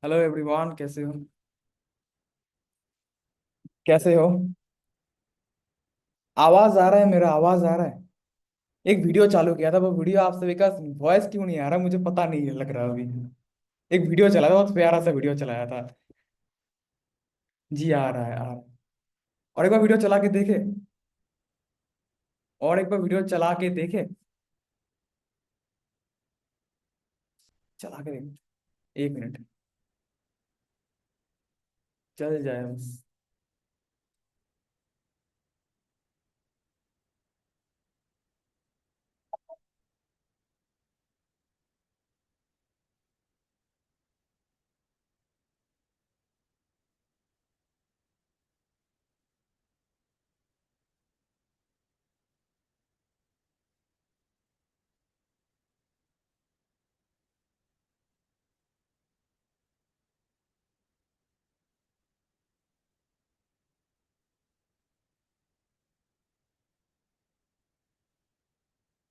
Hello everyone, कैसे हो? कैसे हो? आवाज आ रहा है? मेरा आवाज आ रहा है? एक वीडियो चालू किया था, वो वीडियो आप सभी का वॉइस क्यों नहीं आ रहा मुझे पता नहीं लग रहा अभी। एक वीडियो चला था, बहुत प्यारा सा वीडियो चलाया था। जी, आ रहा है, आ रहा है। और एक बार वीडियो चला के देखे। और एक बार वीडियो चला के देखे। चला के देखे। 1 मिनट। चल जाए बस।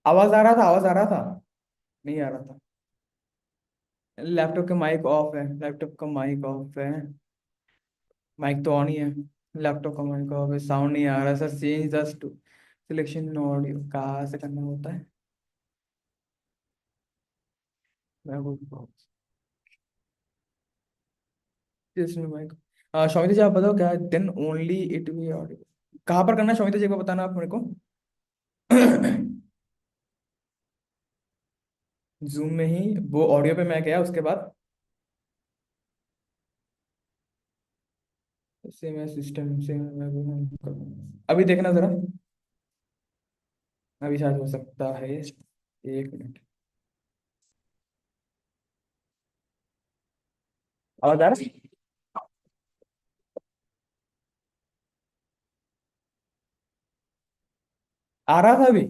आवाज आ रहा था, आवाज आ रहा था। नहीं आ रहा था। लैपटॉप का माइक ऑफ है, लैपटॉप का माइक ऑफ है। माइक तो ऑन ही है। लैपटॉप का माइक ऑफ है, साउंड नहीं आ रहा sir. Change the selection audio कहाँ से करना होता है? मैं बोल इसमें माइक। शौमिता जी, आप बताओ क्या then only it be audio. कहाँ पर करना है शौमिता जी, एक बार बताना आप मेरे को। जूम में ही वो ऑडियो पे मैं गया, उसके बाद से मैं सिस्टम से अभी देखना जरा। अभी शायद हो सकता है। 1 मिनट। आवाज आ रहा है? आ रहा था अभी।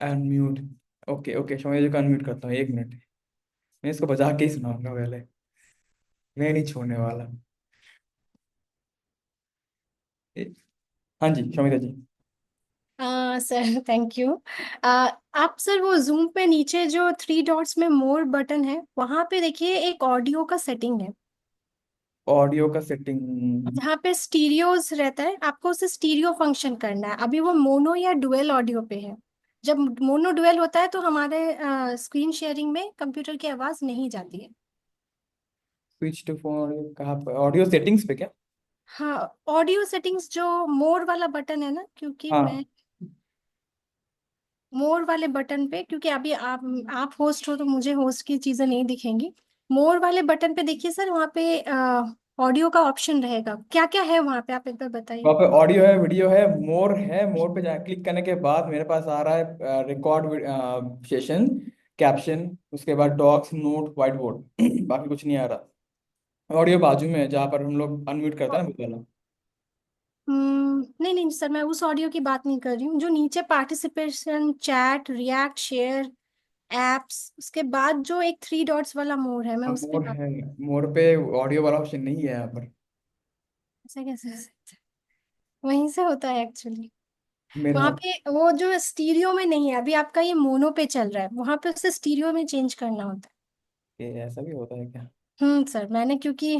अनम्यूट। ओके ओके, शौमिता जी को अनम्यूट करता हूँ, 1 मिनट। मैं इसको बजा के ही सुनाऊंगा पहले। मैं नहीं छोड़ने वाला। ए- हाँ जी Shaumita ji. Sir thank you. आप सर वो जूम पे नीचे जो थ्री डॉट्स में मोर बटन है वहां पे देखिए एक ऑडियो का सेटिंग है। ऑडियो का सेटिंग। जहाँ पे स्टीरियोज रहता है आपको उसे स्टीरियो फंक्शन करना है। अभी वो मोनो या डुअल ऑडियो पे है। जब मोनो डुअल होता है तो हमारे स्क्रीन शेयरिंग में कंप्यूटर की आवाज नहीं जाती है। स्विच टू फोन ऑडियो कहाँ पर? ऑडियो सेटिंग्स पे क्या? हाँ, ऑडियो सेटिंग्स जो मोर वाला बटन है ना, क्योंकि मैं हाँ। मोर वाले बटन पे, क्योंकि अभी आप होस्ट हो तो मुझे होस्ट की चीजें नहीं दिखेंगी। मोर वाले बटन पे देखिए सर, वहाँ पे ऑडियो का ऑप्शन रहेगा। क्या क्या है वहाँ पे आप एक बार बताइए। वहाँ पे ऑडियो है, वीडियो है, मोर है। मोर पे जा क्लिक करने के बाद मेरे पास आ रहा है रिकॉर्ड सेशन, कैप्शन, उसके बाद डॉक्स, नोट, व्हाइट बोर्ड। बाकी कुछ नहीं आ रहा। ऑडियो बाजू में है जहाँ पर हम लोग अनम्यूट करते हैं ना, वो वाला। नहीं नहीं सर, मैं उस ऑडियो की बात नहीं कर रही हूँ। जो नीचे participation, chat, react, share, apps, उसके बाद जो एक थ्री डॉट्स वाला मोड है, मैं हाँ, उस पे मोर बात। है। मोर पे ऑडियो वाला ऑप्शन नहीं है यहाँ पर। ऐसा कैसे हो सकता है? वहीं से होता है एक्चुअली। वहां मेरा पे वो जो स्टीरियो में नहीं है, अभी आपका ये मोनो पे चल रहा है, वहां पे उसे स्टीरियो में चेंज करना होता है। ये ऐसा भी होता है क्या? सर, मैंने क्योंकि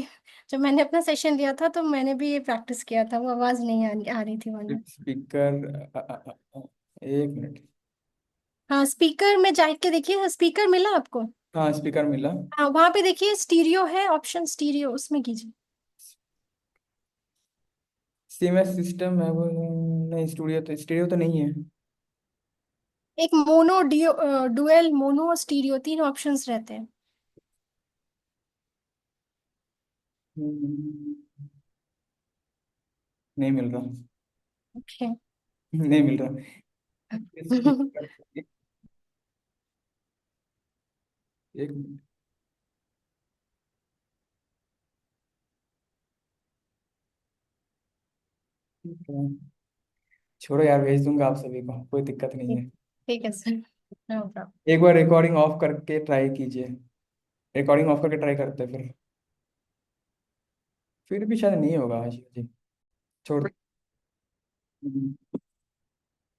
जब मैंने अपना सेशन लिया था तो मैंने भी ये प्रैक्टिस किया था, वो आवाज नहीं आ रही थी वरना। स्पीकर। 1 मिनट। हाँ, स्पीकर में जाके देखिए, स्पीकर मिला आपको? हाँ, स्पीकर मिला। हाँ, वहां पे देखिए स्टीरियो है ऑप्शन, स्टीरियो उसमें कीजिए। सीएमएस सिस्टम है वो? नहीं, स्टूडियो तो नहीं है। एक मोनो डुअल, मोनो, स्टीरियो, तीन ऑप्शंस रहते हैं। हम्म, नहीं मिल रहा। ओके। नहीं मिल रहा। स्पीकर। एक मिनट। छोड़ो यार, भेज दूंगा आप सभी को, कोई दिक्कत नहीं ठीक है। ठीक है सर, नो प्रॉब्लम। एक बार रिकॉर्डिंग ऑफ करके ट्राई कीजिए। रिकॉर्डिंग ऑफ करके ट्राई करते हैं फिर भी शायद नहीं होगा आज जी। छोड़।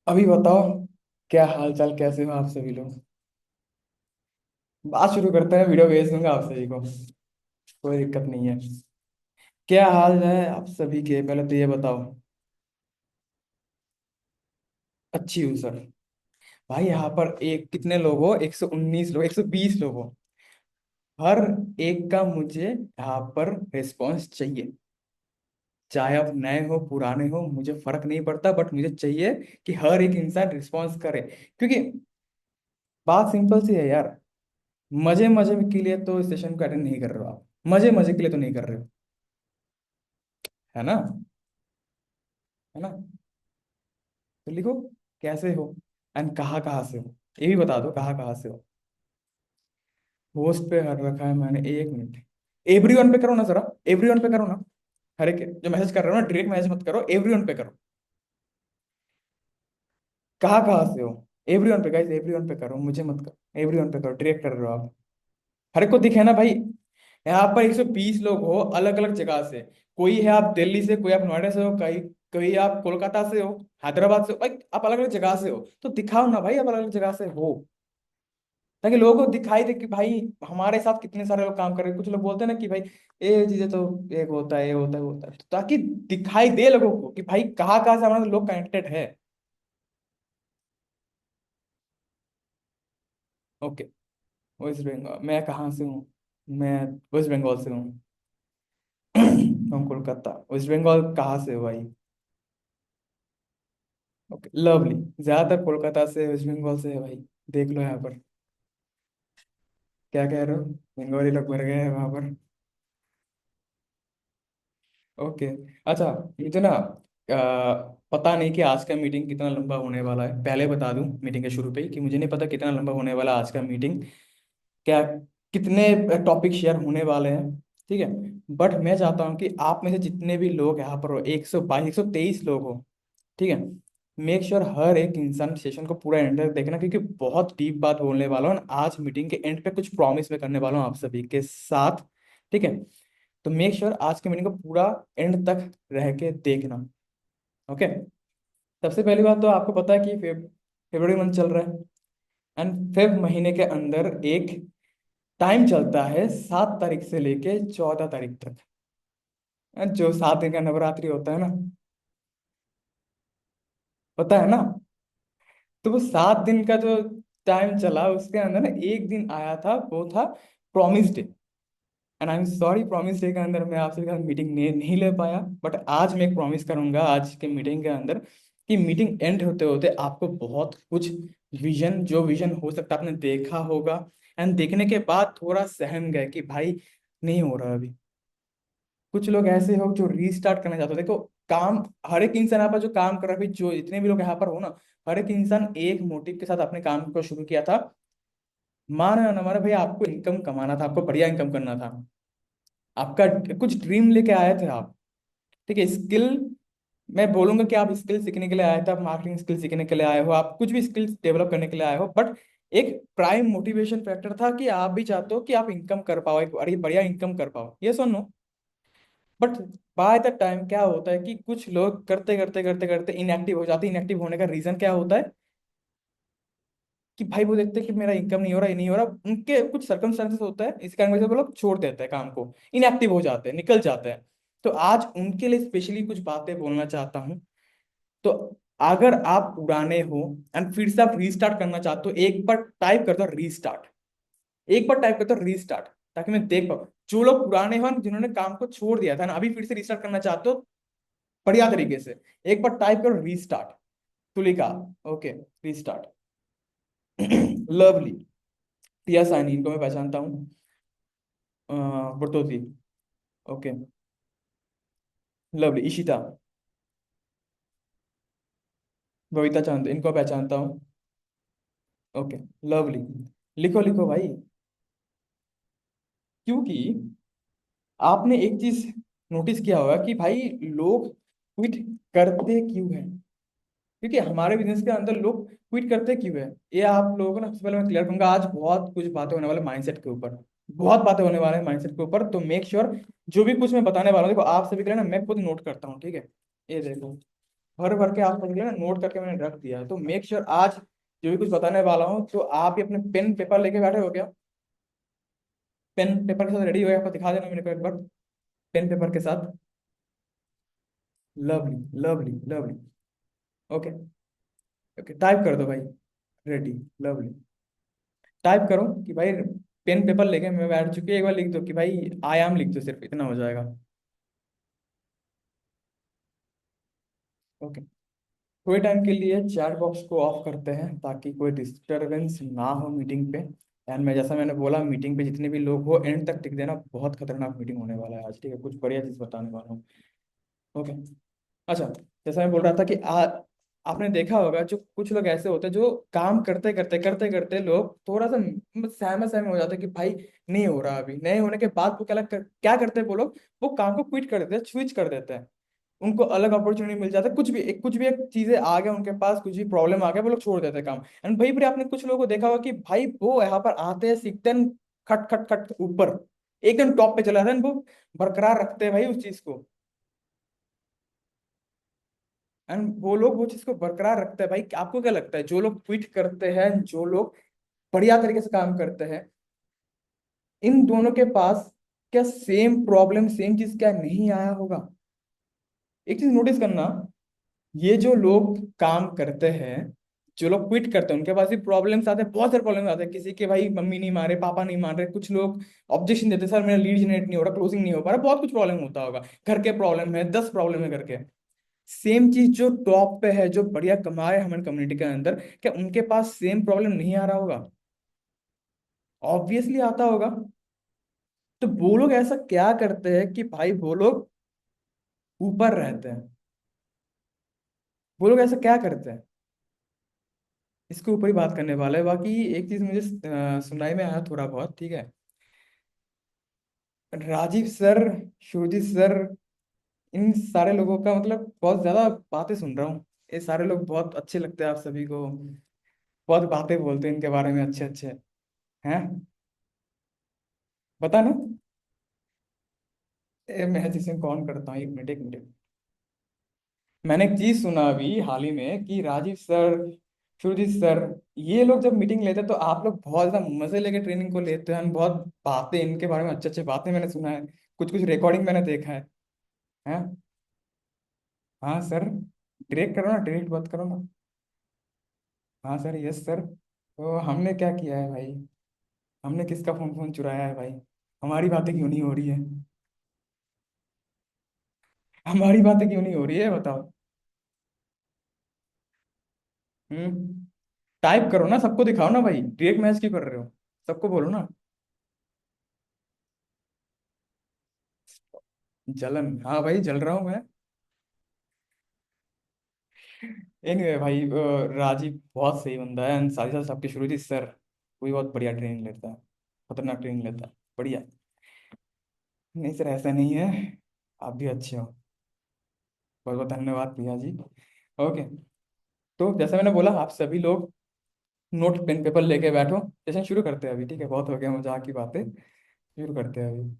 अभी बताओ, क्या हाल चाल, कैसे हो आप सभी लोग? बात शुरू करते हैं, वीडियो भेज दूंगा आप सभी को, कोई दिक्कत नहीं है। क्या हाल है आप सभी के, पहले तो ये बताओ। अच्छी हूँ सर। भाई यहाँ पर एक कितने लोग हो, 119 लोग, 120 लोग हो। हर एक का मुझे यहाँ पर रिस्पॉन्स चाहिए। चाहे आप नए हो पुराने हो, मुझे फर्क नहीं पड़ता, बट मुझे चाहिए कि हर एक इंसान रिस्पॉन्स करे। क्योंकि बात सिंपल सी है यार, मजे मजे के लिए तो इस सेशन को अटेंड नहीं कर रहे हो आप, मजे मजे के लिए तो नहीं कर रहे हो, है ना? है ना? तो लिखो, कैसे हो एंड कहाँ कहाँ से हो, ये भी बता दो कहाँ कहाँ से हो। होस्ट पे हर रखा है मैंने, 1 मिनट। एवरीवन पे करो ना जरा, एवरीवन पे करो ना। हर एक जो मैसेज कर रहे हो ना, डायरेक्ट मैसेज मत करो, एवरीवन पे करो। कहाँ कहाँ से हो, एवरीवन पे गाइस, एवरीवन पे करो, मुझे मत करो, एवरीवन पे करो, डायरेक्ट कर रहे हो आप। हर एक को दिखे ना भाई। यहाँ पर 120 लोग हो अलग अलग जगह से। कोई है आप दिल्ली से, कोई आप नोएडा से हो, कहीं कोई आप कोलकाता से हो, हैदराबाद से हो, भाई आप अलग अलग जगह से हो। तो दिखाओ ना भाई आप अलग अलग जगह से हो, ताकि लोगों को दिखाई दे कि भाई हमारे साथ कितने सारे लोग काम कर रहे हैं। कुछ लोग बोलते हैं ना कि भाई ये चीजें तो एक होता है, ये होता है, वो होता है, तो ताकि दिखाई दे लोगों को कि भाई कहाँ कहाँ से हमारे लोग कनेक्टेड है। ओके। वेस्ट बंगाल, मैं कहाँ से हूँ? मैं वेस्ट बंगाल से हूँ। हम कोलकाता, वेस्ट बंगाल कहाँ से हो भाई? Okay lovely. ज्यादातर कोलकाता से, वेस्ट बंगाल से है भाई। देख लो यहाँ पर, क्या कह रहे हो, बंगाली लोग भर गए हैं वहां पर। ओके। अच्छा, मुझे ना पता नहीं कि आज का मीटिंग कितना लंबा होने वाला है। पहले बता दूं मीटिंग के शुरू पे ही कि मुझे नहीं पता कितना लंबा होने वाला है आज का मीटिंग, क्या कितने टॉपिक शेयर होने वाले हैं। ठीक है, बट मैं चाहता हूँ कि आप में से जितने भी लोग यहाँ पर हो, 122 123 लोग हो, ठीक है, मेक श्योर हर एक इंसान सेशन को पूरा एंड तक देखना, क्योंकि बहुत डीप बात बोलने वाला हूँ। आज मीटिंग के एंड पे कुछ प्रॉमिस मैं करने वाला हूँ आप सभी के साथ। ठीक है, तो मेक श्योर आज के मीटिंग को पूरा एंड तक रह के देखना। ओके। सबसे पहली बात तो आपको पता है कि फरवरी मंथ चल रहा है, एंड फेब महीने के अंदर एक टाइम चलता है 7 तारीख से लेके 14 तारीख तक, जो 7 दिन का नवरात्रि होता है ना, पता है ना? तो वो 7 दिन का जो टाइम चला, उसके अंदर ना एक दिन आया था, वो था promise day. And I am sorry, promise day के अंदर मैं आपसे मीटिंग नहीं ले पाया, बट आज मैं एक प्रॉमिस करूंगा आज के मीटिंग के अंदर कि मीटिंग एंड होते होते आपको बहुत कुछ विजन, जो विजन हो सकता है आपने देखा होगा, एंड देखने के बाद थोड़ा सहम गए कि भाई नहीं हो रहा अभी। कुछ लोग ऐसे हो जो रीस्टार्ट करना चाहते हो, देखो काम, हर एक इंसान यहाँ पर जो काम कर रहा है भाई, जो जितने भी लोग यहाँ पर हो ना, हर एक इंसान एक मोटिव के साथ अपने काम को शुरू किया था। माना ना माना भाई, आपको इनकम कमाना था, आपको बढ़िया इनकम करना था, आपका कुछ ड्रीम लेके आए थे आप। ठीक है, स्किल, मैं बोलूंगा कि आप स्किल सीखने के लिए आए थे, आप मार्केटिंग स्किल सीखने के लिए आए हो, आप कुछ भी स्किल्स डेवलप करने के लिए आए हो, बट एक प्राइम मोटिवेशन फैक्टर था कि आप भी चाहते हो कि आप इनकम कर पाओ, एक बढ़िया इनकम कर पाओ, ये सुनो। बट बाय द टाइम क्या होता है कि कुछ लोग करते करते करते करते इनएक्टिव हो जाते हैं। इनएक्टिव होने का रीजन क्या होता है कि भाई वो देखते हैं कि मेरा इनकम नहीं हो रहा, ये नहीं हो रहा, उनके कुछ सर्कमस्टांसेस होता है, इस कारण वजह से वो लोग छोड़ देते हैं काम को, इनएक्टिव हो जाते हैं, निकल जाते हैं। तो आज उनके लिए स्पेशली कुछ बातें बोलना चाहता हूँ। तो अगर आप पुराने हो एंड फिर से आप रीस्टार्ट करना चाहते हो, एक बार टाइप कर दो रीस्टार्ट, एक बार टाइप कर दो रीस्टार्ट, ताकि मैं देख पाऊँ। जो लोग पुराने हो, जिन्होंने काम को छोड़ दिया था ना, अभी फिर से रिस्टार्ट करना चाहते हो बढ़िया तरीके से, एक बार टाइप करो restart. Tulika, okay, restart. Lovely, पिया साइनी, इनको मैं पहचानता हूँ। वर्तोती, ओके। लवली, इशिता, बबीता चंद, इनको पहचानता हूँ। Okay, lovely. लिखो लिखो भाई, क्योंकि आपने एक चीज नोटिस किया होगा कि भाई लोग क्विट करते क्यों हैं, क्योंकि हमारे बिजनेस के अंदर लोग क्विट करते क्यों है, ये आप लोगों को ना सबसे पहले मैं क्लियर करूंगा। आज बहुत कुछ बातें होने वाले माइंडसेट के ऊपर, बहुत बातें होने वाले हैं माइंडसेट के ऊपर, तो मेक श्योर जो भी कुछ मैं बताने वाला हूँ, देखो आप सभी के लिए ना मैं खुद नोट करता हूँ, ठीक है? ये देखो, भर भर के आप सभी के लिए ना नोट करके मैंने रख दिया है, तो मेक श्योर आज जो भी कुछ बताने वाला हूँ, तो आप भी अपने पेन पेपर लेके बैठे हो क्या? पेन पेपर के साथ रेडी हो गया, आपको दिखा देना मेरे को एक बार, पेन पेपर के साथ। Lovely lovely lovely. Okay. Okay, type कर दो भाई। रेडी। लवली। टाइप करो कि भाई, पेन पेपर लेके मैं बैठ चुकी है, एक बार लिख दो कि भाई आई एम, लिख दो, सिर्फ इतना हो जाएगा। ओके। थोड़े टाइम के लिए चैट बॉक्स को ऑफ करते हैं ताकि कोई डिस्टरबेंस ना हो मीटिंग पे। एंड मैं, जैसा मैंने बोला, मीटिंग पे जितने भी लोग हो एंड तक टिक देना, बहुत खतरनाक मीटिंग होने वाला है आज, ठीक है, कुछ बढ़िया चीज़ बताने वाला हूँ। ओके। अच्छा, जैसा मैं बोल रहा था कि आपने देखा होगा जो कुछ लोग ऐसे होते हैं जो काम करते करते करते करते लोग थोड़ा सा सहमे सहमे हो जाते हैं कि भाई नहीं हो रहा, अभी नहीं होने के बाद वो क्या करते हैं वो लोग, वो काम को क्विट कर देते हैं, स्विच कर देते हैं। उनको अलग अपॉर्चुनिटी मिल जाता है, कुछ भी एक चीजें आ गया उनके पास, कुछ भी प्रॉब्लम आ गया, वो लोग छोड़ देते हैं काम। एंड भाई फिर आपने कुछ लोगों को देखा होगा कि भाई वो यहाँ पर आते हैं, सीखते हैं, खट खट खट ऊपर एकदम टॉप पे चला जाता है, वो बरकरार रखते हैं भाई उस चीज को। एंड वो लोग वो चीज को बरकरार रखते हैं भाई। आपको क्या लगता है, जो लोग क्विट करते हैं, जो लोग बढ़िया तरीके से काम करते हैं, इन दोनों के पास क्या सेम प्रॉब्लम, सेम चीज क्या नहीं आया होगा? एक चीज नोटिस करना, ये जो लोग काम करते हैं, जो लोग क्विट करते हैं, उनके पास भी प्रॉब्लम्स आते हैं, बहुत सारे प्रॉब्लम्स आते हैं। किसी के भाई मम्मी नहीं मान रहे, पापा नहीं मान रहे, कुछ लोग ऑब्जेक्शन देते हैं, सर मेरा लीड जनरेट नहीं हो रहा, क्लोजिंग नहीं हो पा रहा, बहुत कुछ प्रॉब्लम होता होगा। घर के प्रॉब्लम है, 10 प्रॉब्लम है घर के। सेम चीज जो टॉप पे है, जो बढ़िया कमा रहे हैं हमारे कम्युनिटी के अंदर, क्या उनके पास सेम प्रॉब्लम नहीं आ रहा होगा? ऑब्वियसली आता होगा। तो वो लोग ऐसा क्या करते हैं कि भाई वो लोग ऊपर रहते हैं? वो लोग ऐसा क्या करते हैं? इसके ऊपर ही बात करने वाला है। बाकी एक चीज मुझे सुनाई में आया थोड़ा बहुत, ठीक है। राजीव सर, शिवजीत सर, इन सारे लोगों का मतलब बहुत ज्यादा बातें सुन रहा हूँ। ये सारे लोग बहुत अच्छे लगते हैं आप सभी को, बहुत बातें बोलते हैं इनके बारे में अच्छे अच्छे। हैं? पता ना। मैं जिसे कौन करता हूँ, एक मिनट एक मिनट। मैंने एक चीज सुना अभी हाल ही में कि राजीव सर, सुरजीत सर, ये लोग जब मीटिंग लेते हैं तो आप लोग बहुत ज्यादा मजे लेके ट्रेनिंग को लेते हैं। बहुत बातें इनके बारे में, अच्छे अच्छे बातें मैंने सुना है, कुछ कुछ रिकॉर्डिंग मैंने देखा है। हैं? हाँ सर। डायरेक्ट करो ना, डायरेक्ट बात करो ना। हाँ सर, यस सर। तो हमने क्या किया है भाई? हमने किसका फोन फोन चुराया है भाई? हमारी बातें क्यों नहीं हो रही है? हमारी बातें क्यों नहीं हो रही है, बताओ। हम्म। टाइप करो ना, सबको दिखाओ ना भाई, डायरेक्ट मैच क्यों कर रहे हो? सबको बोलो ना। जलन, हाँ भाई जल रहा हूँ मैं। एनीवे भाई, राजीव बहुत सही बंदा है, and साथ ही साथ सबके शुरू थी सर, वो भी बहुत बढ़िया ट्रेनिंग लेता है, खतरनाक ट्रेनिंग लेता है, बढ़िया। नहीं सर, ऐसा नहीं है, आप भी अच्छे हो। बहुत बहुत धन्यवाद प्रिया जी। ओके। तो जैसे मैंने बोला, आप सभी लोग नोट पेन पेपर लेके बैठो। सेशन शुरू करते हैं अभी, ठीक है, बहुत हो गया मजाक की बातें, शुरू करते हैं अभी।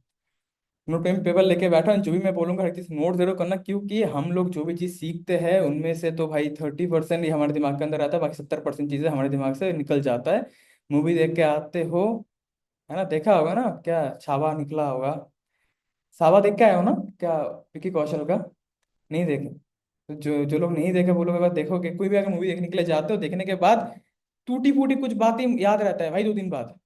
नोट पेन पेपर लेके बैठो, जो भी मैं बोलूंगा हर चीज नोट जरूर करना, क्योंकि हम लोग जो भी चीज सीखते हैं उनमें से तो भाई 30% ही हमारे दिमाग के अंदर आता है, बाकी 70% चीजें हमारे दिमाग से निकल जाता है। मूवी देख के आते हो, है ना, देखा होगा ना क्या छावा निकला होगा? छावा देख के आए हो ना क्या, विकी कौशल का? नहीं देखे? तो जो जो लोग नहीं देखे वो लोग अगर देखोगे, कोई भी अगर मूवी देखने के लिए जाते हो, देखने के बाद टूटी फूटी कुछ बातें याद रहता है भाई 2 दिन बाद।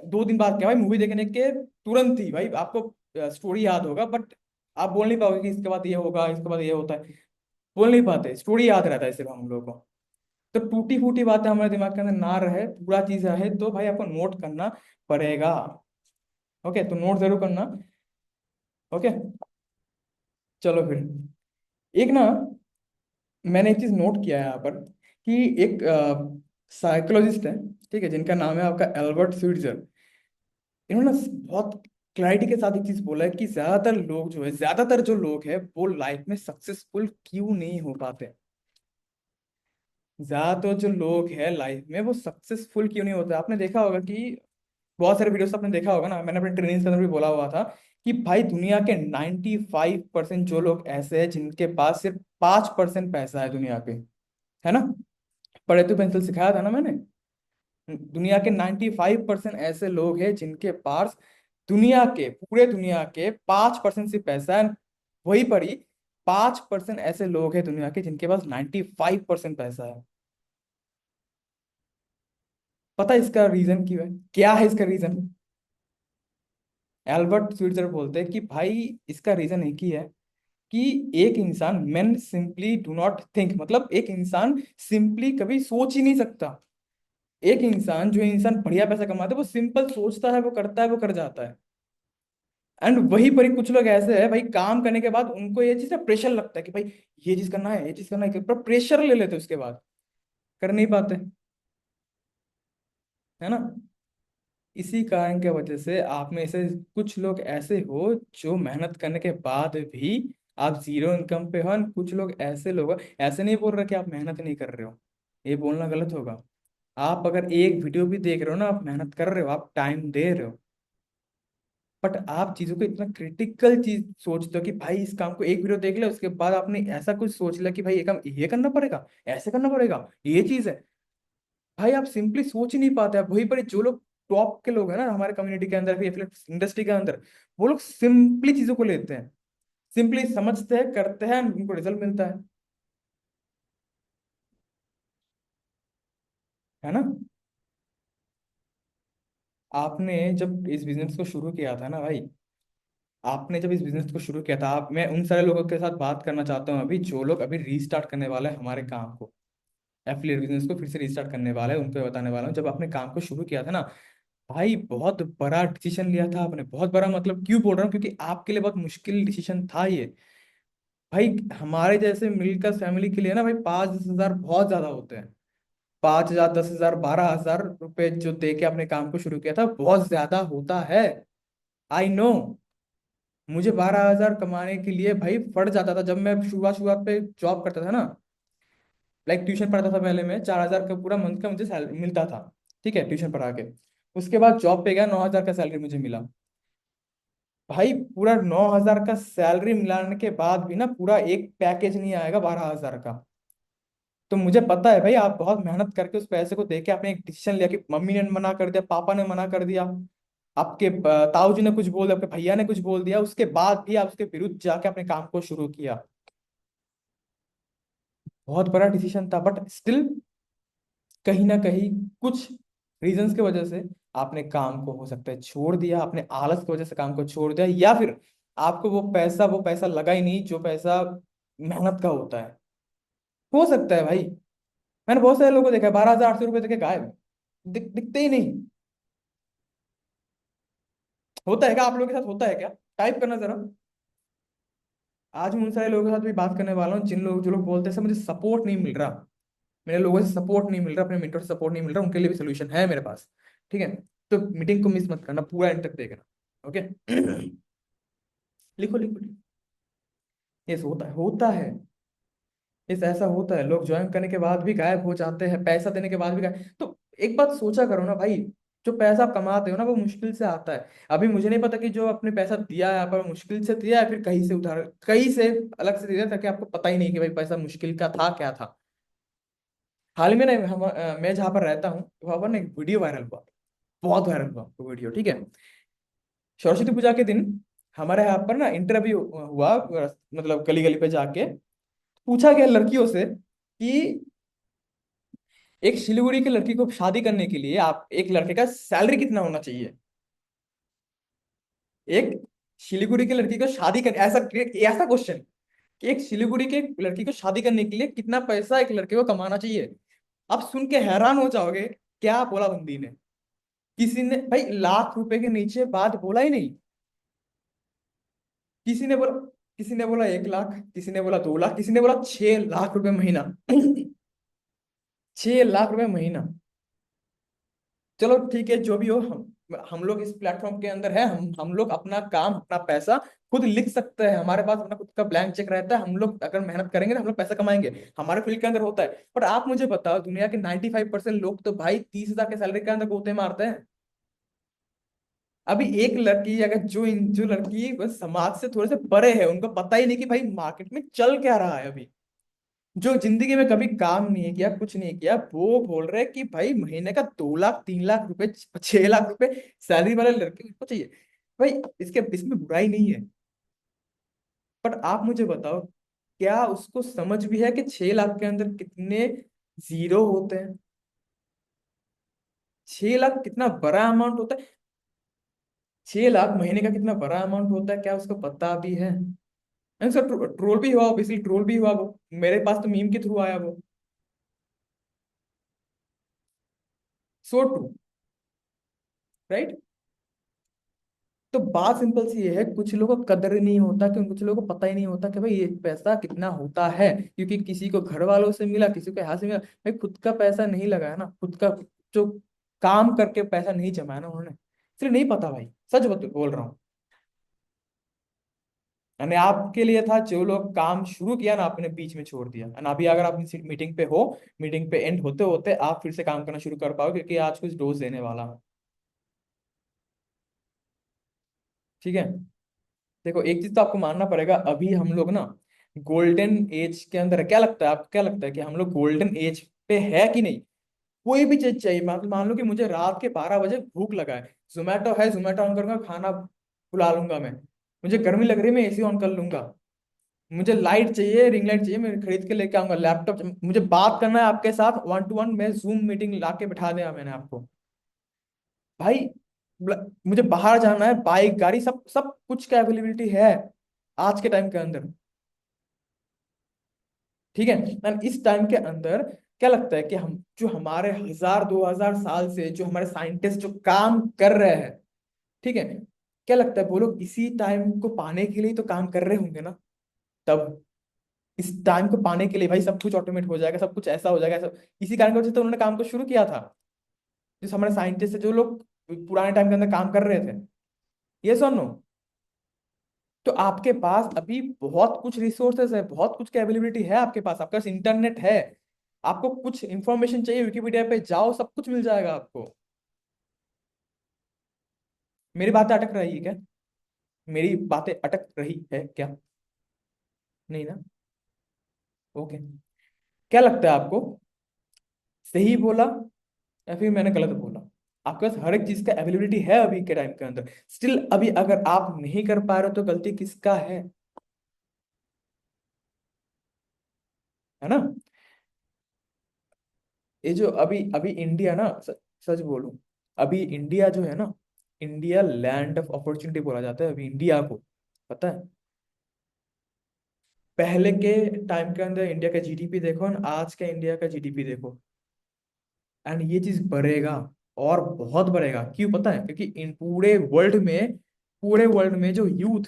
2 दिन बाद क्या भाई, मूवी देखने के तुरंत ही भाई आपको स्टोरी याद होगा, बट आप बोल नहीं पाओगे कि इसके बाद ये होगा, इसके बाद ये होता है, बोल नहीं पाते, स्टोरी याद रहता है सिर्फ हम लोगों को। तो टूटी फूटी बातें हमारे दिमाग के अंदर ना रहे, पूरा चीज रहे, तो भाई आपको नोट करना पड़ेगा। ओके, तो नोट जरूर करना। ओके। चलो फिर, एक ना, मैंने एक चीज नोट किया है यहाँ पर कि एक साइकोलॉजिस्ट है, ठीक है, जिनका नाम है आपका एल्बर्ट स्वीट्जर। इन्होंने बहुत क्लैरिटी के साथ एक चीज बोला है कि ज्यादातर जो लोग हैं वो लाइफ में सक्सेसफुल क्यों नहीं हो पाते। ज्यादातर जो लोग हैं लाइफ में वो सक्सेसफुल क्यों नहीं होते? आपने देखा होगा कि बहुत सारे वीडियोस आपने देखा होगा ना, मैंने अपने ट्रेनिंग के अंदर भी बोला हुआ था कि भाई दुनिया के 95% जो लोग ऐसे हैं जिनके पास सिर्फ 5% पैसा है दुनिया पे, है ना। पढ़े पेंसिल सिखाया था ना मैंने। दुनिया के 95% ऐसे लोग हैं जिनके पास पूरे दुनिया के 5% सिर्फ पैसा है। वही पड़ी, 5% ऐसे लोग हैं दुनिया के जिनके पास 95% पैसा है। पता है इसका रीजन क्यों है? क्या है इसका रीजन? एल्बर्ट स्वीट्जर बोलते हैं कि भाई इसका रीजन एक ही है कि एक इंसान, man simply do not think, मतलब एक इंसान सिंपली कभी सोच ही नहीं सकता। एक इंसान, जो इंसान बढ़िया पैसा कमाता है, वो सिंपल सोचता है, वो करता है, वो कर जाता है। एंड वही पर ही कुछ लोग ऐसे हैं भाई, काम करने के बाद उनको ये चीज का प्रेशर लगता है कि भाई ये चीज करना है, ये चीज करना है, पर प्रेशर ले लेते हैं उसके बाद, कर नहीं पाते, है ना। इसी कारण की वजह से आप में से कुछ लोग ऐसे हो जो मेहनत करने के बाद भी आप जीरो इनकम पे हो, और कुछ लोग ऐसे लोग हो, ऐसे नहीं बोल रहे कि आप मेहनत नहीं कर रहे हो, ये बोलना गलत होगा। आप अगर एक वीडियो भी देख रहे हो ना, आप मेहनत कर रहे हो, आप टाइम दे रहे हो, बट आप चीजों को इतना क्रिटिकल चीज सोचते हो कि भाई इस काम को एक वीडियो देख ले, उसके बाद आपने ऐसा कुछ सोच लिया कि भाई ये काम ये करना पड़ेगा, ऐसे करना पड़ेगा, ये चीज है। भाई आप सिंपली सोच ही नहीं पाते। आप वहीं पर जो लोग टॉप के लोग हैं ना हमारे कम्युनिटी के अंदर या फिर इंडस्ट्री के अंदर, वो लोग सिंपली चीजों को लेते हैं, सिंपली समझते हैं, करते हैं, उनको रिजल्ट मिलता है ना। आपने जब इस बिजनेस को शुरू किया था ना भाई, आपने जब इस बिजनेस को शुरू किया था, आप, मैं उन सारे लोगों के साथ बात करना चाहता हूँ अभी, जो लोग अभी रीस्टार्ट करने वाले हैं हमारे काम को, एफिलिएट बिजनेस को फिर से रीस्टार्ट करने वाले हैं, उनको बताने वाला हूँ। जब आपने काम को शुरू किया था ना भाई, बहुत बड़ा डिसीजन लिया था आपने, बहुत बड़ा, मतलब क्यों बोल रहा हूँ, क्योंकि आपके लिए बहुत मुश्किल डिसीजन था ये। भाई हमारे जैसे मिडिल क्लास फैमिली के लिए ना भाई 5-10 हजार बहुत ज्यादा होते हैं। 5 हजार, 10 हजार, 12 हजार रुपए जो दे के अपने काम को शुरू किया था, बहुत ज्यादा होता है। I know. मुझे 12 हजार कमाने के लिए भाई फट जाता था, जब मैं शुरुआत शुरुआत पे जॉब करता था ना, लाइक ट्यूशन पढ़ाता था पहले मैं, 4 हजार का पूरा मंथ का मुझे सैलरी मिलता था। ठीक है, ट्यूशन पढ़ा के, उसके बाद जॉब पे गया, 9 हजार का सैलरी मुझे मिला। भाई पूरा 9 हजार का सैलरी मिलाने के बाद भी ना पूरा एक पैकेज नहीं आएगा 12 हजार का। तो मुझे पता है भाई, आप बहुत मेहनत करके उस पैसे को देके आपने एक डिसीजन लिया कि मम्मी ने मना कर दिया, पापा ने मना कर दिया, आपके ताऊ जी ने कुछ बोल दिया, आपके भैया ने कुछ बोल दिया, उसके बाद भी आप उसके विरुद्ध जाके अपने काम को शुरू किया। बहुत बड़ा डिसीजन था, बट स्टिल कहीं ना कहीं कुछ रीजंस की वजह से आपने काम को हो सकता है छोड़ दिया, आपने आलस की वजह से काम को छोड़ दिया, या फिर आपको वो पैसा लगा ही नहीं जो पैसा मेहनत का होता है। हो सकता है भाई, मैंने बहुत सारे लोगों को देखा है 12,800 रुपये देके गायब, दिखते ही नहीं। होता है क्या आप लोगों के साथ? होता है क्या? टाइप करना जरा। आज मैं उन सारे लोगों के साथ भी बात करने वाला हूँ, जो लोग बोलते हैं सर मुझे सपोर्ट नहीं मिल रहा, मेरे लोगों से सपोर्ट नहीं मिल रहा, अपने मेंटर से सपोर्ट नहीं मिल रहा, उनके लिए भी सोल्यूशन है मेरे पास। ठीक है, तो मीटिंग को मिस मत करना, पूरा एंड तक देखना। ओके। लिखो लिखो लिखो। ये होता है, इस ऐसा होता है, लोग ज्वाइन करने के बाद भी गायब हो जाते हैं, पैसा देने के बाद भी गायब। तो एक बात सोचा करो ना भाई, जो पैसा आप कमाते हो ना वो मुश्किल से आता है। अभी मुझे नहीं पता कि जो आपने पैसा दिया है, आप मुश्किल से दिया है फिर कहीं से उधार, कहीं से अलग से दिया, ताकि आपको पता ही नहीं कि भाई पैसा मुश्किल का था क्या था। हाल ही में ना मैं जहाँ पर रहता हूँ वहां पर ना एक वीडियो वायरल हुआ, बहुत वायरल हुआ वो वीडियो। ठीक है, सरस्वती पूजा के दिन हमारे यहाँ पर ना इंटरव्यू हुआ, मतलब गली गली पे जाके पूछा गया लड़कियों से कि एक सिलीगुड़ी की लड़की को शादी करने के लिए आप एक लड़के का सैलरी कितना होना चाहिए। एक सिलीगुड़ी की लड़की को शादी कर, ऐसा ऐसा क्वेश्चन कि एक सिलीगुड़ी के लड़की को शादी करने के लिए कितना पैसा एक लड़के को कमाना चाहिए। आप सुन के हैरान हो जाओगे, क्या बोला बंदी ने। किसी ने भाई लाख रुपए के नीचे बात बोला ही नहीं। किसी ने बोला किसी ने बोला 1 लाख, किसी ने बोला 2 लाख, किसी ने बोला 6 लाख रुपए महीना। 6 लाख रुपए महीना। चलो ठीक है, जो भी हो, हम लोग इस प्लेटफॉर्म के अंदर है, हम लोग अपना काम, अपना पैसा खुद लिख सकते हैं, हमारे पास अपना खुद का ब्लैंक चेक रहता है, हम लोग अगर मेहनत करेंगे तो हम लोग पैसा कमाएंगे। हमारे फील्ड के अंदर होता है। पर आप मुझे बताओ, दुनिया के 95% लोग तो भाई 30 हजार के सैलरी के अंदर गोते मारते हैं। अभी एक लड़की, अगर जो लड़की बस समाज से थोड़े से परे है, उनको पता ही नहीं कि भाई मार्केट में चल क्या रहा है अभी, जो जिंदगी में कभी काम नहीं किया, कुछ नहीं किया, वो बोल रहे हैं कि भाई महीने का 2 लाख, 3 लाख रुपए, 6 लाख रुपए सैलरी वाले लड़के को चाहिए। भाई इसके इसमें बुराई नहीं है, पर आप मुझे बताओ, क्या उसको समझ भी है कि 6 लाख के अंदर कितने जीरो होते हैं? 6 लाख कितना बड़ा अमाउंट होता है? 6 लाख महीने का कितना बड़ा अमाउंट होता है, क्या उसको पता भी है? सर ट्रोल भी हुआ, ऑब्वियसली ट्रोल भी हुआ वो, मेरे पास तो मीम के थ्रू आया वो। So true, right. तो बात सिंपल सी ये है, कुछ लोगों को कदर ही नहीं होता, कि कुछ लोगों को पता ही नहीं होता कि भाई ये पैसा कितना होता है, क्योंकि किसी को घर वालों से मिला, किसी को यहाँ से मिला, भाई खुद का पैसा नहीं लगाया ना, खुद का जो काम करके पैसा नहीं जमाया ना उन्होंने, इसलिए नहीं पता भाई, सच बोल रहा हूँ। यानी आपके लिए था, जो लोग काम शुरू किया ना आपने बीच में छोड़ दिया, और अभी अगर आप मीटिंग पे हो, मीटिंग पे एंड होते होते आप फिर से काम करना शुरू कर पाओ, क्योंकि आज कुछ डोज देने वाला हूँ। ठीक है। देखो एक चीज तो आपको मानना पड़ेगा, अभी हम लोग ना गोल्डन एज के अंदर है। क्या लगता है, आपको क्या लगता है कि हम लोग गोल्डन एज पे है कि नहीं? कोई भी चीज चाहिए, मान लो कि मुझे रात के 12 बजे भूख लगा है, जोमेटो है, जोमेटो ऑन करूंगा, खाना बुला लूंगा मैं। मुझे गर्मी लग रही है, मैं एसी ऑन कर लूंगा। मुझे लाइट चाहिए, रिंग लाइट चाहिए, मैं खरीद के लेके आऊंगा। लैपटॉप, मुझे बात करना है आपके साथ वन टू वन, मैं जूम मीटिंग ला के बिठा दिया मैंने आपको। भाई मुझे बाहर जाना है, बाइक गाड़ी सब सब कुछ का अवेलेबिलिटी है आज के टाइम के अंदर। ठीक है। एंड इस टाइम के अंदर क्या लगता है कि हम जो हमारे 1000 2000 साल से जो हमारे साइंटिस्ट जो काम कर रहे हैं, ठीक है, क्या लगता है वो लोग इसी टाइम को पाने के लिए तो काम कर रहे होंगे ना? तब इस टाइम को पाने के लिए भाई सब कुछ ऑटोमेट हो जाएगा, सब कुछ ऐसा हो जाएगा, ऐसा, इसी कारण की वजह से तो उन्होंने काम को शुरू किया था। जो हमारे साइंटिस्ट है, जो लोग पुराने टाइम के अंदर काम कर रहे थे, ये सुनो। तो आपके पास अभी बहुत कुछ रिसोर्सेस है, बहुत कुछ की अवेलेबिलिटी है आपके पास, आपके पास इंटरनेट है। आपको कुछ इंफॉर्मेशन चाहिए, विकिपीडिया पे जाओ, सब कुछ मिल जाएगा आपको। मेरी बातें अटक रही है क्या? मेरी बातें अटक रही है क्या? नहीं ना? ओके। क्या लगता है आपको, सही बोला या फिर मैंने गलत बोला? आपके पास हर एक चीज का अवेलेबिलिटी है अभी के टाइम के अंदर, स्टिल अभी अगर आप नहीं कर पा रहे हो तो गलती किसका है? है ना? ये जो अभी अभी इंडिया ना, सच बोलूं, अभी इंडिया जो है ना, इंडिया लैंड ऑफ अपॉर्चुनिटी बोला जाता है अभी इंडिया को, पता है? पहले के टाइम के अंदर इंडिया का जीडीपी देखो और आज का इंडिया का जीडीपी देखो, एंड ये चीज बढ़ेगा, और बहुत बढ़ेगा। क्यों पता है? क्योंकि इन पूरे वर्ल्ड में जो यूथ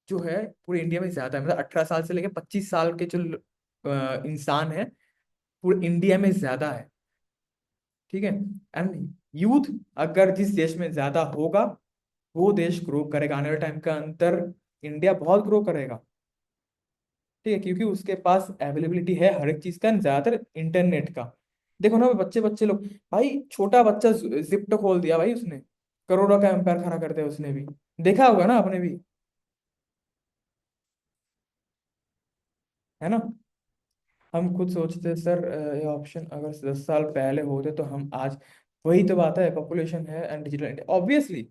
जो है पूरे इंडिया में ज्यादा है, मतलब 18 साल से लेकर 25 साल के जो इंसान है पूरे इंडिया में ज्यादा है। ठीक है। एंड यूथ अगर जिस देश में ज्यादा होगा, वो देश ग्रो करेगा आने वाले टाइम के अंदर, इंडिया बहुत ग्रो करेगा। ठीक है, क्योंकि उसके पास अवेलेबिलिटी है हर एक चीज का, ज्यादातर इंटरनेट का। देखो ना बच्चे बच्चे लोग, भाई छोटा बच्चा जिप्टो खोल दिया भाई उसने, करोड़ों का एम्पायर खड़ा कर दिया उसने भी, देखा होगा ना आपने भी, है ना? हम खुद सोचते हैं, सर ये ऑप्शन अगर 10 साल पहले होते तो हम आज, वही तो बात है, पॉपुलेशन है एंड डिजिटल इंडिया, ऑब्वियसली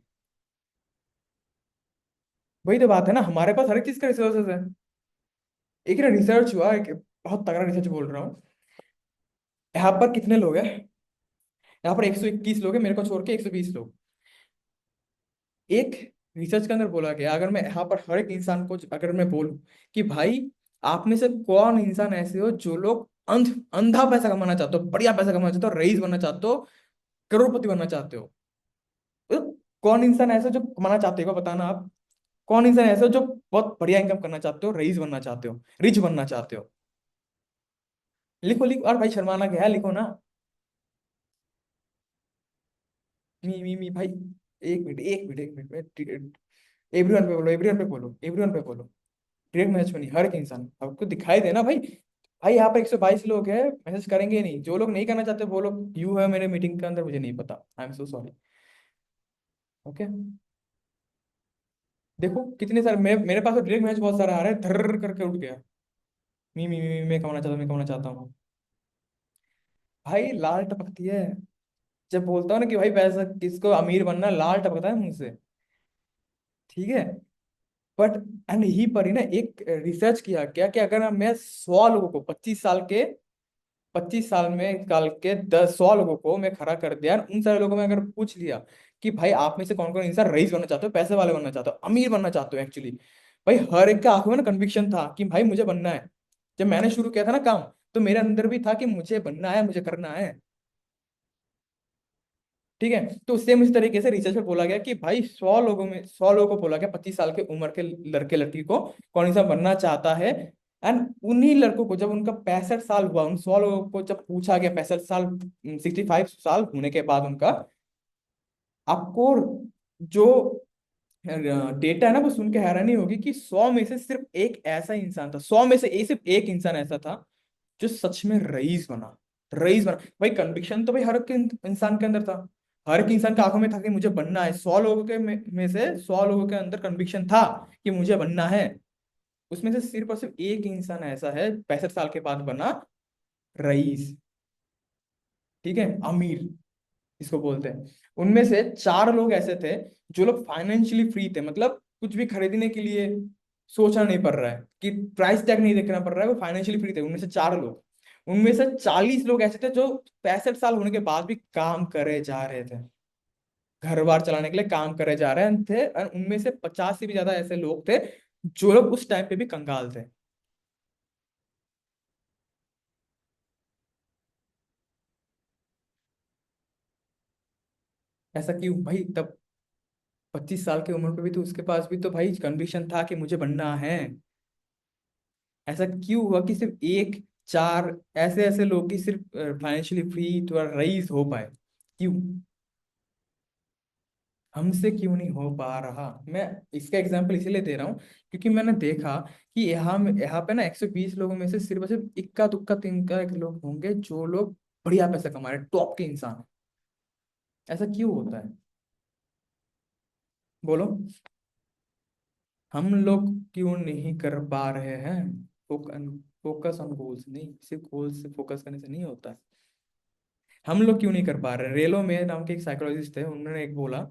वही तो बात है ना, हमारे पास हर एक चीज का रिसोर्सेज है। एक ना रिसर्च हुआ, एक बहुत तगड़ा रिसर्च बोल रहा हूँ। यहाँ पर कितने लोग हैं? यहाँ पर 121 लोग हैं, मेरे को छोड़ के 120 लोग। एक रिसर्च के अंदर बोला गया, अगर मैं यहाँ पर हर एक इंसान को अगर मैं बोलूं कि भाई आप में से कौन इंसान ऐसे हो जो लोग अंधा पैसा कमाना चाहते हो, बढ़िया पैसा कमाना चाहते हो, रईस बनना चाहते हो, करोड़पति बनना चाहते हो, तो कौन इंसान ऐसा जो कमाना चाहते हो बताना आप? कौन इंसान ऐसा जो बहुत बढ़िया इनकम करना चाहते हो, रईस बनना चाहते हो, रिच बनना चाहते हो? लिखो लिखो, और भाई शर्माना क्या है, लिखो ना। मी भाई, एक मिनट, एवरीवन पे बोलो, एवरीवन पे बोलो, एवरीवन पे बोलो। डायरेक्ट मैच में नहीं, हर एक इंसान आपको दिखाई देना भाई। भाई यहाँ पर 122 लोग हैं, मैसेज करेंगे नहीं, जो लोग नहीं करना चाहते वो लोग यू है मेरे मीटिंग के अंदर, मुझे नहीं पता, I am so sorry. Okay. देखो कितने सारे, मेरे पास तो डायरेक्ट मैच बहुत सारा आ रहा है, धर करके उठ गया। मैं कमाना चाहता हूँ, मैं कमाना चाहता हूँ। भाई लाल टपकती है, जब बोलता हूँ ना कि भाई पैसा किसको अमीर बनना है, लाल टपकता है मुंह से। ठीक है। बट एंड ही पर ही ना एक रिसर्च किया क्या कि अगर मैं 100 लोगों को 25 साल के, 25 साल में काल के 100 लोगों को मैं खड़ा कर दिया, और उन सारे लोगों में अगर पूछ लिया कि भाई आप में से कौन कौन इंसान रईस बनना चाहते हो, पैसे वाले बनना चाहते हो, अमीर बनना चाहते हो एक्चुअली, भाई हर एक के आंखों में ना कन्विक्शन था कि भाई मुझे बनना है। जब मैंने शुरू किया था ना काम, तो मेरे अंदर भी था कि मुझे बनना है, मुझे करना है। ठीक है। तो सेम इस तरीके से रिसर्च में बोला गया कि भाई 100 लोगों में, 100 लोगों को बोला गया, 25 साल की उम्र के लड़के लड़की को कौन सा बनना चाहता है। एंड उन्हीं लड़कों को जब उनका 65 साल हुआ, उन 100 लोगों को जब पूछा गया 65 साल, 65 साल होने के बाद उनका, आपको जो डेटा है ना वो सुन के हैरानी होगी कि 100 में से सिर्फ एक ऐसा इंसान था, 100 में से सिर्फ एक इंसान ऐसा था जो सच में रईस बना। रईस बना भाई, कन्विक्शन तो भाई हर एक इंसान के अंदर था। हर एक इंसान की आंखों में था कि मुझे बनना है। 100 लोगों के में से 100 लोगों के अंदर कन्विक्शन था कि मुझे बनना है। उसमें से सिर्फ और सिर्फ एक इंसान ऐसा है 65 साल के बाद बना रईस। ठीक है, अमीर इसको बोलते हैं। उनमें से 4 लोग ऐसे थे जो लोग फाइनेंशियली फ्री थे, मतलब कुछ भी खरीदने के लिए सोचना नहीं पड़ रहा है, कि प्राइस टैग नहीं देखना पड़ रहा है, वो फाइनेंशियली फ्री थे। उनमें से 4 लोग, उनमें से 40 लोग ऐसे थे जो 65 साल होने के बाद भी काम करे जा रहे थे, घर बार चलाने के लिए काम करे जा रहे थे। और उनमें से 50 से भी ज्यादा ऐसे लोग थे जो लोग उस टाइम पे भी कंगाल थे। ऐसा क्यों भाई? तब 25 साल की उम्र पे भी तो उसके पास भी तो भाई कन्विक्शन था कि मुझे बनना है। ऐसा क्यों हुआ कि सिर्फ एक, चार ऐसे ऐसे लोग ही सिर्फ फाइनेंशियली फ्री थोड़ा रईस हो पाए? क्यों? हमसे क्यों नहीं हो पा रहा? मैं इसका एग्जांपल इसीलिए दे रहा हूँ क्योंकि मैंने देखा कि यहाँ पे ना 120 लोगों में से सिर्फ और सिर्फ इक्का दुक्का तिनका एक लोग होंगे जो लोग बढ़िया पैसा कमा रहे, टॉप के इंसान हैं। ऐसा क्यों होता है? बोलो। हम लोग क्यों नहीं कर पा रहे हैं? फोकस ऑन गोल्स नहीं, सिर्फ गोल्स से फोकस करने से नहीं होता है। हम लोग क्यों नहीं कर पा रहे? रेलो में नाम के एक साइकोलॉजिस्ट थे, उन्होंने एक बोला,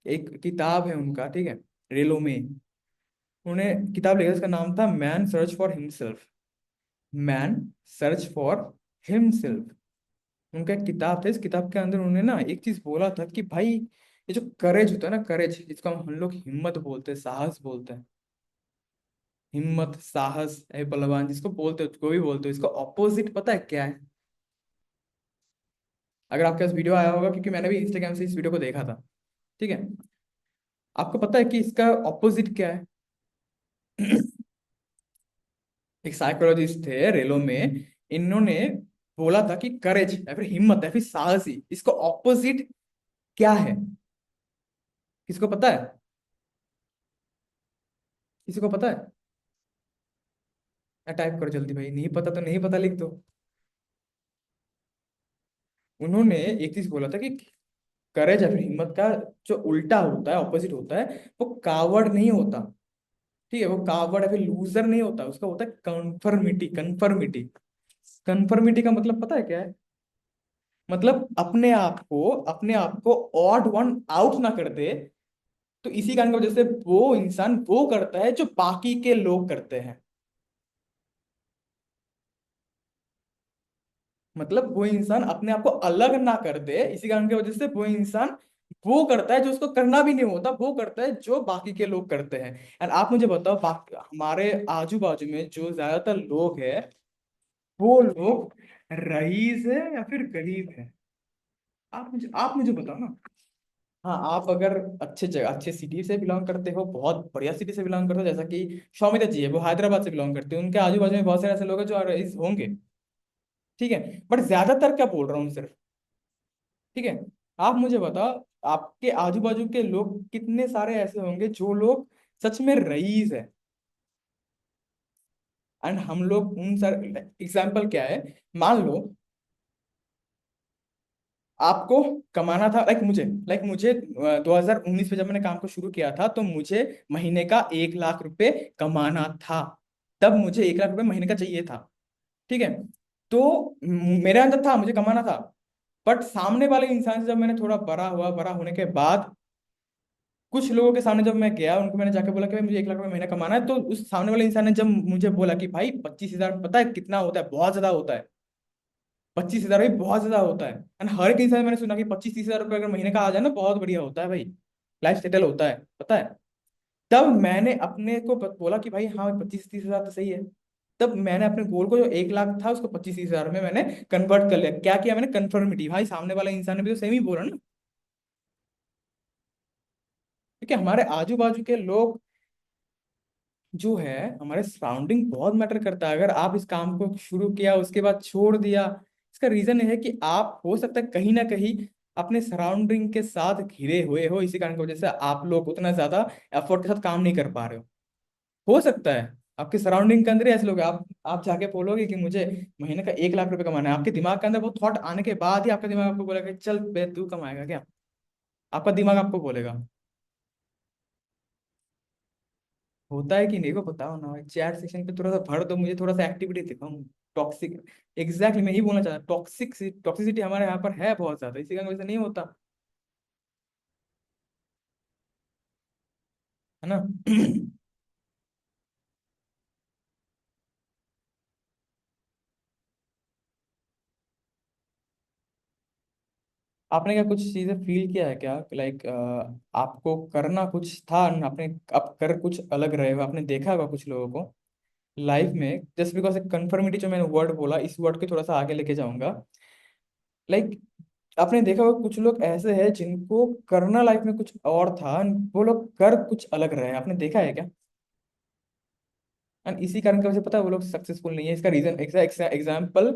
एक किताब है उनका, ठीक है, रेलो में, उन्हें किताब लिखा, उसका नाम था man search for himself. Man search for himself, उनका एक किताब था। इस किताब के अंदर उन्होंने ना एक चीज बोला था कि भाई ये जो करेज होता है ना, करेज जिसको हम लोग हिम्मत बोलते हैं, साहस बोलते हैं, हिम्मत, साहस, ए बलवान जिसको बोलते हो, को भी बोलते हो, इसका ऑपोजिट पता है क्या है? अगर आपके पास वीडियो आया होगा, क्योंकि मैंने भी इंस्टाग्राम से इस वीडियो को देखा था, ठीक है, आपको पता है कि इसका ऑपोजिट क्या है? एक साइकोलॉजिस्ट थे रेलो में, इन्होंने बोला था कि करेज या फिर हिम्मत या फिर साहसी, इसका ऑपोजिट क्या है? किसको पता है? किसी को पता है? टाइप करो जल्दी भाई, नहीं पता तो नहीं पता लिख दो। उन्होंने एक चीज बोला था कि करेज या फिर हिम्मत का जो उल्टा होता है, ऑपोजिट होता है, वो कावर्ड नहीं होता। ठीक है, वो कावर्ड या फिर लूजर नहीं होता, उसका होता है कन्फर्मिटी। कन्फर्मिटी, कन्फर्मिटी का मतलब पता है क्या है? मतलब अपने आप को ऑड वन आउट ना कर दे। तो इसी कारण की वजह से वो इंसान वो करता है जो बाकी के लोग करते हैं। मतलब वो इंसान अपने आप को अलग ना कर दे, इसी कारण की वजह से वो इंसान वो करता है जो उसको करना भी नहीं होता, वो करता है जो बाकी के लोग करते हैं। एंड आप मुझे बताओ, हमारे आजू बाजू में जो ज्यादातर लोग हैं, वो लोग रईस है या फिर गरीब है? आप मुझे बताओ ना। हाँ, आप अगर अच्छे जगह, अच्छे सिटी से बिलोंग करते हो, बहुत बढ़िया सिटी से बिलोंग करते हो, जैसा कि शौमिता जी है, वो हैदराबाद से बिलोंग करते हैं, उनके आजू बाजू में बहुत सारे ऐसे लोग हैं जो रईस होंगे। ठीक है, बट ज्यादातर क्या बोल रहा हूँ सिर्फ। ठीक है, आप मुझे बताओ, आपके आजू बाजू के लोग कितने सारे ऐसे होंगे जो लोग सच में रईस है। एंड हम लोग उन सर, एग्जाम्पल क्या है, मान लो आपको कमाना था, लाइक मुझे 2019 में जब मैंने काम को शुरू किया था, तो मुझे महीने का 1 लाख रुपए कमाना था। तब मुझे 1 लाख रुपए महीने का चाहिए था। ठीक है, तो मेरे अंदर था, मुझे कमाना था। बट सामने वाले इंसान से जब मैंने थोड़ा बड़ा हुआ, बड़ा होने के बाद कुछ लोगों के सामने जब मैं गया, उनको मैंने जाके बोला कि भाई मुझे 1 लाख रुपए महीना कमाना है, तो उस सामने वाले इंसान ने जब मुझे बोला कि भाई 25,000 पता है कितना होता है, बहुत ज्यादा होता है, 25,000 भी बहुत ज्यादा होता है। एंड हर एक इंसान मैंने सुना कि 25-30 हजार रुपये अगर महीने का आ जाए ना, बहुत बढ़िया होता है भाई, लाइफ सेटल होता है, पता है। तब मैंने अपने को बोला कि भाई हाँ 25-30 हजार तो सही है। तब मैंने अपने गोल को, जो 1 लाख था, उसको 25-30 हजार में मैंने कन्वर्ट कर लिया। क्या किया मैंने, कन्फर्मिटी, भाई सामने वाला इंसान ने भी तो सेम ही बोला ना। क्योंकि हमारे आजू बाजू के लोग जो है, हमारे सराउंडिंग बहुत मैटर करता है। अगर आप इस काम को शुरू किया उसके बाद छोड़ दिया, इसका रीजन ये है कि आप हो सकता है कहीं ना कहीं अपने सराउंडिंग के साथ घिरे हुए हो, इसी कारण की वजह से आप लोग उतना ज्यादा एफर्ट के साथ काम नहीं कर पा रहे हो सकता है आपके सराउंडिंग के अंदर ही ऐसे लोग हैं। आप जाके बोलोगे कि मुझे महीने का 1 लाख रुपए कमाना है, आपके दिमाग के अंदर वो थॉट आने के बाद ही आपका दिमाग आपको बोलेगा कि चल बे तू कमाएगा क्या। आपका दिमाग आपको बोलेगा। होता है कि नहीं, को बताओ ना भाई, चैट सेक्शन पे थोड़ा सा भर दो, मुझे थोड़ा सा एक्टिविटी दिखाऊं। टॉक्सिक, एग्जैक्टली मैं ही बोलना चाहता, टॉक्सिसिटी हमारे यहाँ पर है बहुत ज्यादा, इसी कारण वजह से नहीं होता, है ना। आपने क्या कुछ चीजें फील किया है क्या, लाइक आपको करना कुछ था, आपने आप कर कुछ अलग रहे हो, आपने देखा होगा कुछ लोगों को लाइफ में, जस्ट बिकॉज कंफर्मिटी जो मैंने वर्ड बोला, इस वर्ड को थोड़ा सा आगे लेके जाऊंगा। लाइक आपने देखा होगा कुछ लोग ऐसे हैं जिनको करना लाइफ में कुछ और था, वो लोग कर कुछ अलग रहे हैं, आपने देखा है क्या। एंड इसी कारण की वजह से पता है वो लोग सक्सेसफुल नहीं है। इसका रीजन एग्जाम्पल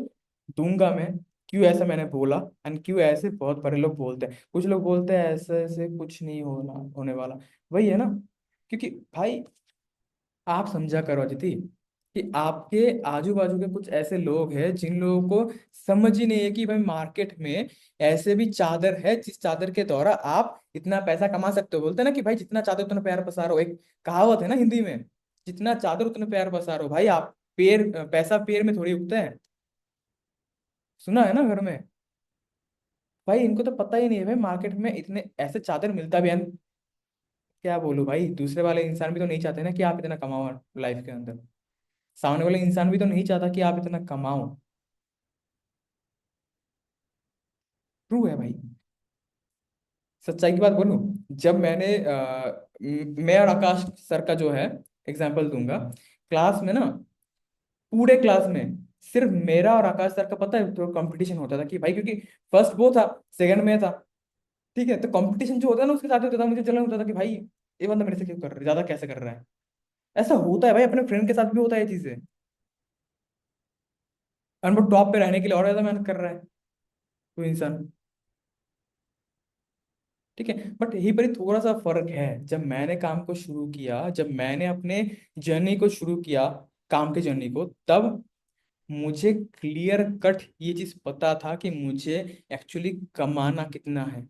दूंगा मैं, क्यों ऐसा मैंने बोला, एंड क्यों ऐसे बहुत सारे लोग बोलते हैं। कुछ लोग बोलते हैं ऐसे ऐसे कुछ नहीं होना होने वाला, वही है ना। क्योंकि भाई आप समझा करो अदिति, कि आपके आजू बाजू के कुछ ऐसे लोग हैं जिन लोगों को समझ ही नहीं है कि भाई मार्केट में ऐसे भी चादर है जिस चादर के द्वारा आप इतना पैसा कमा सकते हो। बोलते हैं ना कि भाई जितना चादर उतना पैर पसारो, एक कहावत है ना हिंदी में, जितना चादर उतने पैर पसारो। भाई आप पेड़, पैसा पेड़ में थोड़ी उगता है, सुना है ना घर में। भाई इनको तो पता ही नहीं है भाई मार्केट में इतने ऐसे चादर मिलता भी है। क्या बोलूं भाई, दूसरे वाले इंसान भी तो नहीं चाहते ना कि आप इतना कमाओ लाइफ के अंदर, सामने वाले इंसान भी तो नहीं चाहता कि आप इतना कमाओ। ट्रू है भाई, सच्चाई की बात बोलूं, जब मैंने मैं और आकाश सर का जो है एग्जाम्पल दूंगा, क्लास में ना, पूरे क्लास में सिर्फ मेरा और आकाश सर का पता है तो कंपटीशन होता था कि भाई, क्योंकि फर्स्ट वो था, सेकंड में था, ठीक है, तो कंपटीशन जो होता है ना उसके साथ होता था, मुझे जलन होता था कि भाई ये बंदा मेरे से क्यों कर रहा है, ज्यादा कैसे कर रहा है। ऐसा होता है भाई, अपने फ्रेंड के साथ भी होता है ये चीजें। और वो टॉप पे रहने के लिए और ज्यादा मेहनत कर रहा है कोई इंसान, ठीक है। बट यहीं पर ही थोड़ा सा फर्क है, जब मैंने काम को शुरू किया, जब मैंने अपने जर्नी को शुरू किया, काम के जर्नी को, तब मुझे क्लियर कट ये चीज पता था कि मुझे एक्चुअली कमाना कितना है।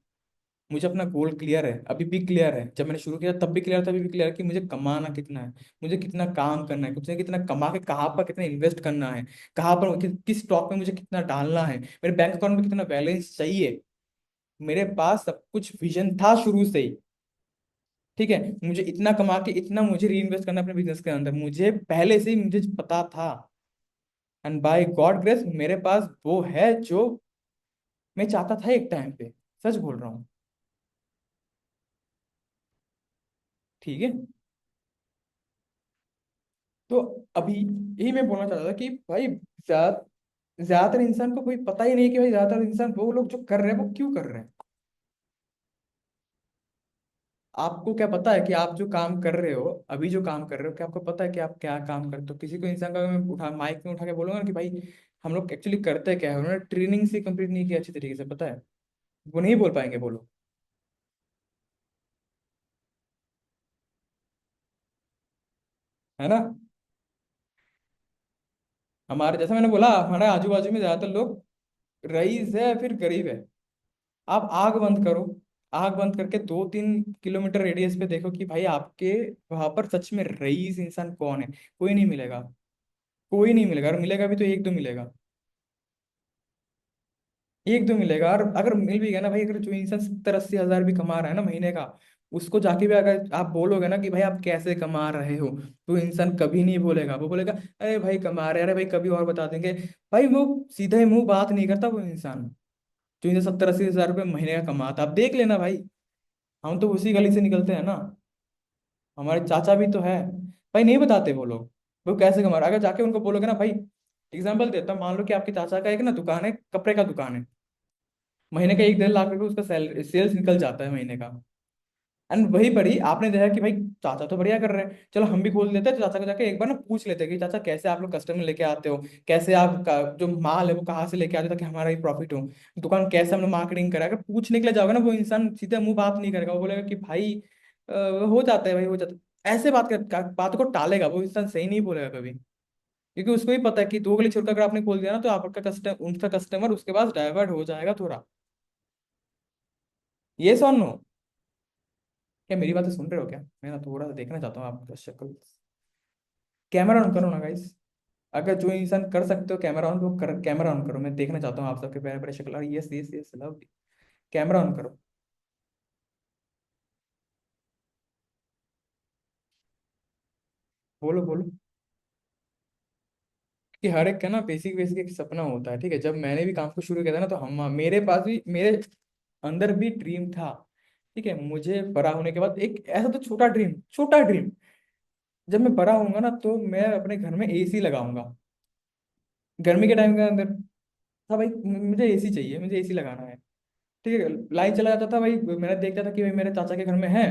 मुझे अपना गोल क्लियर है, अभी भी क्लियर है, जब मैंने शुरू किया तब भी क्लियर था, अभी भी क्लियर है कि मुझे कमाना कितना है, मुझे कितना काम करना है, मुझे कितना कमा के कहाँ पर कितना इन्वेस्ट करना है, कहाँ पर किस स्टॉक में मुझे कितना डालना है, मेरे बैंक अकाउंट में कितना बैलेंस चाहिए। मेरे पास सब कुछ विजन था शुरू से ही, ठीक है। मुझे इतना कमा के इतना मुझे री इन्वेस्ट करना है अपने बिजनेस के अंदर, मुझे पहले से ही मुझे पता था। एंड बाय गॉड ग्रेस मेरे पास वो है जो मैं चाहता था एक टाइम पे, सच बोल रहा हूँ, ठीक है। तो अभी यही मैं बोलना चाहता था कि भाई ज्यादातर इंसान को कोई पता ही नहीं कि भाई ज्यादातर इंसान वो लोग जो कर रहे हैं वो क्यों कर रहे हैं। आपको क्या पता है कि आप जो काम कर रहे हो, अभी जो काम कर रहे हो, क्या आपको पता है कि आप क्या काम करते हो। किसी को इंसान का अगर मैं उठा माइक में उठा के बोलूंगा ना कि भाई हम लोग एक्चुअली करते क्या है, उन्होंने ट्रेनिंग से कंप्लीट नहीं किया अच्छी तरीके से, पता है, वो नहीं बोल पाएंगे, बोलो, है ना। हमारे जैसा मैंने बोला, हमारे आजू बाजू में ज्यादातर लोग रईस है फिर गरीब है। आप आग बंद करो, आग बंद करके 2-3 किलोमीटर रेडियस पे देखो कि भाई आपके वहां पर सच में रईस इंसान कौन है। कोई नहीं मिलेगा, कोई नहीं मिलेगा, और मिलेगा भी तो एक दो मिलेगा, एक दो मिलेगा। और अगर मिल भी गया ना भाई, अगर जो इंसान 70-80 हजार भी कमा रहा है ना महीने का, उसको जाके भी अगर आप बोलोगे ना कि भाई आप कैसे कमा रहे हो, तो इंसान कभी नहीं बोलेगा। वो बोलेगा अरे भाई कमा रहे, अरे भाई कभी और बता देंगे। भाई वो सीधे मुंह बात नहीं करता वो इंसान, जो इन्हें 70-80 हज़ार रुपये महीने का कमाता। आप देख लेना भाई, हम तो उसी गली से निकलते हैं ना, हमारे चाचा भी तो है। भाई नहीं बताते वो लोग, वो कैसे कमा रहे। अगर जाके उनको बोलोगे ना भाई, एग्जाम्पल देता हूँ, मान लो कि आपके चाचा का एक ना दुकान है, कपड़े का दुकान है, महीने का 1-1.5 लाख रुपए उसका सेल्स निकल जाता है महीने का। एंड वही पड़ी आपने देखा कि भाई चाचा तो बढ़िया कर रहे हैं, चलो हम भी खोल लेते हैं। तो चाचा को जाके एक बार ना पूछ लेते हैं कि चाचा कैसे आप लोग कस्टमर लेके आते हो, कैसे आप जो माल है वो कहाँ से लेके आते हो ताकि हमारा ही प्रॉफिट हो, दुकान कैसे हमने मार्केटिंग करा। अगर पूछने के लिए जाओगे ना, वो इंसान सीधे मुंह बात नहीं करेगा, वो बोलेगा कि भाई हो जाता है भाई, हो जाता है। ऐसे बात को टालेगा वो इंसान, सही नहीं बोलेगा कभी। क्योंकि उसको भी पता है कि 2 गली छोड़कर अगर आपने खोल दिया ना, तो आपका कस्टमर, उनका कस्टमर उसके पास डाइवर्ट हो जाएगा थोड़ा। ये सॉन नो, क्या मेरी बातें सुन रहे हो क्या? मैं ना थोड़ा सा देखना चाहता हूँ आपका शक्ल। कैमरा ऑन करो ना गाइस, अगर जो इंसान कर सकते हो कैमरा ऑन, तो कर, कैमरा ऑन करो। मैं देखना चाहता हूँ आप सबके प्यारे प्यारे शक्ल। Yes yes yes, love. Camera on करो। बोलो बोलो। कि हर एक का ना बेसिक बेसिक एक सपना होता है, ठीक है। जब मैंने भी काम को शुरू किया था ना, तो हम मेरे पास भी, मेरे अंदर भी ड्रीम था, ठीक है। मुझे बड़ा होने के बाद एक ऐसा तो छोटा ड्रीम, छोटा ड्रीम, जब मैं बड़ा होऊंगा ना तो मैं अपने घर में एसी लगाऊंगा। गर्मी के टाइम के अंदर था भाई, मुझे एसी चाहिए, मुझे एसी लगाना है, ठीक है। लाइन चला जाता था भाई, मैंने देखता था कि भाई मेरे चाचा के घर में है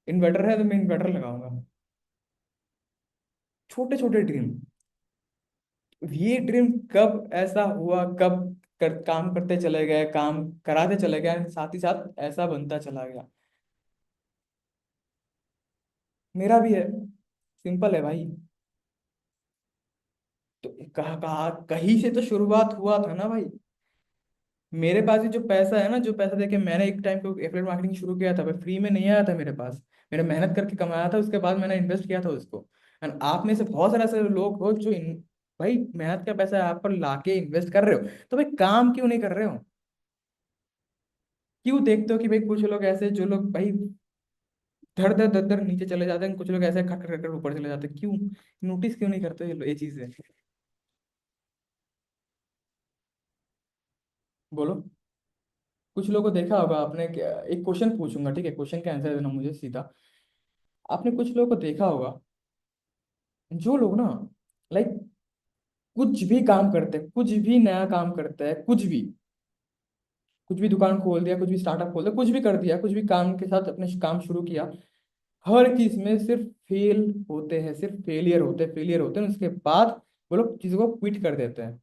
इन्वर्टर, है तो मैं इन्वर्टर लगाऊंगा। छोटे छोटे ड्रीम। ये ड्रीम कब ऐसा हुआ, कब काम करते चले गए, काम कराते चले गए, साथ ही साथ ऐसा बनता चला गया। मेरा भी है, सिंपल है भाई। तो कहा कहा कहीं से तो शुरुआत हुआ था ना भाई। मेरे पास ही जो पैसा है ना, जो पैसा देके मैंने एक टाइम को एफिलिएट मार्केटिंग शुरू किया था भाई, फ्री में नहीं आया था मेरे पास। मैंने मेहनत करके कमाया था, उसके बाद मैंने इन्वेस्ट किया था उसको। एंड आप में से बहुत सारे ऐसे लोग हो जो भाई मेहनत का पैसा आप पर लाके इन्वेस्ट कर रहे हो, तो भाई काम क्यों नहीं कर रहे हो? क्यों देखते हो कि भाई कुछ लोग ऐसे, जो लोग भाई धड़ धड़ धड़ धड़ नीचे चले जाते हैं, कुछ लोग ऐसे खट खट खट खट ऊपर चले जाते हैं, क्यों? नोटिस क्यों नहीं करते ये चीजें? बोलो। कुछ लोगों को देखा होगा आपने एक क्वेश्चन पूछूंगा, ठीक है, क्वेश्चन का आंसर देना मुझे सीधा। आपने कुछ लोगों को देखा होगा, जो लोग ना, लाइक, कुछ भी काम करते हैं, कुछ भी नया काम करते हैं, कुछ भी दुकान खोल दिया, कुछ भी स्टार्टअप खोल दिया, कुछ भी कर दिया, कुछ भी काम के साथ अपने काम शुरू किया, हर चीज में सिर्फ फेल होते हैं, सिर्फ फेलियर होते हैं, फेलियर होते हैं। उसके बाद वो लोग चीजों को क्विट कर देते हैं।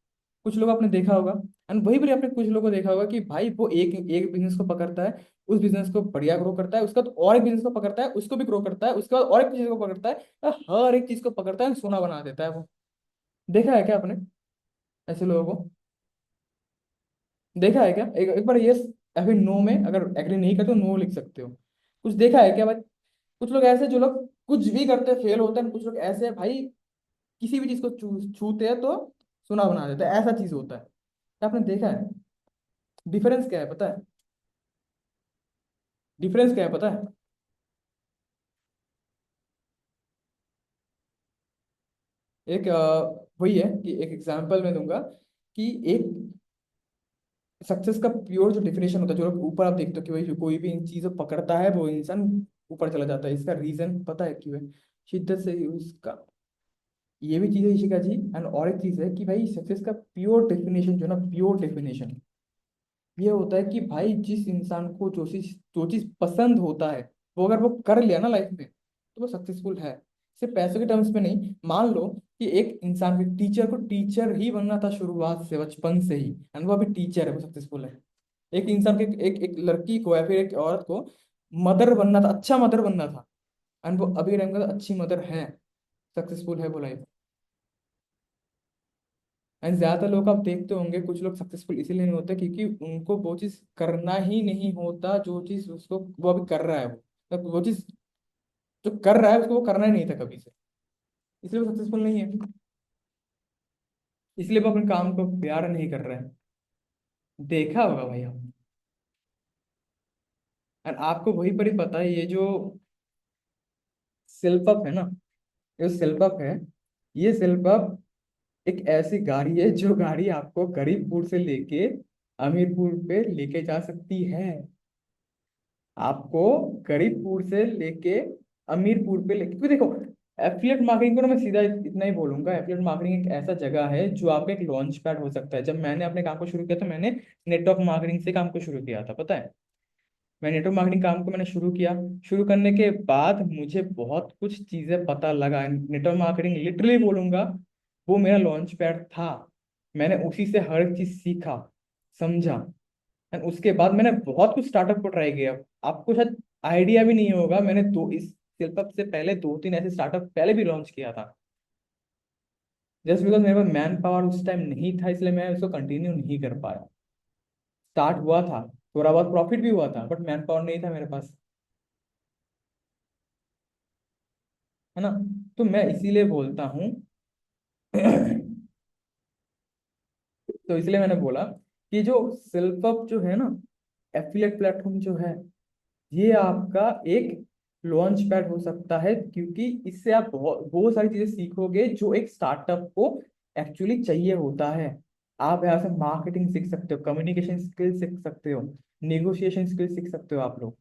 कुछ लोग आपने देखा होगा। एंड वही पर आपने कुछ लोगों को देखा होगा कि भाई वो एक एक बिजनेस को पकड़ता है, उस बिजनेस को बढ़िया ग्रो करता है, उसका तो और एक बिजनेस को पकड़ता है, उसको भी ग्रो करता है, उसके बाद और एक चीज को पकड़ता है, हर एक चीज को पकड़ता है, सोना बना देता है वो। देखा है क्या आपने ऐसे लोगों को? देखा है क्या? एक बार यस या फिर नो में, अगर एग्री नहीं करते तो नो लिख सकते हो। कुछ देखा है क्या भाई? कुछ लोग ऐसे, जो लोग कुछ भी करते फेल होते हैं, कुछ लोग ऐसे हैं भाई, किसी भी चीज को छूते हैं तो सुना बना देते हैं, ऐसा चीज होता है। आपने देखा है? डिफरेंस क्या है पता है? डिफरेंस क्या है पता है? एक वही है कि एक एग्जांपल मैं दूंगा कि एक सक्सेस का प्योर जो डेफिनेशन होता है, जो लोग ऊपर आप देखते हो कि भाई जो कोई भी इन चीजों पकड़ता है वो इंसान ऊपर चला जाता है, इसका रीजन पता है क्यों है? शिद्दत से उसका, ये भी चीज है ईशिका जी। एंड और एक चीज है कि भाई सक्सेस का प्योर डेफिनेशन जो ना, प्योर डेफिनेशन ये होता है कि भाई जिस इंसान को जो चीज पसंद होता है, वो अगर वो कर लिया ना लाइफ में, तो वो सक्सेसफुल है। सिर्फ पैसों के टर्म्स में नहीं। मान लो कि एक इंसान के टीचर को टीचर ही बनना था शुरुआत से, बचपन से ही, एंड वो अभी टीचर है, वो सक्सेसफुल है। एक इंसान के, एक एक लड़की को या फिर एक औरत को मदर बनना था, अच्छा मदर बनना था, एंड वो अभी टाइम का अच्छी मदर है, सक्सेसफुल है वो लाइफ। एंड ज्यादातर लोग आप देखते होंगे, कुछ लोग सक्सेसफुल इसीलिए नहीं होते क्योंकि उनको वो चीज करना ही नहीं होता, जो चीज उसको वो अभी कर रहा है, वो मतलब वो चीज जो कर रहा है उसको वो करना ही नहीं था कभी से, इसलिए वो सक्सेसफुल नहीं है। इसलिए वो अपने काम को प्यार नहीं कर रहे हैं। देखा होगा भाई आप। और आपको वही पर ही पता है, ये जो सेल्फ अप है ना, ये सेल्फ अप है, ये सेल्फ अप एक ऐसी गाड़ी है जो गाड़ी आपको गरीबपुर से लेके अमीरपुर पे लेके जा सकती है। आपको गरीबपुर से लेके अमीरपुर पे लेके, क्योंकि देखो, एफिलिएट मार्केटिंग को ना मैं सीधा इतना ही बोलूंगा, एफिलिएट मार्केटिंग एक ऐसा जगह है जो आपका एक लॉन्च पैड हो सकता है। जब मैंने अपने काम को शुरू किया तो मैंने नेटवर्क मार्केटिंग से काम को शुरू किया था, पता है। मैं नेटवर्क मार्केटिंग काम को मैंने शुरू किया। शुरू करने के बाद मुझे बहुत कुछ चीजें पता लगा। नेटवर्क मार्केटिंग लिटरली बोलूंगा, वो मेरा लॉन्च पैड था। मैंने उसी से हर एक चीज सीखा, समझा। एंड उसके बाद मैंने बहुत कुछ स्टार्टअप को ट्राई किया। आपको शायद आइडिया भी नहीं होगा, मैंने दो इस स्टार्टअप से पहले दो तीन ऐसे स्टार्टअप पहले भी लॉन्च किया था। जस्ट बिकॉज मेरे पास मैन पावर उस टाइम नहीं था, इसलिए मैं उसको कंटिन्यू नहीं कर पाया। स्टार्ट हुआ था, थोड़ा बहुत प्रॉफिट भी हुआ था, बट मैन पावर नहीं था मेरे पास, है ना। तो मैं इसीलिए बोलता हूँ तो इसलिए मैंने बोला कि जो सेल्फ अप जो है ना, एफिलिएट प्लेटफॉर्म जो है, ये आपका एक लॉन्च पैड हो सकता है, क्योंकि इससे आप बहुत बहुत सारी चीजें सीखोगे जो एक स्टार्टअप को एक्चुअली चाहिए होता है। आप यहाँ से मार्केटिंग सीख सकते हो, कम्युनिकेशन स्किल सीख सकते हो, नेगोशिएशन स्किल सीख सकते हो आप लोग।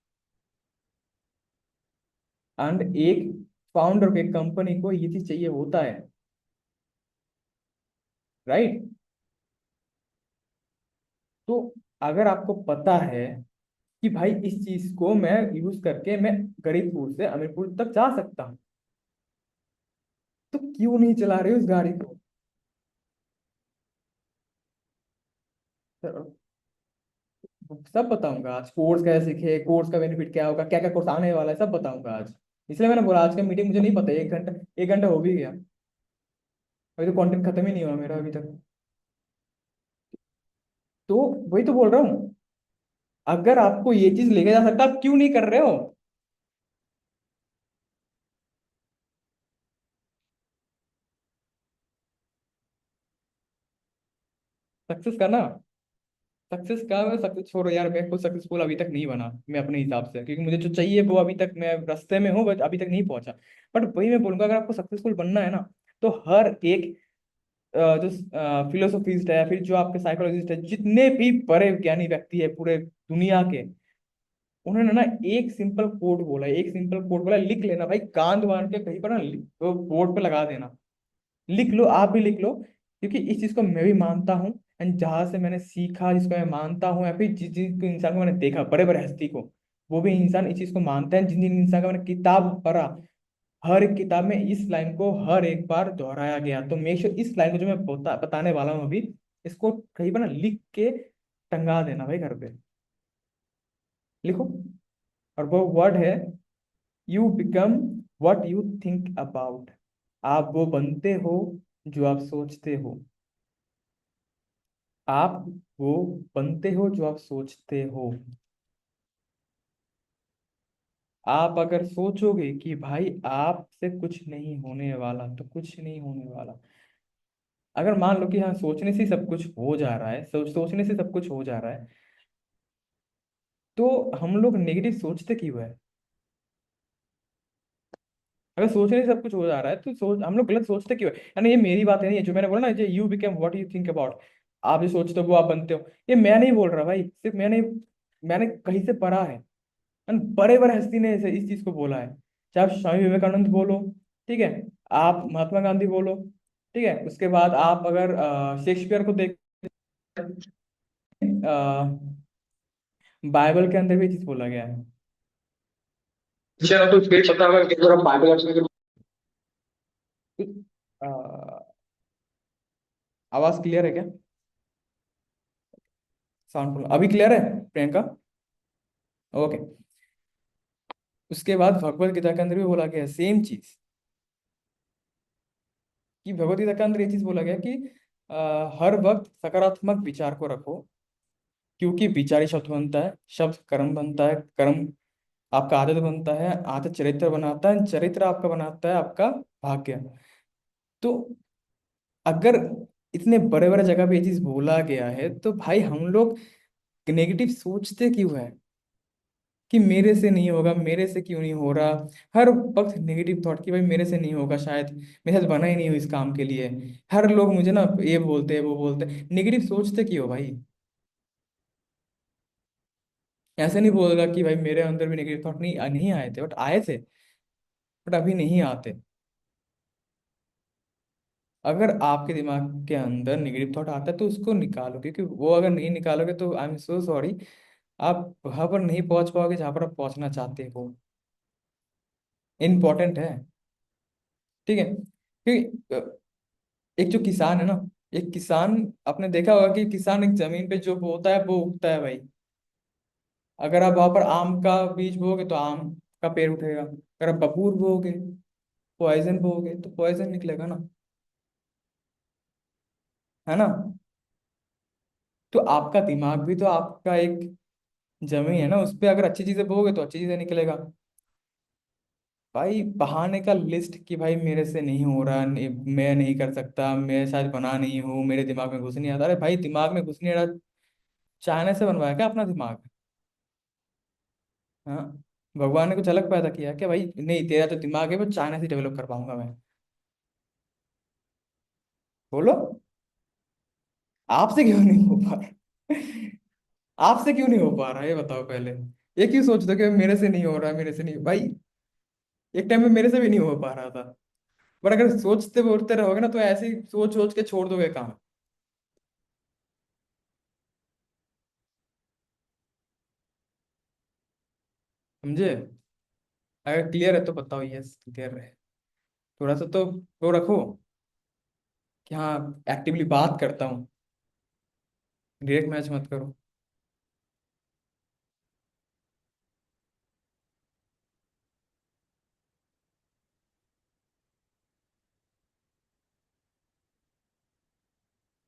एंड एक फाउंडर को, एक कंपनी को ये चीज चाहिए होता है, राइट। तो अगर आपको पता है कि भाई इस चीज को मैं यूज करके मैं गरीबपुर से अमीरपुर तक जा सकता हूँ, तो क्यों नहीं चला रहे हो उस गाड़ी को। सब बताऊंगा आज, कोर्स कैसे सीखे, कोर्स का बेनिफिट क्या होगा, क्या क्या कोर्स आने वाला है, सब बताऊंगा आज। इसलिए मैंने बोला आज का मीटिंग मुझे नहीं पता, 1 घंटा, 1 घंटा हो भी गया, अभी तो कंटेंट खत्म ही नहीं हुआ मेरा अभी तक। तो वही तो बोल रहा हूँ, अगर आपको ये चीज लेके जा सकता, आप क्यों नहीं कर रहे हो। सक्सेस का ना, सक्सेस का, मैं सक्सेस छोड़ो यार, मैं खुद सक्सेसफुल अभी तक नहीं बना मैं अपने हिसाब से, क्योंकि मुझे जो चाहिए वो अभी तक मैं रास्ते में हूँ, बट अभी तक नहीं पहुंचा। बट वही मैं बोलूंगा, अगर आपको सक्सेसफुल बनना है ना, तो हर एक जो फिलोसोफिस्ट है, फिर जो आपके साइकोलॉजिस्ट है, जितने भी बड़े ज्ञानी व्यक्ति है पूरे दुनिया के, उन्होंने ना एक सिंपल कोड बोला है, एक सिंपल कोड बोला है, लिख लेना भाई, कांध बांध के कहीं पर ना वो बोर्ड पे लगा देना, लिख लो, आप भी लिख लो। क्योंकि इस चीज को मैं भी मानता हूँ, एंड जहां से मैंने सीखा, जिसको मैं मानता हूँ, या फिर जिस जिस इंसान को मैंने देखा, बड़े बड़े हस्ती को, वो भी इंसान इस चीज को मानते हैं। जिन जिन इंसान का मैंने किताब पढ़ा, हर एक किताब में इस लाइन को हर एक बार दोहराया गया। तो मेक श्योर इस लाइन को जो मैं बताने वाला हूँ अभी, इसको कहीं पर ना लिख के टंगा देना भाई, घर पे लिखो। और वो वर्ड है, you become what you think about. आप वो बनते हो जो आप सोचते हो। आप वो बनते हो जो आप सोचते हो। आप अगर सोचोगे कि भाई आपसे कुछ नहीं होने वाला, तो कुछ नहीं होने वाला। अगर मान लो कि हाँ, सोचने से ही सब कुछ हो जा रहा है, सोचने से सब कुछ हो जा रहा है, तो हम लोग नेगेटिव सोचते क्यों है। अगर सोचने से सब कुछ हो जा रहा है, तो सोच हम लोग गलत सोचते क्यों है। यानी ये मेरी बात नहीं है, जो मैंने बोला ना, जो you become what you think about, आप जो सोचते हो वो आप बनते हो, ये मैं नहीं बोल रहा भाई, सिर्फ मैंने कहीं से पढ़ा है। बड़े बड़े हस्ती ने इस चीज को बोला है। चाहे आप स्वामी विवेकानंद बोलो, ठीक है, आप महात्मा गांधी बोलो, ठीक है, उसके बाद आप अगर शेक्सपियर को देख, बाइबल के अंदर भी चीज बोला गया है। चलो तो फिर पता होगा कि अगर बाइबल, अ, आवाज क्लियर है क्या, साउंड अभी क्लियर है प्रियंका। ओके। उसके बाद भगवत गीता के अंदर भी बोला गया है सेम चीज, कि भगवत गीता के अंदर ये चीज बोला गया कि हर वक्त सकारात्मक विचार को रखो, क्योंकि विचार ही शब्द बनता है, शब्द कर्म बनता है, कर्म आपका आदत बनता है, आदत चरित्र बनाता है, चरित्र आपका बनाता है आपका भाग्य। तो अगर इतने बड़े बड़े जगह पे ये चीज बोला गया है, तो भाई हम लोग नेगेटिव सोचते क्यों है। कि मेरे से नहीं होगा, मेरे से क्यों नहीं हो रहा। हर वक्त नेगेटिव थॉट कि भाई मेरे से नहीं होगा, शायद मेरे साथ बना ही नहीं हो इस काम के लिए। हर लोग मुझे ना ये बोलते हैं वो बोलते हैं, नेगेटिव सोचते क्यों भाई। ऐसे नहीं बोलेगा कि भाई मेरे अंदर भी नेगेटिव थॉट नहीं नहीं आए थे, बट आए थे, बट अभी नहीं आते। अगर आपके दिमाग के अंदर नेगेटिव थॉट आता है तो उसको निकालो, क्योंकि वो अगर नहीं निकालोगे तो आई एम सो सॉरी, आप वहां पर नहीं पहुंच पाओगे जहां पर आप पहुंचना चाहते हो। इम्पोर्टेंट है। ठीक है, क्योंकि एक जो किसान है ना, एक किसान, आपने देखा होगा कि किसान एक जमीन पे जो बोता है वो उगता है भाई। अगर आप वहां पर आम का बीज बोओगे तो आम का पेड़ उठेगा, अगर आप बबूर बोओगे, पॉइजन बोओगे तो पॉइजन निकलेगा ना, है ना। तो आपका दिमाग भी तो आपका एक जमीन है ना, उस पे अगर अच्छी चीजें बोओगे तो अच्छी चीजें निकलेगा। भाई बहाने का लिस्ट कि भाई मेरे से नहीं हो रहा, मैं नहीं कर सकता, मैं शायद बना नहीं हूँ, मेरे दिमाग में घुस नहीं आता। अरे भाई दिमाग में घुस नहीं रहा, चाइना से बनवाया क्या अपना दिमाग? हाँ, भगवान ने कुछ अलग पैदा किया है क्या भाई? नहीं, तेरा जो दिमाग है वो चाइना से डेवलप कर पाऊंगा मैं। बोलो, आपसे क्यों नहीं हो पा रहा? आपसे क्यों नहीं हो पा रहा, ये बताओ पहले। ये क्यों सोचते हो कि मेरे से नहीं हो रहा, मेरे से नहीं भाई। एक टाइम में मेरे से भी नहीं हो पा रहा था, पर अगर सोचते बोलते रहोगे ना तो ऐसे ही सोच सोच के छोड़ दोगे काम। समझे? अगर क्लियर है तो बताओ यस क्लियर है। थोड़ा सा तो वो रखो कि हाँ एक्टिवली बात करता हूँ, डायरेक्ट मैच मत करो।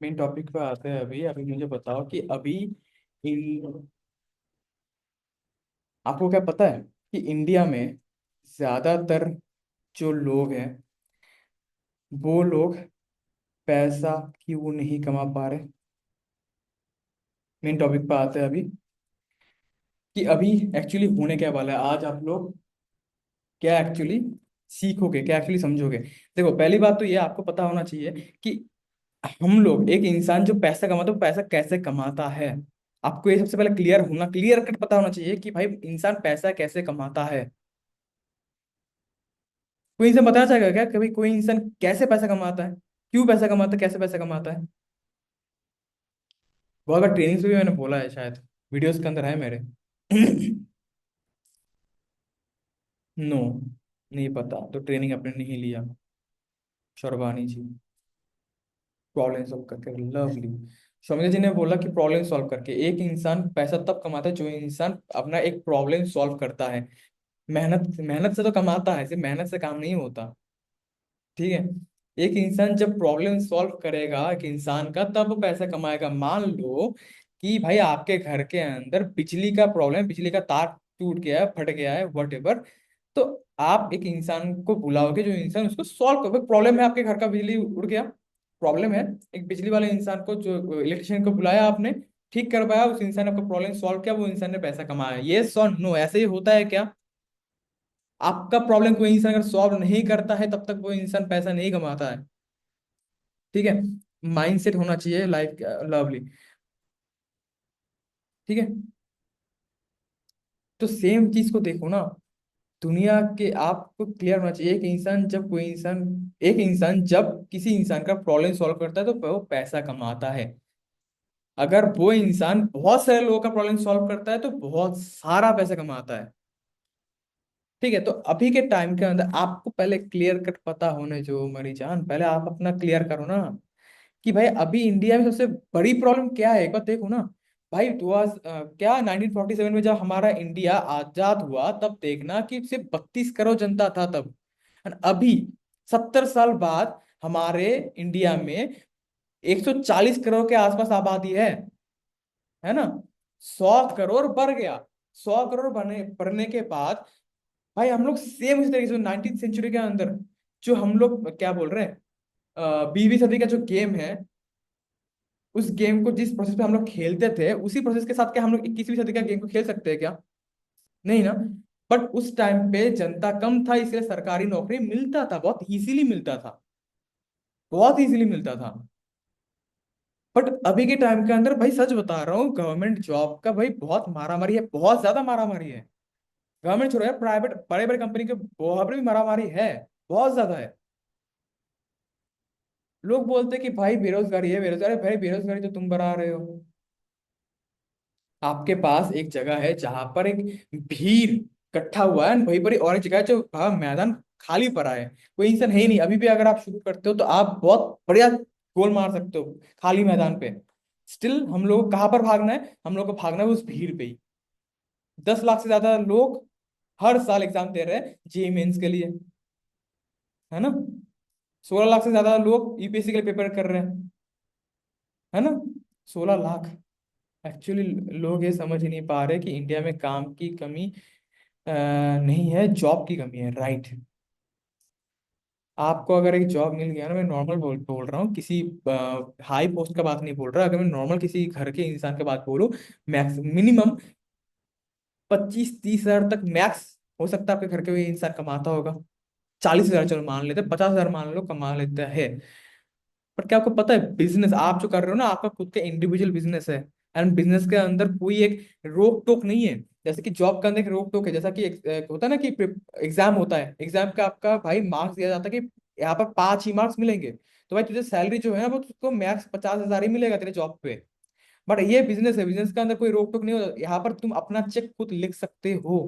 मेन टॉपिक पे आते हैं। अभी अभी मुझे बताओ कि अभी इन आपको क्या पता है कि इंडिया में ज्यादातर जो लोग हैं वो लोग पैसा क्यों नहीं कमा पा रहे? मेन टॉपिक पे आते हैं अभी कि अभी एक्चुअली होने क्या वाला है। आज आप लोग क्या एक्चुअली सीखोगे, क्या एक्चुअली समझोगे। देखो पहली बात तो ये आपको पता होना चाहिए कि हम लोग, एक इंसान जो पैसा कमाता है वो पैसा कैसे कमाता है। आपको ये सबसे पहले क्लियर होना, क्लियर कट पता होना चाहिए कि भाई इंसान पैसा कैसे कमाता है। कोई इंसान बताना चाहेगा क्या कभी कोई इंसान कैसे पैसा कमाता है, क्यों पैसा कमाता है, कैसे पैसा कमाता है? बहुत बार ट्रेनिंग में भी मैंने बोला है, शायद वीडियोस के अंदर है मेरे। नो, नहीं पता तो ट्रेनिंग आपने नहीं लिया। शर्बानी जी, प्रॉब्लम सॉल्व करके, लवली। स्वामी जी ने बोला कि प्रॉब्लम सॉल्व करके एक इंसान पैसा तब कमाता है जो इंसान अपना एक प्रॉब्लम सॉल्व करता है। मेहनत, मेहनत से तो कमाता है, सिर्फ मेहनत से काम नहीं होता। ठीक है, एक इंसान जब प्रॉब्लम सॉल्व करेगा एक इंसान का तब वो पैसा कमाएगा। मान लो कि भाई आपके घर के अंदर बिजली का प्रॉब्लम, बिजली का तार टूट गया है, फट गया है, वट एवर, तो आप एक इंसान को बुलाओगे जो इंसान उसको सॉल्व कर, प्रॉब्लम है आपके घर का, बिजली उड़ गया, प्रॉब्लम है, एक बिजली वाले इंसान को, जो इलेक्ट्रिशियन को बुलाया आपने, ठीक करवाया, उस इंसान ने आपका प्रॉब्लम सॉल्व किया, वो इंसान ने पैसा कमाया। ये सॉ नो, ऐसे ही होता है क्या? आपका प्रॉब्लम कोई इंसान अगर सॉल्व नहीं करता है तब तक वो इंसान पैसा नहीं कमाता है। ठीक है, माइंडसेट होना चाहिए लाइफ। लवली। ठीक है, तो सेम चीज को देखो ना, दुनिया के आपको क्लियर होना चाहिए। एक इंसान जब कोई इंसान, एक इंसान जब किसी इंसान का प्रॉब्लम सॉल्व करता है तो वो पैसा कमाता है। अगर वो इंसान बहुत सारे लोगों का प्रॉब्लम सॉल्व करता है तो बहुत सारा पैसा कमाता है। ठीक है, तो अभी के टाइम के अंदर आपको पहले क्लियर कट पता होने जो, मरी जान, पहले आप अपना क्लियर करो ना कि भाई अभी इंडिया में सबसे बड़ी प्रॉब्लम क्या है, एक बार देखो ना। भाई क्या 1947 में जब हमारा इंडिया आजाद हुआ तब देखना कि सिर्फ 32 करोड़ जनता था तब, और अभी 70 साल बाद हमारे इंडिया में 140 करोड़ के आसपास आबादी है ना। 100 करोड़ बढ़ गया। 100 करोड़ बढ़ने के बाद भाई हम लोग सेम उसी तरीके से 19th सेंचुरी के अंदर जो हम लोग क्या बोल रहे हैं, 20वीं सदी का जो गेम है, उस गेम को जिस प्रोसेस पे हम लोग खेलते थे उसी प्रोसेस के साथ क्या हम लोग 21वीं सदी का गेम को खेल सकते हैं क्या? नहीं ना। बट उस टाइम पे जनता कम था, इसलिए सरकारी नौकरी मिलता था, बहुत इजीली मिलता था, बहुत इजीली मिलता था। बट अभी के टाइम के अंदर भाई सच बता रहा हूँ, गवर्नमेंट जॉब का भाई बहुत मारामारी है, बहुत ज्यादा मारामारी है। गवर्नमेंट छोड़ो यार, प्राइवेट बड़े बड़े कंपनी के वहां पर भी मारामारी है, बहुत ज्यादा है। लोग बोलते हैं कि भाई बेरोजगारी है, बेरोजगारी, भाई बेरोजगारी तो तुम बढ़ा रहे हो। आपके पास एक जगह है जहां पर एक भीड़ इकट्ठा हुआ है, वहीं पर ही और एक जगह है जो मैदान खाली पड़ा है, कोई इंसान है ही नहीं। अभी भी अगर आप शुरू करते हो तो आप बहुत बढ़िया गोल मार सकते हो खाली मैदान पे। स्टिल हम लोग को कहाँ पर भागना है, हम लोग को भागना है उस भीड़ पे ही। 10 लाख से ज्यादा लोग हर साल एग्जाम दे रहे हैं जेई मेंस के लिए, है ना। 16 लाख से ज्यादा लोग यूपीएससी के लिए पेपर कर रहे हैं, है ना। 16 लाख। एक्चुअली लोग ये समझ ही नहीं पा रहे कि इंडिया में काम की कमी नहीं है, जॉब की कमी है, राइट। आपको अगर एक जॉब मिल गया ना, मैं नॉर्मल बोल रहा हूँ, किसी हाई पोस्ट का बात नहीं बोल रहा, अगर मैं नॉर्मल किसी घर के इंसान का बात बोलूँ, मैक्स मिनिमम 25-30 हजार तक मैक्स हो सकता है आपके घर के इंसान कमाता होगा। 40 हजार चलो मान लेते, 50 हजार मान लो कमा लेता है। पर क्या आपको पता है, बिजनेस आप जो कर रहे हो ना, आपका खुद का इंडिविजुअल बिजनेस है। एंड बिजनेस के अंदर कोई एक रोक टोक नहीं है, जैसे कि जॉब के अंदर एक रोक टोक है। जैसा कि एक होता है ना कि एग्जाम होता है, एग्जाम का आपका भाई मार्क्स दिया जाता है कि यहाँ पर 5 ही मार्क्स मिलेंगे, तो भाई तुझे सैलरी जो है ना वो तुझको मैक्स 50 हजार ही मिलेगा तेरे जॉब पे। बट ये बिजनेस है, बिजनेस के अंदर कोई रोक टोक नहीं होता, यहाँ पर तुम अपना चेक खुद लिख सकते हो।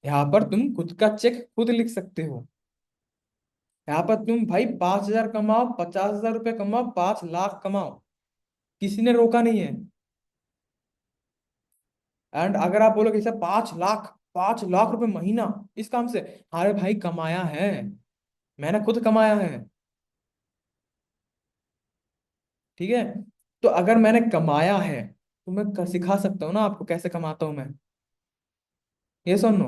यहाँ पर तुम खुद का चेक खुद लिख सकते हो। यहाँ पर तुम भाई 5 हजार कमाओ, 50 हजार रुपये कमाओ, 5 लाख कमाओ, किसी ने रोका नहीं है। एंड अगर आप बोलोगे सर 5 लाख, 5 लाख रुपए महीना इस काम से, अरे भाई कमाया है, मैंने खुद कमाया है, ठीक है। तो अगर मैंने कमाया है तो मैं सिखा सकता हूँ ना आपको कैसे कमाता हूँ मैं। ये सुनो,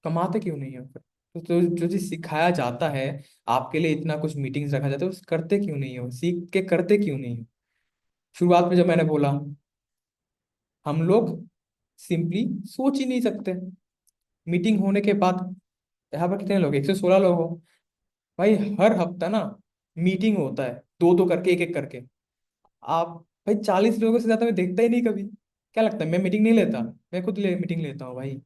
कमाते क्यों नहीं हो फिर? तो जो चीज सिखाया जाता है, आपके लिए इतना कुछ मीटिंग्स रखा जाता है, उस करते क्यों नहीं हो, सीख के करते क्यों नहीं हो? शुरुआत में जब मैंने बोला, हम लोग सिंपली सोच ही नहीं सकते। मीटिंग होने के बाद, यहाँ पर कितने लोग, 116 लोग हो भाई, हर हफ्ता ना मीटिंग होता है, दो दो करके, एक एक करके। आप भाई 40 लोगों से ज्यादा मैं देखता ही नहीं कभी। क्या लगता है मैं मीटिंग नहीं लेता? मैं खुद मीटिंग लेता हूँ भाई।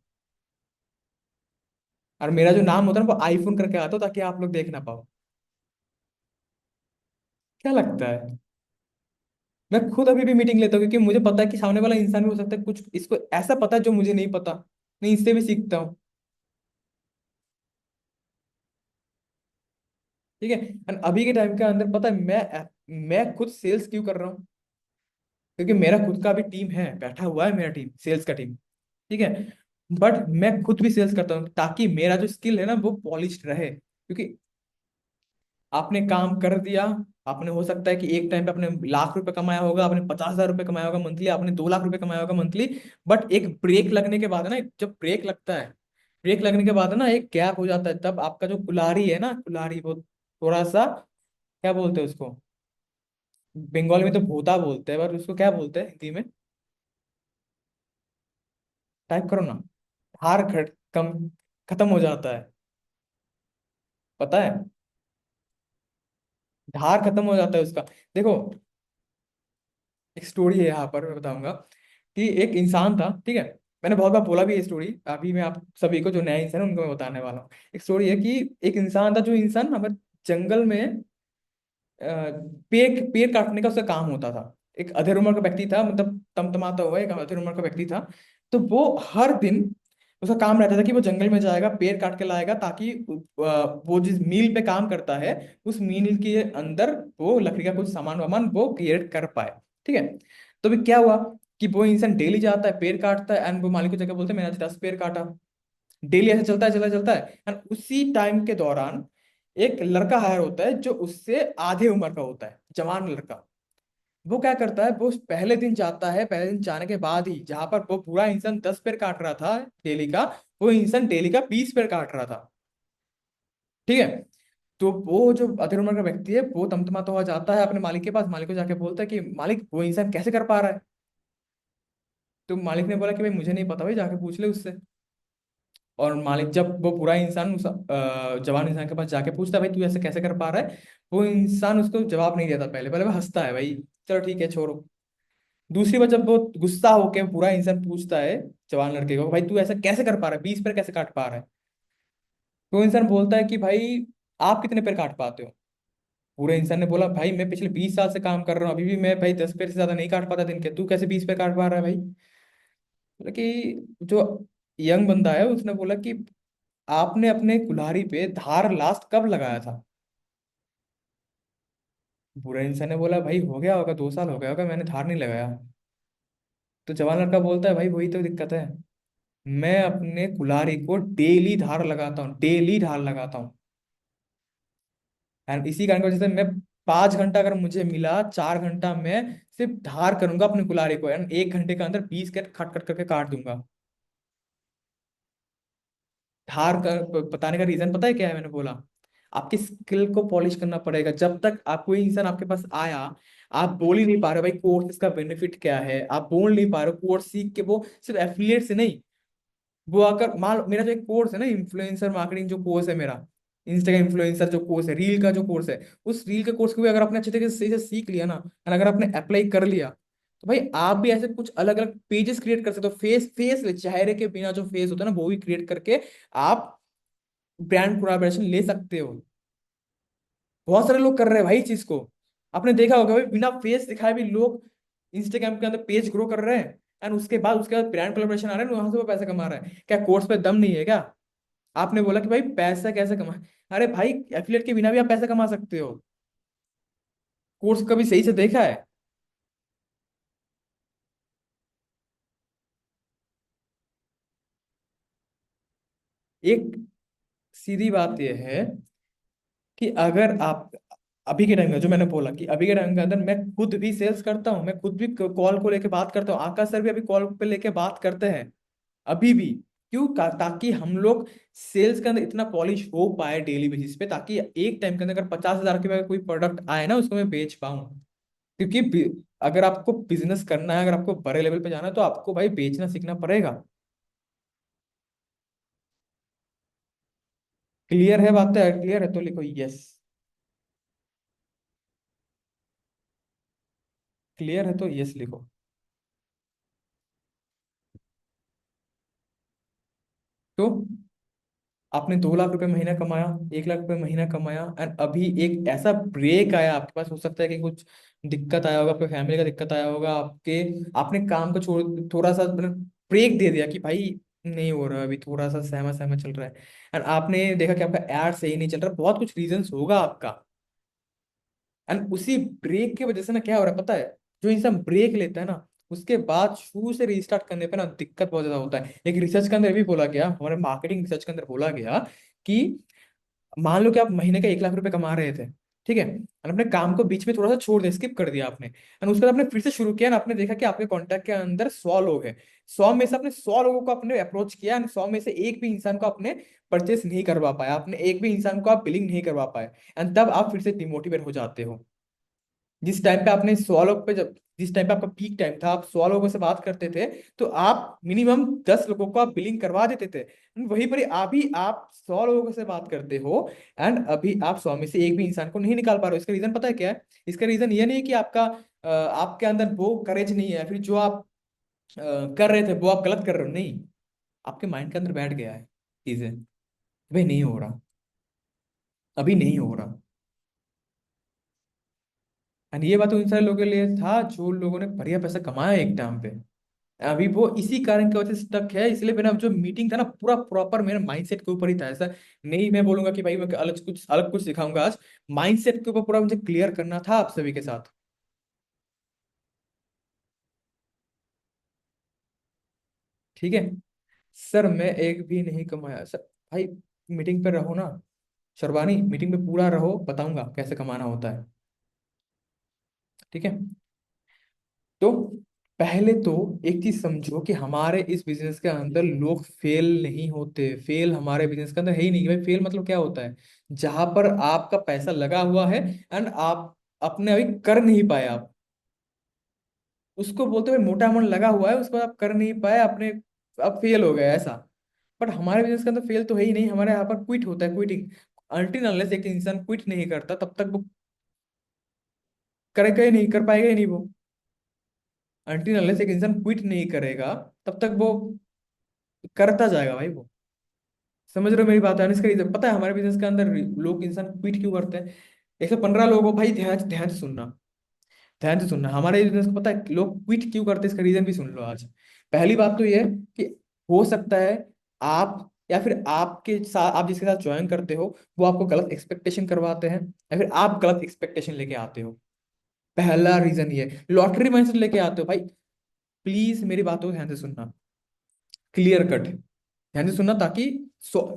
और मेरा जो नाम होता है ना वो आईफोन करके आता हो ताकि आप लोग देख ना पाओ। क्या लगता है? मैं खुद अभी भी मीटिंग लेता हूँ क्योंकि मुझे पता है कि सामने वाला इंसान भी हो सकता है कुछ इसको ऐसा पता है जो मुझे नहीं पता, मैं इससे भी सीखता हूँ, ठीक है। और अभी के टाइम के अंदर पता है मैं खुद सेल्स क्यों कर रहा हूँ? क्योंकि मेरा खुद का भी टीम है, बैठा हुआ है मेरा टीम, सेल्स का टीम, ठीक है। बट मैं खुद भी सेल्स करता हूँ ताकि मेरा जो स्किल है ना वो पॉलिश्ड रहे, क्योंकि आपने काम कर दिया, आपने हो सकता है कि एक टाइम पे आपने लाख रुपए कमाया होगा, आपने 50 हजार रुपये कमाया होगा मंथली, आपने 2 लाख रुपए कमाया होगा मंथली। बट एक ब्रेक लगने के बाद ना, जब ब्रेक लगता है, ब्रेक लगने के बाद ना एक गैप हो जाता है, तब आपका जो कुल्हाड़ी है ना, कुल्हाड़ी वो थोड़ा सा, क्या बोलते हैं उसको, बंगाली में तो भूता बोलते हैं, पर उसको क्या बोलते हैं हिंदी में? टाइप करो ना। हार खट कम खत्म हो जाता है, पता है, धार खत्म हो जाता है उसका। देखो, एक स्टोरी है यहाँ पर, मैं बताऊंगा कि एक इंसान था, ठीक है। मैंने बहुत बार बोला भी ये स्टोरी, अभी मैं आप सभी को जो नया इंसान है उनको मैं बताने वाला हूँ। एक स्टोरी है कि एक इंसान था, जो इंसान हमारे जंगल में पेड़ पेड़ काटने का उसका काम होता था। एक अधेड़ उम्र का व्यक्ति था, मतलब तमतमाता हुआ एक अधेड़ उम्र का व्यक्ति था। तो वो हर दिन उसका काम रहता था कि वो जंगल में जाएगा, पेड़ काट के लाएगा, ताकि वो जिस मील पे काम करता है उस मील के अंदर वो लकड़ी का कुछ सामान वामान वो क्रिएट कर पाए, ठीक है। तो भी क्या हुआ कि वो इंसान डेली जाता है, पेड़ काटता है, एंड वो मालिक को जाकर बोलता है मैंने आज 10 पेड़ काटा। डेली ऐसे चलता है, चलता चलता है, एंड उसी टाइम के दौरान एक लड़का हायर होता है जो उससे आधे उम्र का होता है, जवान लड़का। वो क्या करता है, वो पहले दिन जाता है, पहले दिन जाने के बाद ही जहां पर वो पूरा इंसान 10 पेड़ काट रहा था डेली का, वो इंसान डेली का 20 पेड़ काट रहा था, ठीक है। तो वो जो अधेड़ उम्र का व्यक्ति है वो तमतमाता हुआ जाता है अपने मालिक के पास, मालिक को जाके बोलता है कि मालिक वो इंसान कैसे कर पा रहा है? तो मालिक ने बोला कि भाई मुझे नहीं पता भाई, जाके पूछ ले उससे। और मालिक जब वो बुरा इंसान उस जवान इंसान के पास जाके पूछता है भाई तू ऐसे कैसे कर पा रहा है, वो इंसान उसको जवाब नहीं देता, पहले पहले वो हंसता है भाई, चलो ठीक है छोड़ो। दूसरी बार जब वो गुस्सा होके बुरा इंसान पूछता है जवान लड़के को, भाई तू ऐसा कैसे कर पा रहा है, 20 पैर कैसे काट पा रहा है, तो वो इंसान बोलता है कि भाई आप कितने पैर काट पाते हो। पूरे इंसान ने बोला भाई मैं पिछले 20 साल से काम कर रहा हूँ, अभी भी मैं भाई 10 पैर से ज्यादा नहीं काट पाता दिन के, तू कैसे 20 पैर काट पा रहा है भाई। बोला कि जो यंग बंदा है उसने बोला कि आपने अपने कुल्हाड़ी पे धार लास्ट कब लगाया था। बुरा इंसान ने बोला भाई हो गया होगा, 2 साल हो गया होगा, मैंने धार नहीं लगाया। तो जवान लड़का बोलता है भाई वही तो दिक्कत है, मैं अपने कुल्हाड़ी को डेली धार लगाता हूँ, डेली धार लगाता हूँ। एंड इसी कारण की वजह से मैं 5 घंटा अगर मुझे मिला, 4 घंटा मैं सिर्फ धार करूंगा अपने कुल्हाड़ी को, एंड 1 घंटे के अंदर 20 कैट खट खट करके काट दूंगा। धार का बताने का रीजन पता है क्या है, मैंने बोला आपकी स्किल को पॉलिश करना पड़ेगा। जब तक आप कोई इंसान आपके पास आया, आप बोल ही नहीं पा रहे भाई कोर्स इसका बेनिफिट क्या है, आप बोल नहीं पा रहे कोर्स सीख के, वो सिर्फ एफिलिएट से नहीं, वो अगर मान मेरा जो एक कोर्स है ना इन्फ्लुएंसर मार्केटिंग जो कोर्स है मेरा, इंस्टाग्राम इन्फ्लुएंसर जो कोर्स है, रील का जो कोर्स है, उस रील के कोर्स को भी अगर आपने अच्छे तरीके से सही से सीख लिया ना, और अगर आपने अप्लाई कर लिया, तो भाई आप भी ऐसे कुछ अलग अलग पेजेस क्रिएट कर सकते हो, फेस चेहरे के बिना जो फेस होता है ना वो भी क्रिएट करके आप ब्रांड कोलैबोरेशन ले सकते हो। बहुत सारे लोग कर रहे हैं भाई इस चीज को, आपने देखा होगा भाई बिना फेस दिखाए भी लोग इंस्टाग्राम के अंदर पेज ग्रो कर रहे हैं, एंड उसके बाद ब्रांड कोलैबोरेशन आ रहे हैं, वहां से वो पैसा कमा रहा है। क्या कोर्स पे दम नहीं है क्या। आपने बोला कि भाई पैसा कैसे कमाए, अरे भाई एफिलिएट के बिना भी आप पैसा कमा सकते हो, कोर्स कभी सही से देखा है। एक सीधी बात यह है कि अगर आप अभी के टाइम में जो मैंने बोला कि अभी के टाइम के अंदर मैं खुद भी सेल्स करता हूँ, मैं खुद भी कॉल को लेके बात करता हूँ, आकाश सर भी अभी कॉल पे लेके बात करते हैं अभी भी। क्यों ताकि हम लोग सेल्स के अंदर इतना पॉलिश हो पाए डेली बेसिस पे, ताकि एक टाइम के अंदर अगर 50,000 के अगर कोई प्रोडक्ट आए ना उसको मैं बेच पाऊँ। क्योंकि अगर आपको बिजनेस करना है, अगर आपको बड़े लेवल पे जाना है, तो आपको भाई बेचना सीखना पड़ेगा। क्लियर है बात, है क्लियर है तो लिखो यस। क्लियर है तो यस लिखो। तो आपने 2 लाख रुपए महीना कमाया, 1 लाख रुपए महीना कमाया, एंड अभी एक ऐसा ब्रेक आया आपके पास, हो सकता है कि कुछ दिक्कत आया होगा, आपके फैमिली का दिक्कत आया होगा आपके, आपने काम को छोड़ थोड़ा सा मतलब ब्रेक दे दिया कि भाई नहीं हो रहा, अभी थोड़ा सा सहमा सहमा चल रहा है, एंड आपने देखा कि आपका एड सही नहीं चल रहा, बहुत कुछ रीजंस होगा आपका। एंड उसी ब्रेक की वजह से ना क्या हो रहा है पता है, जो इंसान ब्रेक लेता है ना उसके बाद शुरू से रीस्टार्ट करने पे ना दिक्कत बहुत ज्यादा होता है। एक रिसर्च के अंदर भी बोला गया, हमारे मार्केटिंग रिसर्च के अंदर बोला गया कि मान लो कि आप महीने का 1 लाख रुपए कमा रहे थे, ठीक है, और अपने काम को बीच में थोड़ा सा छोड़ दिया, स्किप कर दिया आपने, और उसके बाद आपने फिर से शुरू किया ना, आपने देखा कि आपके कॉन्टैक्ट के अंदर 100 लोग हैं, 100 में से आपने 100 लोगों को आपने अप्रोच किया, एंड 100 में से एक भी इंसान को आपने परचेस नहीं करवा पाया, आपने एक भी इंसान को आप बिलिंग नहीं करवा पाए, एंड तब आप फिर से डिमोटिवेट हो जाते हो। जिस टाइम पे आपने 100 लोग पे जब जिस टाइम पे आपका पीक टाइम था, आप 100 लोगों से बात करते थे, तो आप मिनिमम 10 लोगों को आप बिलिंग करवा देते थे, वहीं पर अभी आप 100 लोगों से बात करते हो, एंड अभी आप 100 में से एक भी इंसान को नहीं निकाल पा रहे हो। इसका रीजन पता है क्या है, इसका रीजन ये नहीं है कि आपके अंदर वो करेज नहीं है, फिर जो आप कर रहे थे वो आप गलत कर रहे हो, नहीं, आपके माइंड के अंदर बैठ गया है चीजें, भाई नहीं हो रहा, अभी नहीं हो रहा। एंड ये बात उन सारे लोगों के लिए था जो लोगों ने बढ़िया पैसा कमाया एक टाइम पे, अभी वो इसी कारण की वजह से स्टक है। इसलिए मेरा जो मीटिंग था ना पूरा प्रॉपर मेरे माइंडसेट के ऊपर ही था, ऐसा नहीं मैं बोलूंगा कि भाई मैं अलग कुछ सिखाऊंगा आज, माइंडसेट के ऊपर पूरा मुझे क्लियर करना था आप सभी के साथ। ठीक है सर, मैं एक भी नहीं कमाया सर, भाई मीटिंग पे रहो ना, शर्वानी मीटिंग पे पूरा रहो, बताऊंगा कैसे कमाना होता है। ठीक है, तो पहले तो एक चीज समझो कि हमारे इस बिजनेस के अंदर लोग फेल नहीं होते, फेल हमारे बिजनेस के अंदर है ही नहीं। भाई फेल मतलब क्या होता है, जहां पर आपका पैसा लगा हुआ है एंड आप अपने अभी कर नहीं पाए आप, उसको बोलते हुए मोटा अमाउंट लगा हुआ है, उसको आप कर नहीं पाए अपने, अब फेल हो गए ऐसा। बट हमारे बिजनेस के अंदर फेल तो है ही नहीं, हमारे यहाँ पर क्विट होता है, क्विटिंग। अल्टील अनलेस एक इंसान क्विट नहीं करता तब तक वो करेगा ही नहीं, कर पाएगा ही नहीं वो। अल्टील अनलेस एक इंसान क्विट नहीं करेगा तब तक वो करता जाएगा भाई वो। समझ रहे हो मेरी बात है? इसका रीजन पता है हमारे बिजनेस के अंदर लोग, इंसान क्विट क्यों करते हैं? 115 लोगों को भाई, ध्यान ध्यान से सुनना, ध्यान से सुनना, हमारे बिजनेस को पता है लोग क्विट क्यों करते हैं, इसका रीजन भी सुन लो आज। पहली बात तो ये है कि हो सकता है आप या फिर आपके साथ, आप जिसके साथ ज्वाइन करते हो वो आपको गलत एक्सपेक्टेशन करवाते हैं, या फिर आप गलत एक्सपेक्टेशन लेके आते हो। पहला रीजन ये लॉटरी माइंडसेट लेके आते हो भाई। प्लीज मेरी बातों को ध्यान से सुनना, क्लियर कट ध्यान से सुनना, ताकि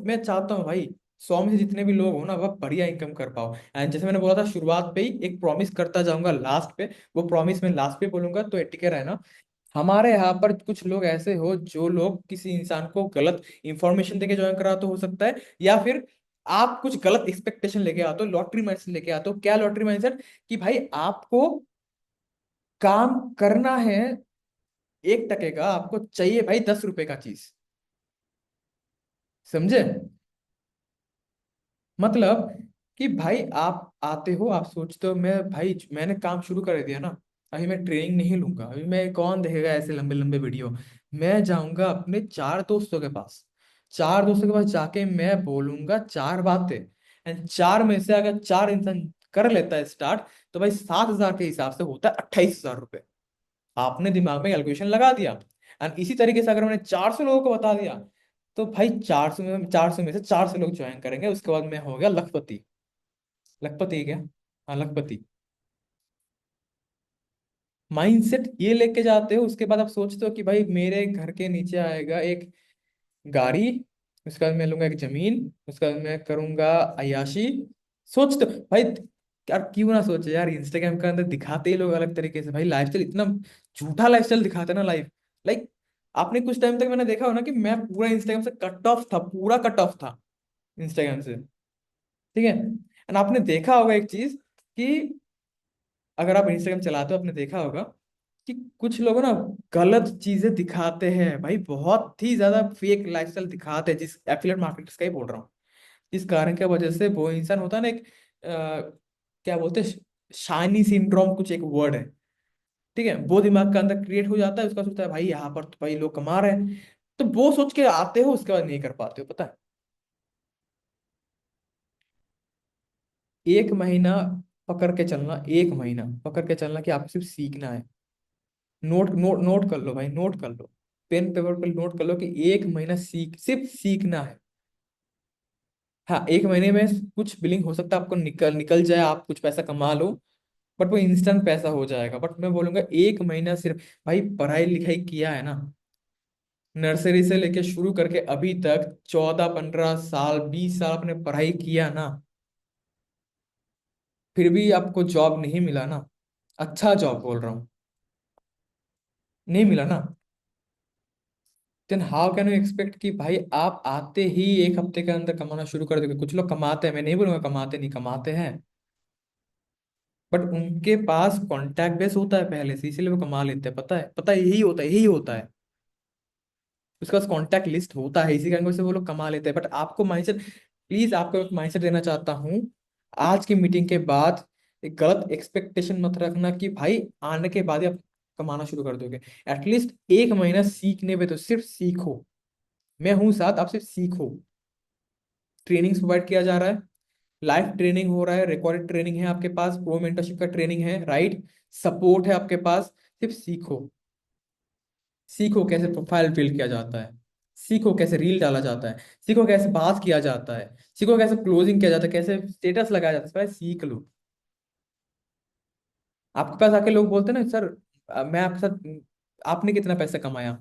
मैं चाहता हूँ भाई 100 में से जितने भी लोग हो ना, वह बढ़िया इनकम कर पाओ। एंड जैसे मैंने बोला था शुरुआत पे ही, एक प्रॉमिस करता जाऊंगा लास्ट पे, वो प्रॉमिस मैं लास्ट पे बोलूंगा, तो टिके रहना। हमारे यहाँ पर कुछ लोग ऐसे हो जो लोग किसी इंसान को गलत इंफॉर्मेशन देके ज्वाइन करा तो हो सकता है, या फिर आप कुछ गलत एक्सपेक्टेशन लेके आते हो, लॉटरी माइंडसेट लेके आते हो। क्या लॉटरी माइंडसेट? कि भाई आपको काम करना है 1 टके का, आपको चाहिए भाई 10 रुपए का चीज। समझे? मतलब कि भाई आप आते हो, आप सोचते हो मैं भाई मैंने काम शुरू कर दिया ना, अभी मैं ट्रेनिंग नहीं लूंगा, अभी मैं कौन देखेगा ऐसे लंबे लंबे वीडियो। मैं जाऊंगा अपने 4 दोस्तों के पास, 4 दोस्तों के पास जाके मैं बोलूंगा 4 बातें, एंड 4 में से अगर 4 इंसान कर लेता है स्टार्ट, तो भाई 7,000 के हिसाब से होता है 28,000 रुपये। आपने दिमाग में कैलकुलेशन लगा दिया। एंड इसी तरीके से अगर मैंने 400 लोगों को बता दिया, तो भाई 400 में से 400 लोग ज्वाइन करेंगे, उसके बाद मैं हो गया लखपति। लखपति है क्या? हाँ लखपति। माइंडसेट ये लेके जाते हो, उसके बाद आप सोचते हो कि भाई मेरे घर के नीचे आएगा एक गाड़ी, उसके बाद मैं लूंगा एक जमीन, उसके बाद मैं करूंगा अय्याशी। सोचते हो भाई, यार क्यों ना सोचे यार, इंस्टाग्राम के अंदर दिखाते ही लोग अलग तरीके से भाई, लाइफस्टाइल इतना झूठा लाइफस्टाइल दिखाते हैं ना लाइफ। लाइक आपने कुछ टाइम तक मैंने देखा हो ना कि मैं पूरा इंस्टाग्राम से कट ऑफ था, पूरा कट ऑफ था इंस्टाग्राम से। ठीक है, एंड आपने देखा होगा एक चीज कि अगर आप इंस्टाग्राम चलाते हो, आपने देखा होगा कि कुछ लोग ना गलत चीजें दिखाते हैं भाई, बहुत ही ज्यादा फेक लाइफस्टाइल दिखाते हैं, जिस एफिलिएट मार्केटर्स का ही बोल रहा हूँ। इस कारण की वजह से वो इंसान होता है ना एक क्या बोलते हैं, शाइनी सिंड्रोम कुछ एक वर्ड है, ठीक है, वो दिमाग के अंदर क्रिएट हो जाता है, उसका सोचता है भाई यहाँ पर तो भाई लोग कमा रहे हैं, तो वो सोच के आते हो, उसके बाद नहीं कर पाते हो, पता है। 1 महीना पकड़ के चलना, 1 महीना पकड़ के चलना कि आपको सिर्फ सीखना है। नोट नोट नोट कर लो भाई, नोट कर लो, पेन पेपर पे नोट कर लो कि 1 महीना सिर्फ सीखना है। हाँ 1 महीने में कुछ बिलिंग हो सकता है, आपको निकल निकल जाए, आप कुछ पैसा कमा लो, बट वो इंस्टेंट पैसा हो जाएगा। बट मैं बोलूंगा 1 महीना सिर्फ भाई पढ़ाई लिखाई किया है ना, नर्सरी से लेके शुरू करके अभी तक 14 15 साल 20 साल आपने पढ़ाई किया ना, फिर भी आपको जॉब नहीं मिला ना, अच्छा जॉब बोल रहा हूँ, नहीं मिला ना, then how can you expect कि भाई आप आते ही 1 हफ्ते के अंदर कमाना शुरू कर दोगे? कुछ लोग कमाते हैं, मैं नहीं बोलूंगा कमाते नहीं, कमाते हैं, बट उनके पास कॉन्टैक्ट बेस होता है पहले से, इसीलिए वो कमा लेते हैं। पता है, पता है, यही होता है, यही होता है, उसके पास कॉन्टैक्ट लिस्ट होता है, इसी कारण से वो लोग कमा लेते हैं। बट आपको माइंडसेट, प्लीज आपको एक माइंडसेट देना चाहता हूँ आज की मीटिंग के बाद, एक गलत एक्सपेक्टेशन मत रखना कि भाई आने के बाद ही आप कमाना शुरू कर दोगे। एटलीस्ट 1 महीना सीखने में तो सिर्फ सीखो, मैं हूं साथ, आप सिर्फ सीखो। ट्रेनिंग्स प्रोवाइड किया जा रहा है, लाइव ट्रेनिंग हो रहा है, रिकॉर्डेड ट्रेनिंग है आपके पास, प्रो मेंटरशिप का ट्रेनिंग है, राइट, सपोर्ट है आपके पास, सिर्फ सीखो। सीखो कैसे प्रोफाइल बिल्ड किया जाता है, सीखो कैसे रील डाला जाता है, सीखो कैसे बात किया जाता है, सीखो कैसे क्लोजिंग किया जाता है, कैसे स्टेटस लगाया जाता है, पहले सीख लो। आपके पास आके लोग बोलते हैं ना सर, मैं आपके साथ, आपने कितना पैसा कमाया,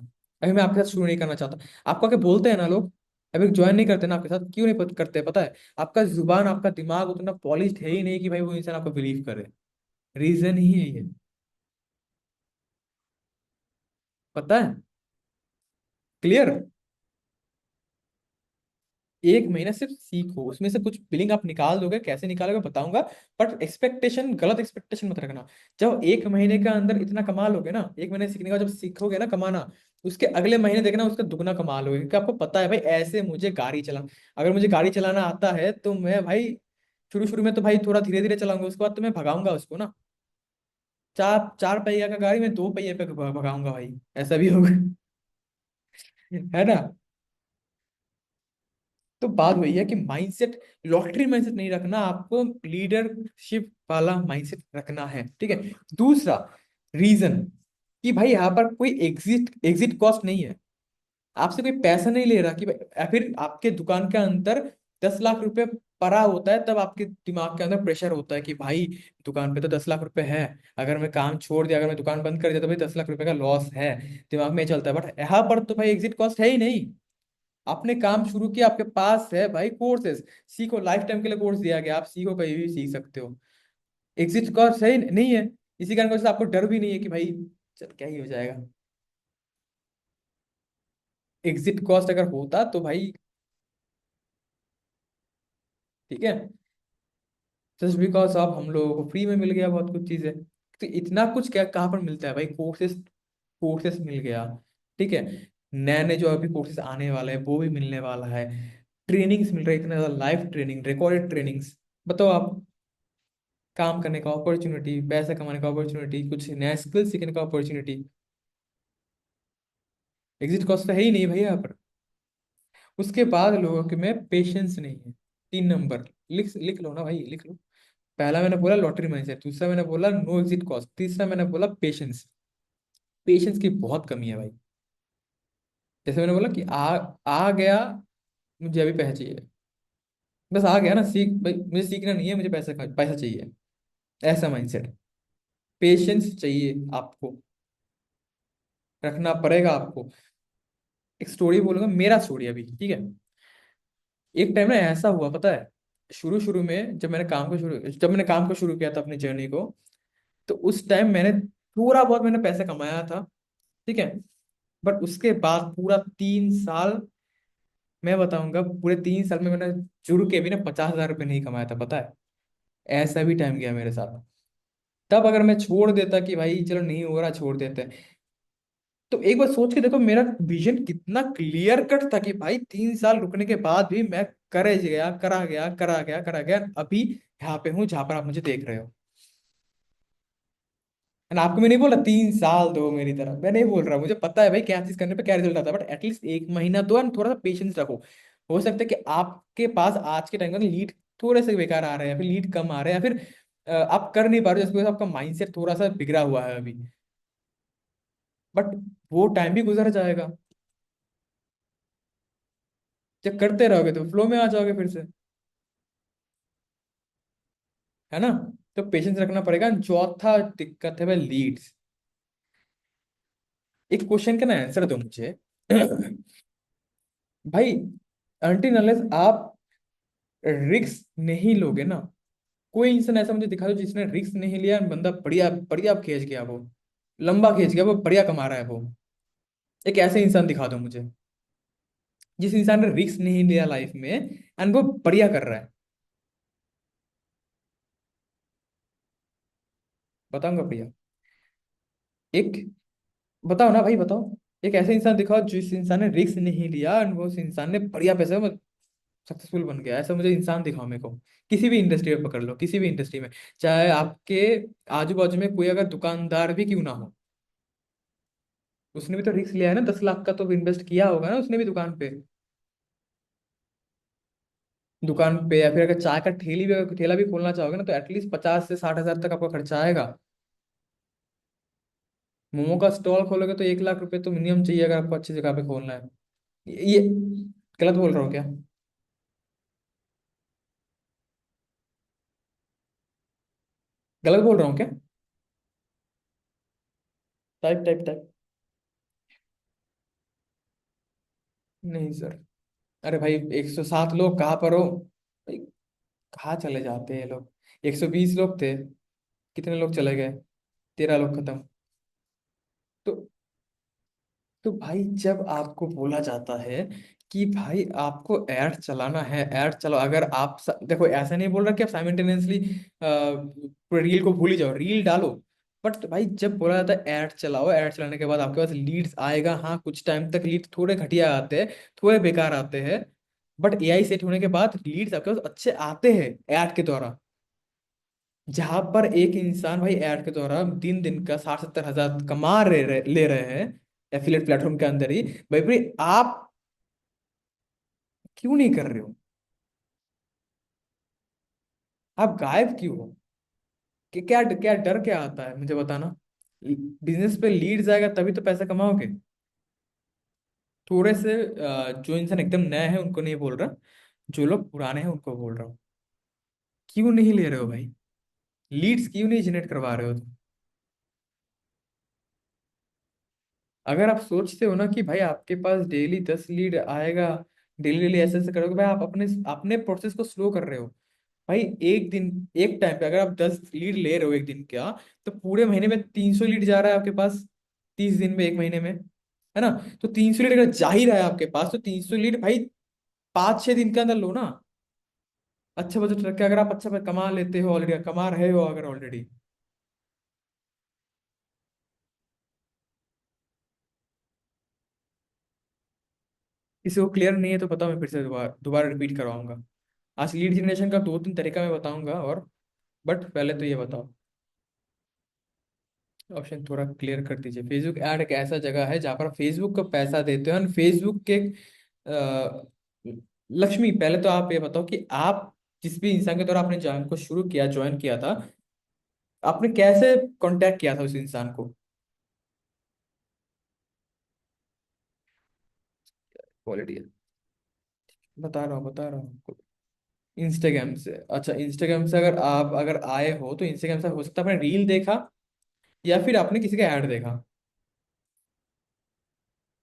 अभी मैं आपके साथ शुरू नहीं करना चाहता। आपको आके बोलते हैं ना लोग, अभी ज्वाइन नहीं करते ना आपके साथ, क्यों नहीं करते पता है? आपका जुबान, आपका दिमाग उतना पॉलिश्ड है ही नहीं कि भाई वो इंसान आपको बिलीव करे। रीजन ही है ये, पता है? क्लियर? एक महीना सिर्फ सीखो, उसमें से कुछ बिलिंग आप निकाल दोगे, कैसे निकालोगे बताऊंगा। बट एक्सपेक्टेशन, गलत एक्सपेक्टेशन मत रखना। जब एक महीने के अंदर इतना कमा लोगे ना, एक महीने सीखने का जब सीखोगे ना कमाना, उसके अगले महीने देखना उसका दुगना कमा लोगे, क्योंकि आपको पता है भाई ऐसे मुझे गाड़ी चलाना, अगर मुझे गाड़ी चलाना आता है तो मैं भाई शुरू शुरू में तो भाई थोड़ा धीरे धीरे चलाऊंगा, उसके बाद तो मैं भगाऊंगा उसको ना। चार चार पहिया का गाड़ी मैं दो पहिए पे भगाऊंगा भाई, ऐसा भी होगा। है ना। तो बात वही है कि माइंडसेट, लॉटरी माइंडसेट नहीं रखना, आपको लीडरशिप वाला माइंडसेट रखना है, ठीक है। दूसरा रीजन, कि भाई यहाँ पर कोई एग्जिट एग्जिट कॉस्ट नहीं है, आपसे कोई पैसा नहीं ले रहा कि भाई, या फिर आपके दुकान के अंदर 10 लाख रुपए पड़ा होता है, तब आपके दिमाग के अंदर प्रेशर होता है कि भाई दुकान पे तो 10 लाख रुपए है, अगर मैं काम छोड़ दिया, अगर मैं दुकान बंद कर दिया तो भाई 10 लाख रुपए का लॉस है, दिमाग में ये चलता है। बट यहाँ पर तो भाई एग्जिट कॉस्ट है ही नहीं, आपने काम शुरू किया, आपके पास है भाई कोर्सेज, सीखो, लाइफ टाइम के लिए कोर्स दिया गया, आप सीखो, कहीं भी सीख सकते हो। एग्जिट कॉस्ट है ही नहीं है, इसी कारण वजह से आपको डर भी नहीं है कि भाई चल क्या ही हो जाएगा। एग्जिट कॉस्ट अगर होता तो भाई, ठीक है, जस्ट बिकॉज ऑफ हम लोगों को फ्री में मिल गया बहुत कुछ चीजें, तो इतना कुछ क्या कहाँ पर मिलता है भाई, कोर्सेज, कोर्सेज मिल गया, ठीक है। नए नए जो अभी कोर्सेज आने वाले हैं वो भी मिलने वाला है, ट्रेनिंग्स मिल रही है, इतना ज्यादा लाइव ट्रेनिंग, रिकॉर्डेड ट्रेनिंग्स। बताओ आप, काम करने का अपॉर्चुनिटी, पैसा कमाने का अपॉर्चुनिटी, कुछ नया स्किल सीखने का अपॉर्चुनिटी, एग्जिट कॉस्ट तो है ही नहीं भैया यहाँ पर। उसके बाद लोगों के में पेशेंस नहीं है, 3 नंबर, लिख लिख लो ना भाई, लिख लो। पहला मैंने बोला लॉटरी माइंडसेट, दूसरा मैंने बोला नो एग्जिट कॉस्ट, तीसरा मैंने बोला पेशेंस। पेशेंस की बहुत कमी है भाई। जैसे मैंने बोला कि आ गया, मुझे अभी पैसा चाहिए, बस आ गया ना, सीख भाई, मुझे सीखना नहीं है, मुझे पैसा पैसा चाहिए, ऐसा माइंडसेट। पेशेंस चाहिए आपको, रखना पड़ेगा आपको। एक स्टोरी बोलूंगा, मेरा स्टोरी अभी, ठीक है। एक टाइम ना ऐसा हुआ पता है, शुरू शुरू में जब मैंने काम को शुरू किया था अपनी जर्नी को, तो उस टाइम मैंने थोड़ा बहुत मैंने पैसा कमाया था, ठीक है। बट उसके बाद पूरा 3 साल, मैं बताऊंगा, पूरे 3 साल में मैंने जुड़ के भी ना 50,000 रुपये नहीं कमाया था, पता है। ऐसा भी टाइम गया मेरे साथ। तब अगर मैं छोड़ देता कि भाई चलो नहीं हो रहा, छोड़ देते हैं, तो एक बार सोच के देखो मेरा विजन कितना क्लियर कट था कि भाई 3 साल रुकने के बाद भी मैं करे गया, करा गया, करा गया, करा गया, अभी यहाँ पे हूँ जहां पर आप मुझे देख रहे हो। एंड आपको मैं नहीं बोल रहा 3 साल दो मेरी तरह, मैं नहीं बोल रहा, मुझे पता है भाई क्या चीज करने पे क्या रिजल्ट आता है, बट एटलीस्ट एक महीना दो एंड थोड़ा सा पेशेंस रखो। हो सकता है कि आपके पास आज के टाइम में लीड थोड़े से बेकार आ रहे हैं, या फिर लीड कम आ रहे हैं, या फिर आप कर नहीं पा रहे हो, जैसे आपका माइंडसेट थोड़ा सा बिगड़ा हुआ है अभी। बट वो टाइम भी गुजर जाएगा, जब करते रहोगे तो फ्लो में आ जाओगे फिर से, है ना। तो पेशेंस रखना पड़ेगा। चौथा दिक्कत है भाई लीड्स। एक क्वेश्चन का ना आंसर दो मुझे। भाई अनटिल अनलेस आप रिस्क नहीं लोगे ना, कोई इंसान ऐसा मुझे दिखा दो जिसने रिस्क नहीं लिया, बंदा बढ़िया बढ़िया खींच गया, वो लंबा खींच गया, वो बढ़िया कमा रहा है वो, एक ऐसे इंसान दिखा दो मुझे जिस इंसान ने रिस्क नहीं लिया लाइफ में एंड वो बढ़िया कर रहा है। बताऊंगा भैया, एक, बताओ ना भाई बताओ, एक ऐसे इंसान दिखाओ जिस इंसान ने रिस्क नहीं लिया एंड वो उस इंसान ने बढ़िया पैसे में सक्सेसफुल बन गया, ऐसा मुझे इंसान दिखाओ मेरे को। किसी भी इंडस्ट्री में पकड़ लो, किसी भी इंडस्ट्री में, चाहे आपके आजू बाजू में कोई अगर दुकानदार भी क्यों ना हो, उसने भी तो रिस्क लिया है ना, 10 लाख का तो इन्वेस्ट किया होगा ना उसने भी दुकान पे। दुकान पे या फिर अगर चाय का ठेला भी खोलना चाहोगे ना, तो एटलीस्ट 50 से 60 हजार तक आपका खर्चा आएगा। मोमो का स्टॉल खोलोगे तो 1 लाख रुपए तो मिनिमम चाहिए, अगर आपको अच्छी जगह पे खोलना है। ये गलत बोल रहा हूँ क्या? गलत बोल रहा हूँ क्या? Type type type. नहीं सर। अरे भाई 107 लोग कहाँ पर हो भाई, कहाँ चले जाते हैं लोग। 120 लोग थे, कितने लोग चले गए, 13 लोग खत्म। तो तो भाई जब आपको बोला जाता है कि भाई आपको ऐड चलाना है, ऐड चलाओ। अगर आप देखो, ऐसा नहीं बोल रहा कि आप साइमल्टेनियसली पूरे रील को भूल ही जाओ, रील डालो। बट भाई जब बोला जाता है ऐड चलाओ, ऐड चलाने के बाद आपके पास लीड्स आएगा, हाँ कुछ टाइम तक लीड थोड़े घटिया आते हैं, थोड़े बेकार आते हैं। बट एआई सेट होने के बाद लीड्स आपके पास अच्छे आते हैं ऐड के द्वारा। जहां पर एक इंसान भाई ऐड के द्वारा दिन दिन का 60-70 हजार कमा ले रहे हैं एफिलेट प्लेटफॉर्म के अंदर ही। भाई भाई आप क्यों नहीं कर रहे हो? आप गायब क्यों हो? कि क्या क्या डर क्या आता है मुझे बताना। बिजनेस पे लीड्स आएगा तभी तो पैसा कमाओगे। थोड़े से जो इंसान एकदम नया है उनको नहीं बोल रहा, जो लोग पुराने हैं उनको बोल रहा हूँ। क्यों नहीं ले रहे हो भाई? लीड्स क्यों नहीं जनरेट करवा रहे हो तुम? अगर आप सोचते हो ना कि भाई आपके पास डेली 10 लीड आएगा, डेली डेली ऐसे ऐसे करोगे, भाई आप अपने अपने प्रोसेस को स्लो कर रहे हो। भाई एक दिन, एक टाइम पे अगर आप 10 लीड ले रहे हो एक दिन का, तो पूरे महीने में 300 लीड जा रहा है आपके पास, 30 दिन में, एक महीने में, है ना? तो 300 लीड अगर जा ही रहा है आपके पास, तो 300 लीड भाई 5-6 दिन के अंदर लो ना। अच्छा बजट रख के, अगर आप अच्छा कमा लेते हो, ऑलरेडी कमा रहे हो अगर ऑलरेडी। किसी को क्लियर नहीं है तो बताओ, मैं फिर से दोबारा दोबारा रिपीट करवाऊंगा। आज लीड जनरेशन का 2-3 तरीका मैं बताऊंगा, और बट पहले तो ये बताओ, ऑप्शन थोड़ा क्लियर कर दीजिए। फेसबुक ऐड एक ऐसा जगह है जहाँ पर फेसबुक को पैसा देते हो, फेसबुक के लक्ष्मी, पहले तो आप ये बताओ कि आप जिस भी इंसान के द्वारा आपने ज्वाइन को शुरू किया, ज्वाइन किया था, आपने कैसे कांटेक्ट किया था उस इंसान को? क्वालिटी बता रहा हूँ। इंस्टाग्राम से, अच्छा इंस्टाग्राम से अगर आप अगर आए हो तो इंस्टाग्राम से हो सकता है आपने रील देखा, या फिर आपने किसी का ऐड देखा,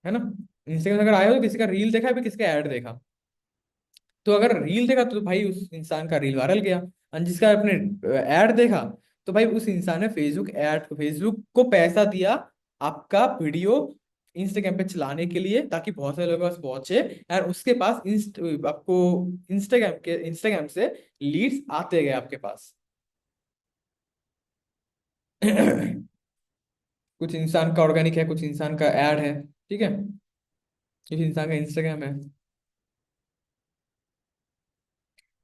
है ना? इंस्टाग्राम से अगर आए हो तो किसी का रील देखा या फिर किसी का ऐड देखा। तो अगर रील देखा तो भाई उस इंसान का रील वायरल गया, और जिसका आपने ऐड देखा, तो भाई उस इंसान ने फेसबुक को पैसा दिया आपका वीडियो इंस्टाग्राम पे चलाने के लिए, ताकि बहुत सारे लोगों के पास पहुंचे, और उसके पास आपको इंस्टाग्राम से लीड्स आते गए आपके पास। कुछ इंसान का ऑर्गेनिक है, कुछ इंसान का ऐड है, ठीक है, कुछ इंसान का इंस्टाग्राम है।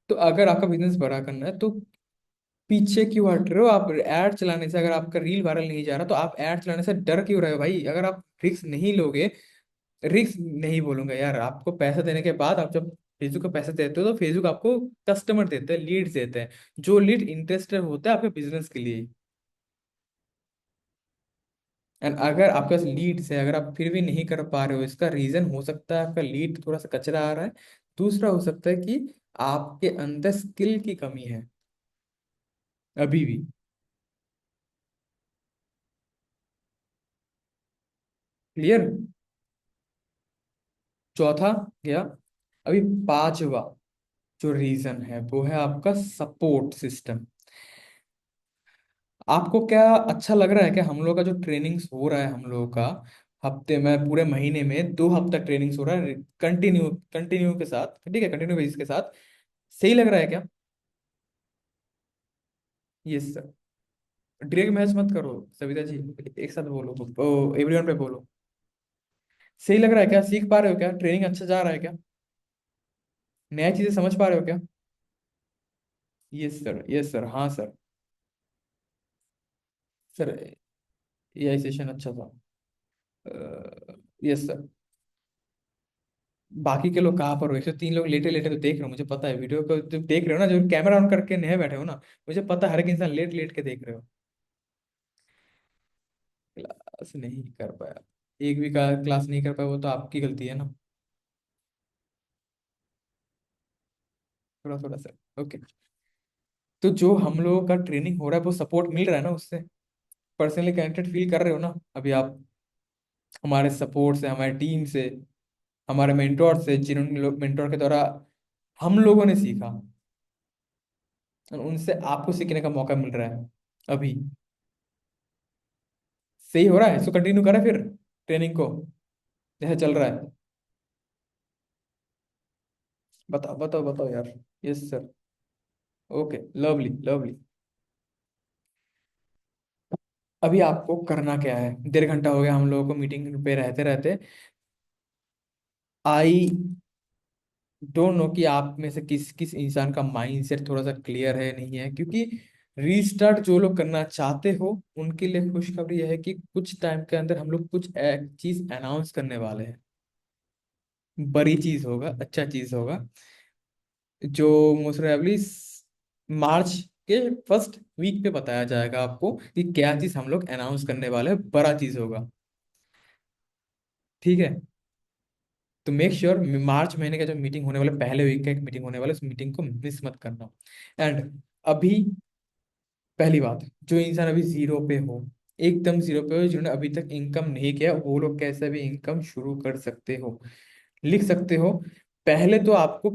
तो अगर आपका बिजनेस बड़ा करना है तो पीछे क्यों हट रहे हो आप ऐड चलाने से? अगर आपका रील वायरल नहीं जा रहा तो आप ऐड चलाने से डर क्यों रहे हो भाई? अगर आप रिस्क नहीं लोगे, रिस्क नहीं बोलूंगा यार, आपको पैसा देने के बाद, आप जब फेसबुक को पैसा देते हो तो फेसबुक आपको कस्टमर देते हैं, लीड्स देते हैं, जो लीड इंटरेस्टेड होते हैं आपके बिजनेस के लिए। एंड अगर आपके पास लीड्स है, अगर आप फिर भी नहीं कर पा रहे हो, इसका रीजन हो सकता है आपका लीड थोड़ा सा कचरा आ रहा है। दूसरा हो सकता है कि आपके अंदर स्किल की कमी है अभी भी। क्लियर? चौथा गया। अभी पांचवा जो रीजन है वो है आपका सपोर्ट सिस्टम। आपको क्या अच्छा लग रहा है कि हम लोग का जो ट्रेनिंग्स हो रहा है, हम लोगों का हफ्ते में, पूरे महीने में 2 हफ्ता ट्रेनिंग्स हो रहा है, कंटिन्यू कंटिन्यू के साथ, ठीक है, कंटिन्यू बेसिस के साथ, सही लग रहा है क्या? Yes sir. डायरेक्ट मैच मत करो सविता जी, एक साथ बोलो, एवरीवन पे बोलो। सही लग रहा है क्या? सीख पा रहे हो क्या? ट्रेनिंग अच्छा जा रहा है क्या? नया चीजें समझ पा रहे हो क्या? यस सर, यस सर, हाँ सर। सर एआई सेशन अच्छा था। Yes sir. बाकी के लोग कहाँ पर हो? 103 लोग लेटे लेटे तो देख रहे हो, मुझे पता है, वीडियो को जो देख रहे हो ना, जो कैमरा ऑन करके नहीं बैठे हो ना, मुझे पता है हर एक इंसान लेट लेट के देख रहे हो। क्लास नहीं कर पाया, एक भी क्लास नहीं कर पाया, वो तो आपकी गलती है ना। थोड़ा थोड़ा सर, ओके। तो जो हम लोगों का ट्रेनिंग हो रहा है वो सपोर्ट मिल रहा है ना उससे? पर्सनली कनेक्टेड फील कर रहे हो ना अभी आप? हमारे सपोर्ट से, हमारे टीम से, हमारे मेंटोर से, जिन्होंने लोग मेंटोर के द्वारा हम लोगों ने सीखा, और उनसे आपको सीखने का मौका मिल रहा है अभी। सही हो रहा है? इसको कंटिन्यू करें फिर ट्रेनिंग को, जैसे चल रहा है। बताओ बताओ बताओ यार। Yes sir. Okay, lovely lovely. अभी आपको करना क्या है, 1.5 घंटा हो गया हम लोगों को मीटिंग पे रहते रहते। आई डोंट नो कि आप में से किस किस इंसान का माइंड सेट थोड़ा सा क्लियर है नहीं है, क्योंकि रीस्टार्ट जो लोग करना चाहते हो उनके लिए खुशखबरी यह है कि कुछ टाइम के अंदर हम लोग कुछ एक चीज अनाउंस करने वाले हैं। बड़ी चीज होगा, अच्छा चीज होगा, जो मोस्ट प्रोबेबली मार्च के फर्स्ट वीक पे बताया जाएगा आपको कि क्या चीज हम लोग अनाउंस करने वाले हैं, बड़ा चीज होगा। ठीक है। तो मेक श्योर मार्च महीने का जो मीटिंग होने वाला, पहले वीक का एक मीटिंग होने वाला, उस मीटिंग को मिस मत करना। एंड अभी पहली बात, जो इंसान अभी जीरो पे हो, एकदम जीरो पे हो, जिन्होंने अभी तक इनकम नहीं किया, वो लोग कैसे भी इनकम शुरू कर सकते हो, लिख सकते हो। पहले तो आपको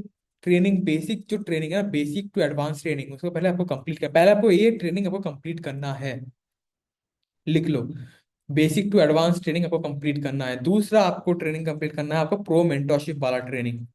ट्रेनिंग, बेसिक जो ट्रेनिंग है ना, बेसिक टू एडवांस ट्रेनिंग, उसको पहले आपको कंप्लीट कर, पहले आपको ये ट्रेनिंग आपको कंप्लीट करना है। लिख लो, बेसिक टू एडवांस ट्रेनिंग आपको कंप्लीट करना है। दूसरा आपको ट्रेनिंग कंप्लीट करना है आपको प्रो मेंटरशिप वाला ट्रेनिंग।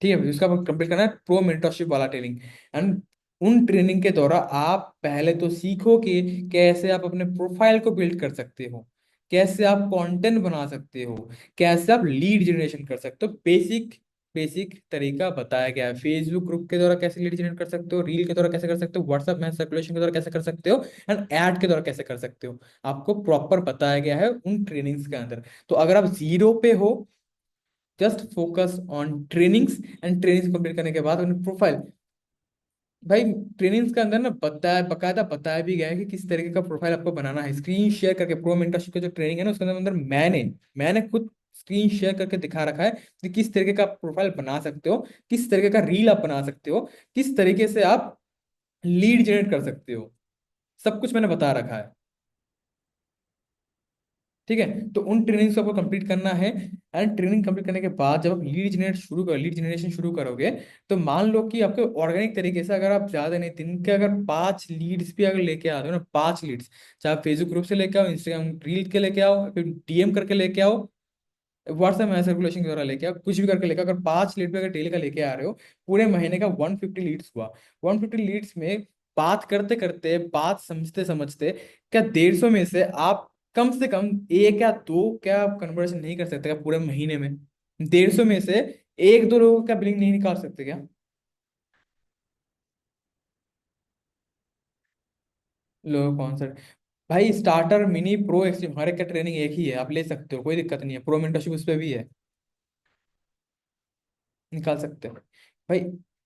ठीक है, उसका कंप्लीट करना है प्रो मेंटरशिप वाला ट्रेनिंग। एंड उन ट्रेनिंग के दौरान आप पहले तो सीखो कि कैसे आप अपने प्रोफाइल को बिल्ड कर सकते हो, कैसे आप कंटेंट बना सकते हो, कैसे आप लीड जनरेशन कर सकते हो। बेसिक बेसिक तरीका बताया गया है। फेसबुक ग्रुप के द्वारा कैसे लीड जनरेट कर सकते हो, रील के द्वारा कैसे कर सकते हो, व्हाट्सएप मैसेज सर्कुलेशन के द्वारा कैसे कर सकते हो, एंड ऐड के द्वारा कैसे कर सकते हो, आपको प्रॉपर बताया गया है उन ट्रेनिंग्स के अंदर। तो अगर आप जीरो पे हो, just focus on trainings, and trainings complete करने के बाद अपनी प्रोफाइल। भाई ट्रेनिंग्स के अंदर ना बताया, बकायदा बताया भी गया है कि किस तरीके का प्रोफाइल आपको बनाना है, स्क्रीन शेयर करके। प्रो मेंटरशिप का जो ट्रेनिंग है ना, उसके अंदर मैंने मैंने खुद स्क्रीन शेयर करके दिखा रखा है कि किस तरीके का प्रोफाइल बना सकते हो, किस तरीके का रील आप बना सकते हो, किस तरीके से आप लीड जनरेट कर सकते हो। सब कुछ मैंने बता रखा है। ठीक है, तो उन ट्रेनिंग्स को आपको कंप्लीट करना है। एंड ट्रेनिंग कंप्लीट करने के बाद जब आप लीड जनरेशन शुरू करोगे, तो मान लो कि आपके ऑर्गेनिक तरीके से, अगर आप ज्यादा नहीं, दिन के अगर 5 लीड्स भी अगर लेके आते हो ना, 5 लीड्स, चाहे आप फेसबुक ग्रुप से लेके आओ, इंस्टाग्राम रील के लेके आओ, फिर डीएम करके लेके आओ, व्हाट्सएप में सर्कुलेशन के द्वारा लेके आओ, कुछ भी करके लेके आओ, अगर 5 लीड पे अगर डेली का लेके आ रहे हो, पूरे महीने का 150 लीड्स हुआ। 150 लीड्स में बात करते करते, बात समझते समझते, क्या 150 में से आप कम से कम एक या दो क्या कन्वर्शन नहीं कर सकते क्या पूरे महीने में? 150 में से एक दो लोगों का बिलिंग नहीं निकाल सकते क्या? लोग कौन सा? भाई स्टार्टर, मिनी, प्रो, एक्सट्रीम, हर एक का ट्रेनिंग एक ही है, आप ले सकते हो, कोई दिक्कत नहीं है। प्रो मेंटरशिप उस पर भी है, निकाल सकते हो भाई।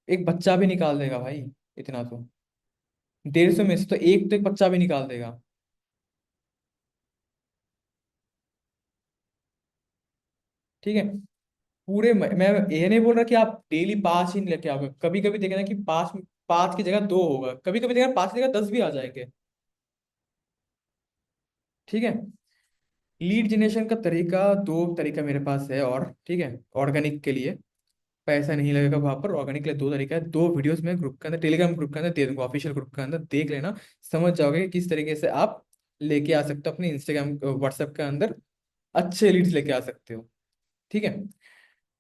एक बच्चा भी निकाल देगा भाई, इतना तो। 150 में से तो एक बच्चा भी निकाल देगा। ठीक है। मैं ये नहीं बोल रहा कि आप डेली 5 ही लेके आओगे, कभी कभी देखना कि 5, 5 की जगह 2 होगा, कभी कभी देखना 5 की जगह 10 भी आ जाएंगे। ठीक है। लीड जनरेशन का तरीका, दो तरीका मेरे पास है और, ठीक है, ऑर्गेनिक के लिए पैसा नहीं लगेगा वहां पर। ऑर्गेनिक के लिए दो तरीका है, दो वीडियोस में ग्रुप के अंदर, टेलीग्राम ग्रुप के अंदर दे दूंगा, ऑफिशियल ग्रुप के अंदर देख लेना, समझ जाओगे कि किस तरीके से आप लेके आ सकते हो अपने इंस्टाग्राम व्हाट्सएप के अंदर अच्छे लीड्स लेके आ सकते हो। ठीक है।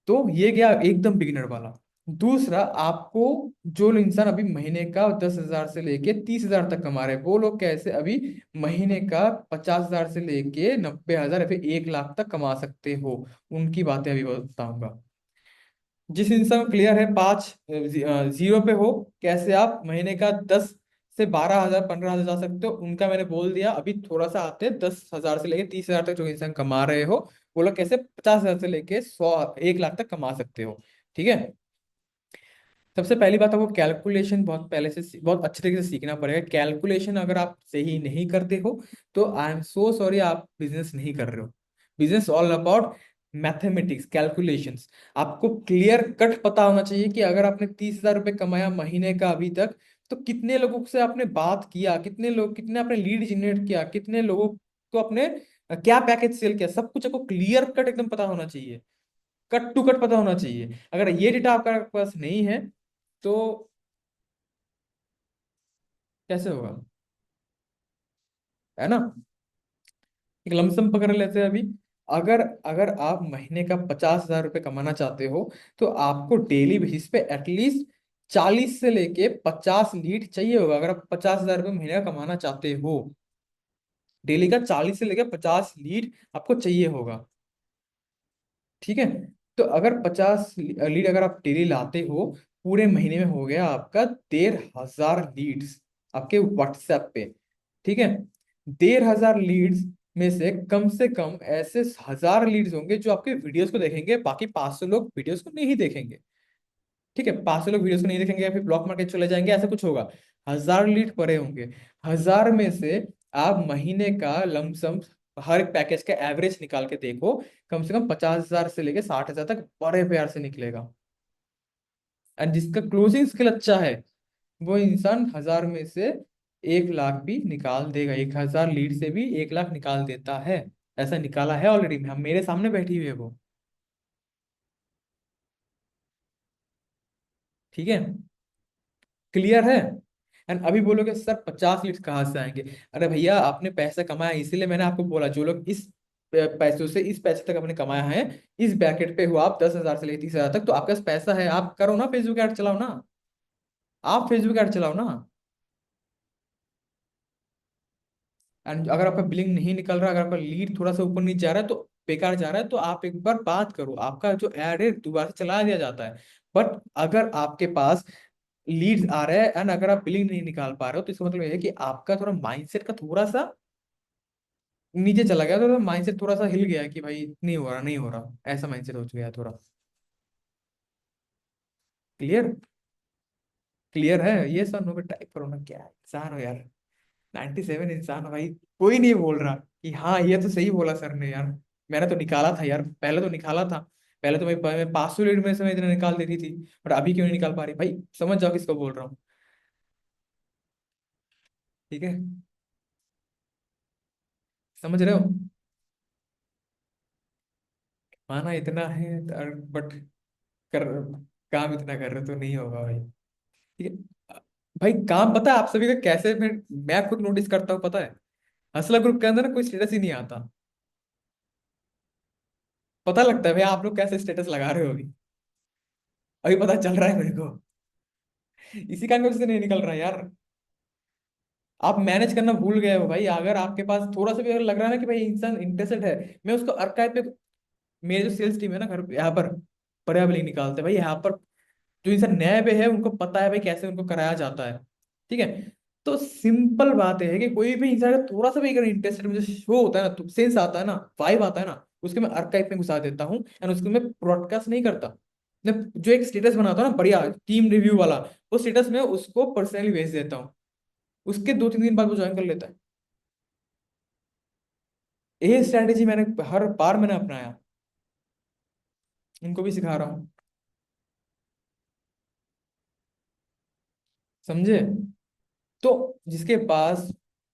तो ये गया एकदम बिगिनर वाला। दूसरा, आपको जो इंसान अभी महीने का 10,000 से लेके 30,000 तक कमा रहे हैं, वो लोग कैसे अभी महीने का 50,000 से लेके 90,000 या फिर 1 लाख तक कमा सकते हो, उनकी बातें अभी बताऊंगा। जिस इंसान को क्लियर है, जीरो पे हो, कैसे आप महीने का 10 से 12,000 15,000 जा सकते हो, उनका मैंने बोल दिया। अभी थोड़ा सा आते हैं 10,000 से लेके 30,000 तक जो इंसान कमा रहे हो, वो लोग कैसे 50,000 से लेके 100 1 लाख तक कमा सकते हो। ठीक है। सबसे पहली बात, आपको कैलकुलेशन बहुत पहले से बहुत अच्छे तरीके से सीखना पड़ेगा। कैलकुलेशन अगर आप सही नहीं करते हो, तो आई एम सो सॉरी, आप बिजनेस नहीं कर रहे हो। Business all about mathematics, calculations. आपको क्लियर कट पता होना चाहिए कि अगर आपने 30,000 रुपये कमाया महीने का अभी तक, तो कितने लोगों से आपने बात किया, कितने आपने लीड जनरेट किया, कितने लोगों को आपने क्या पैकेज सेल किया, सब कुछ आपको क्लियर कट एकदम पता होना चाहिए, कट टू कट पता होना चाहिए। अगर ये डेटा आपका पास नहीं है, तो कैसे होगा? है ना? एक लमसम पकड़ लेते हैं अभी। अगर अगर आप महीने का 50,000 रुपये कमाना चाहते हो, तो आपको डेली बेसिस पे एटलीस्ट 40 से लेके 50 लीड चाहिए होगा। अगर आप 50,000 रुपये महीने का कमाना चाहते हो, डेली का 40 से लेके 50 लीड आपको चाहिए होगा। ठीक है। तो अगर 50 लीड अगर आप डेली लाते हो, पूरे महीने में हो गया आपका 1,500 लीड्स आपके व्हाट्सएप पे। ठीक है। 1,500 लीड्स में से कम ऐसे 1,000 लीड्स होंगे जो आपके वीडियोस को देखेंगे, बाकी 500 लोग वीडियोस को नहीं देखेंगे। ठीक है, 500 लोग वीडियोस को नहीं देखेंगे या फिर ब्लॉक मार्केट चले जाएंगे, ऐसा कुछ होगा। 1,000 लीड पड़े होंगे। 1,000 में से आप महीने का लमसम हर एक पैकेज का एवरेज निकाल के देखो, कम से कम 50,000 से लेके 60,000 तक बड़े प्यार से निकलेगा। एंड जिसका क्लोजिंग स्किल अच्छा है, वो इंसान 1,000 में से 1 लाख भी निकाल देगा। 1,000 लीड से भी 1 लाख निकाल देता है। ऐसा निकाला है ऑलरेडी, हम मेरे सामने बैठी हुई है वो। ठीक है, क्लियर है। एंड अभी बोलोगे सर 50 लीड्स कहाँ से आएंगे? अरे भैया, आपने पैसा कमाया, इसीलिए मैंने आपको बोला जो लोग इस पैसों से इस पैसे तक आपने कमाया है, इस ब्रैकेट पे हो आप 10,000 से लेकर 30,000 तक, तो आपके पास पैसा है, आप करो ना, फेसबुक ऐड चलाओ ना। आप फेसबुक ऐड चलाओ ना। एंड अगर आपका बिलिंग नहीं निकल रहा, अगर आपका लीड थोड़ा सा ऊपर नीचे जा रहा है, तो बेकार जा रहा है, तो आप एक बार बात करो, आपका जो ऐड है दोबारा से चला दिया जाता है। बट अगर आपके पास लीड्स आ रहे हैं एंड अगर आप बिलिंग नहीं निकाल पा रहे हो, तो इसका मतलब ये है कि आपका थोड़ा माइंडसेट का थोड़ा सा नीचे चला गया, तो माइंडसेट थोड़ा सा हिल गया है कि भाई नहीं हो रहा, नहीं हो रहा, ऐसा माइंडसेट हो गया है थोड़ा। क्लियर? क्लियर है? ये सब नो पे टाइप करो ना, क्या इंसान हो यार। 97 इंसान हो भाई। कोई नहीं बोल रहा कि हाँ ये तो सही बोला सर ने यार। मैंने तो निकाला था यार, पहले तो निकाला था। पहले तो मैं 500 लीड में से मैं इतना निकाल देती थी, बट अभी क्यों नहीं निकाल पा रही भाई? समझ जाओ किसको बोल रहा हूँ। ठीक है, समझ रहे हो? माना इतना है, बट कर काम इतना कर रहे हो तो नहीं होगा भाई। ठीक है भाई, काम पता है आप सभी का कैसे, मैं खुद नोटिस करता हूँ, पता है। हसला ग्रुप के अंदर ना कोई स्टेटस ही नहीं आता। पता लगता है भाई आप लोग कैसे स्टेटस लगा रहे हो अभी। अभी पता चल रहा है मेरे को। इसी कारण से नहीं निकल रहा यार। आप मैनेज करना भूल गए हो भाई। अगर आपके पास थोड़ा सा भी अगर लग रहा है ना कि भाई इंसान इंटरेस्टेड है, मैं उसको अर्काइव पे, मेरे जो सेल्स टीम है ना घर यहाँ पर, पर्यावरण नहीं निकालते भाई यहाँ पर। जो इंसान नए पे है उनको पता है भाई कैसे उनको कराया जाता है। ठीक है। तो सिंपल बात है कि कोई भी इंसान अगर थोड़ा सा भी अगर इंटरेस्टेड मुझे शो होता है ना, तो सेंस आता है ना, वाइब आता है ना, उसके मैं अर्काइव में घुसा देता हूँ एंड उसको मैं ब्रॉडकास्ट नहीं करता। मैं जो एक स्टेटस बनाता हूँ ना बढ़िया टीम रिव्यू वाला, वो स्टेटस में उसको पर्सनली भेज देता हूँ। उसके 2-3 दिन बाद वो ज्वाइन कर लेता है। ये स्ट्रैटेजी मैंने हर बार मैंने अपनाया, उनको भी सिखा रहा हूँ। समझे? तो जिसके पास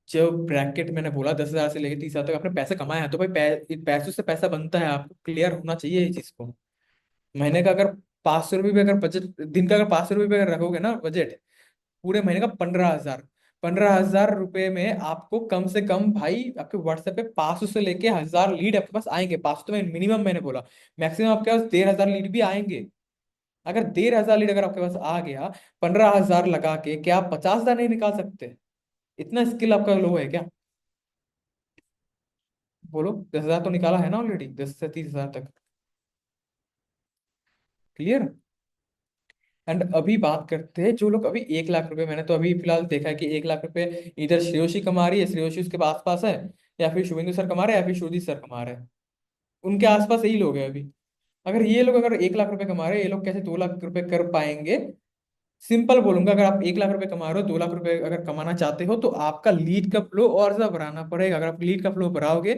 जो ब्रैकेट मैंने बोला 10,000 से लेकर 30,000 तक आपने पैसे कमाए हैं, तो भाई इन पैसों से पैसा बनता है, आपको क्लियर होना चाहिए इस चीज को। महीने का अगर 500 रुपये भी अगर बजट, दिन का अगर 500 रुपये भी अगर रखोगे ना बजट, पूरे महीने का 15,000। 15,000 रुपये में आपको कम से कम भाई आपके व्हाट्सएप पे 500 से लेके 1,000 लीड आपके पास आएंगे। 500 तो मैं मिनिमम मैंने बोला, मैक्सिमम आपके पास 1,500 लीड भी आएंगे। अगर 1,500 लीड अगर आपके पास आ गया, 15,000 लगा के, क्या आप 50,000 नहीं निकाल सकते? इतना स्किल आपका लो है क्या? बोलो, 10,000 तो निकाला है ना ऑलरेडी, 10 से 30,000 तक। क्लियर? एंड अभी बात करते हैं जो लोग अभी 1 लाख रुपए, मैंने तो अभी फिलहाल देखा है कि 1 लाख रुपए इधर श्रेयोशी कमा रही है, श्रेयोशी उसके आसपास है, या फिर शुभेंदु सर कमा रहे हैं, या फिर श्रुति सर कमा रहे हैं। उनके आसपास यही लोग हैं अभी। अगर ये लोग अगर 1 लाख रुपए कमा रहे हैं, ये लोग कैसे 2 लाख रुपए कर पाएंगे? सिंपल बोलूंगा, अगर आप 1 लाख रुपए कमा रहे हो, 2 लाख रुपए अगर कमाना चाहते हो, तो आपका लीड का फ्लो और ज्यादा बढ़ाना पड़ेगा। अगर आप लीड का फ्लो बढ़ाओगे,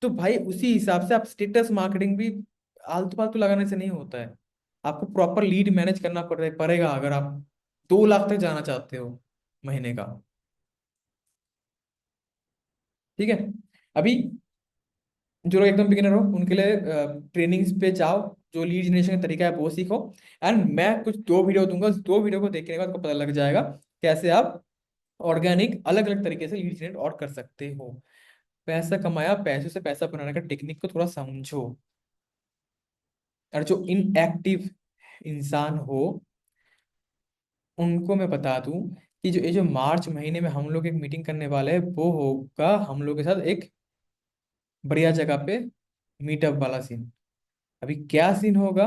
तो भाई उसी हिसाब से आप स्टेटस मार्केटिंग भी आलतू फालतू लगाने से नहीं होता है। आपको प्रॉपर लीड मैनेज करना पड़ेगा अगर आप 2 लाख तक जाना चाहते हो महीने का। ठीक है। अभी जो लोग एकदम बिगिनर हो उनके लिए ट्रेनिंग्स पे जाओ, जो लीड जनरेशन का तरीका है वो सीखो। एंड मैं कुछ 2 वीडियो दूंगा, उस 2 वीडियो को देखने के बाद आपको पता लग जाएगा कैसे आप ऑर्गेनिक अलग अलग तरीके से लीड जनरेट और कर सकते हो। पैसा कमाया, पैसों से पैसा बनाने का टेक्निक को थोड़ा समझो। और जो इनएक्टिव इंसान हो उनको मैं बता दूं कि जो ये जो मार्च महीने में हम लोग एक मीटिंग करने वाले हैं, वो होगा हम लोग के साथ एक बढ़िया जगह पे मीटअप वाला सीन। अभी क्या सीन होगा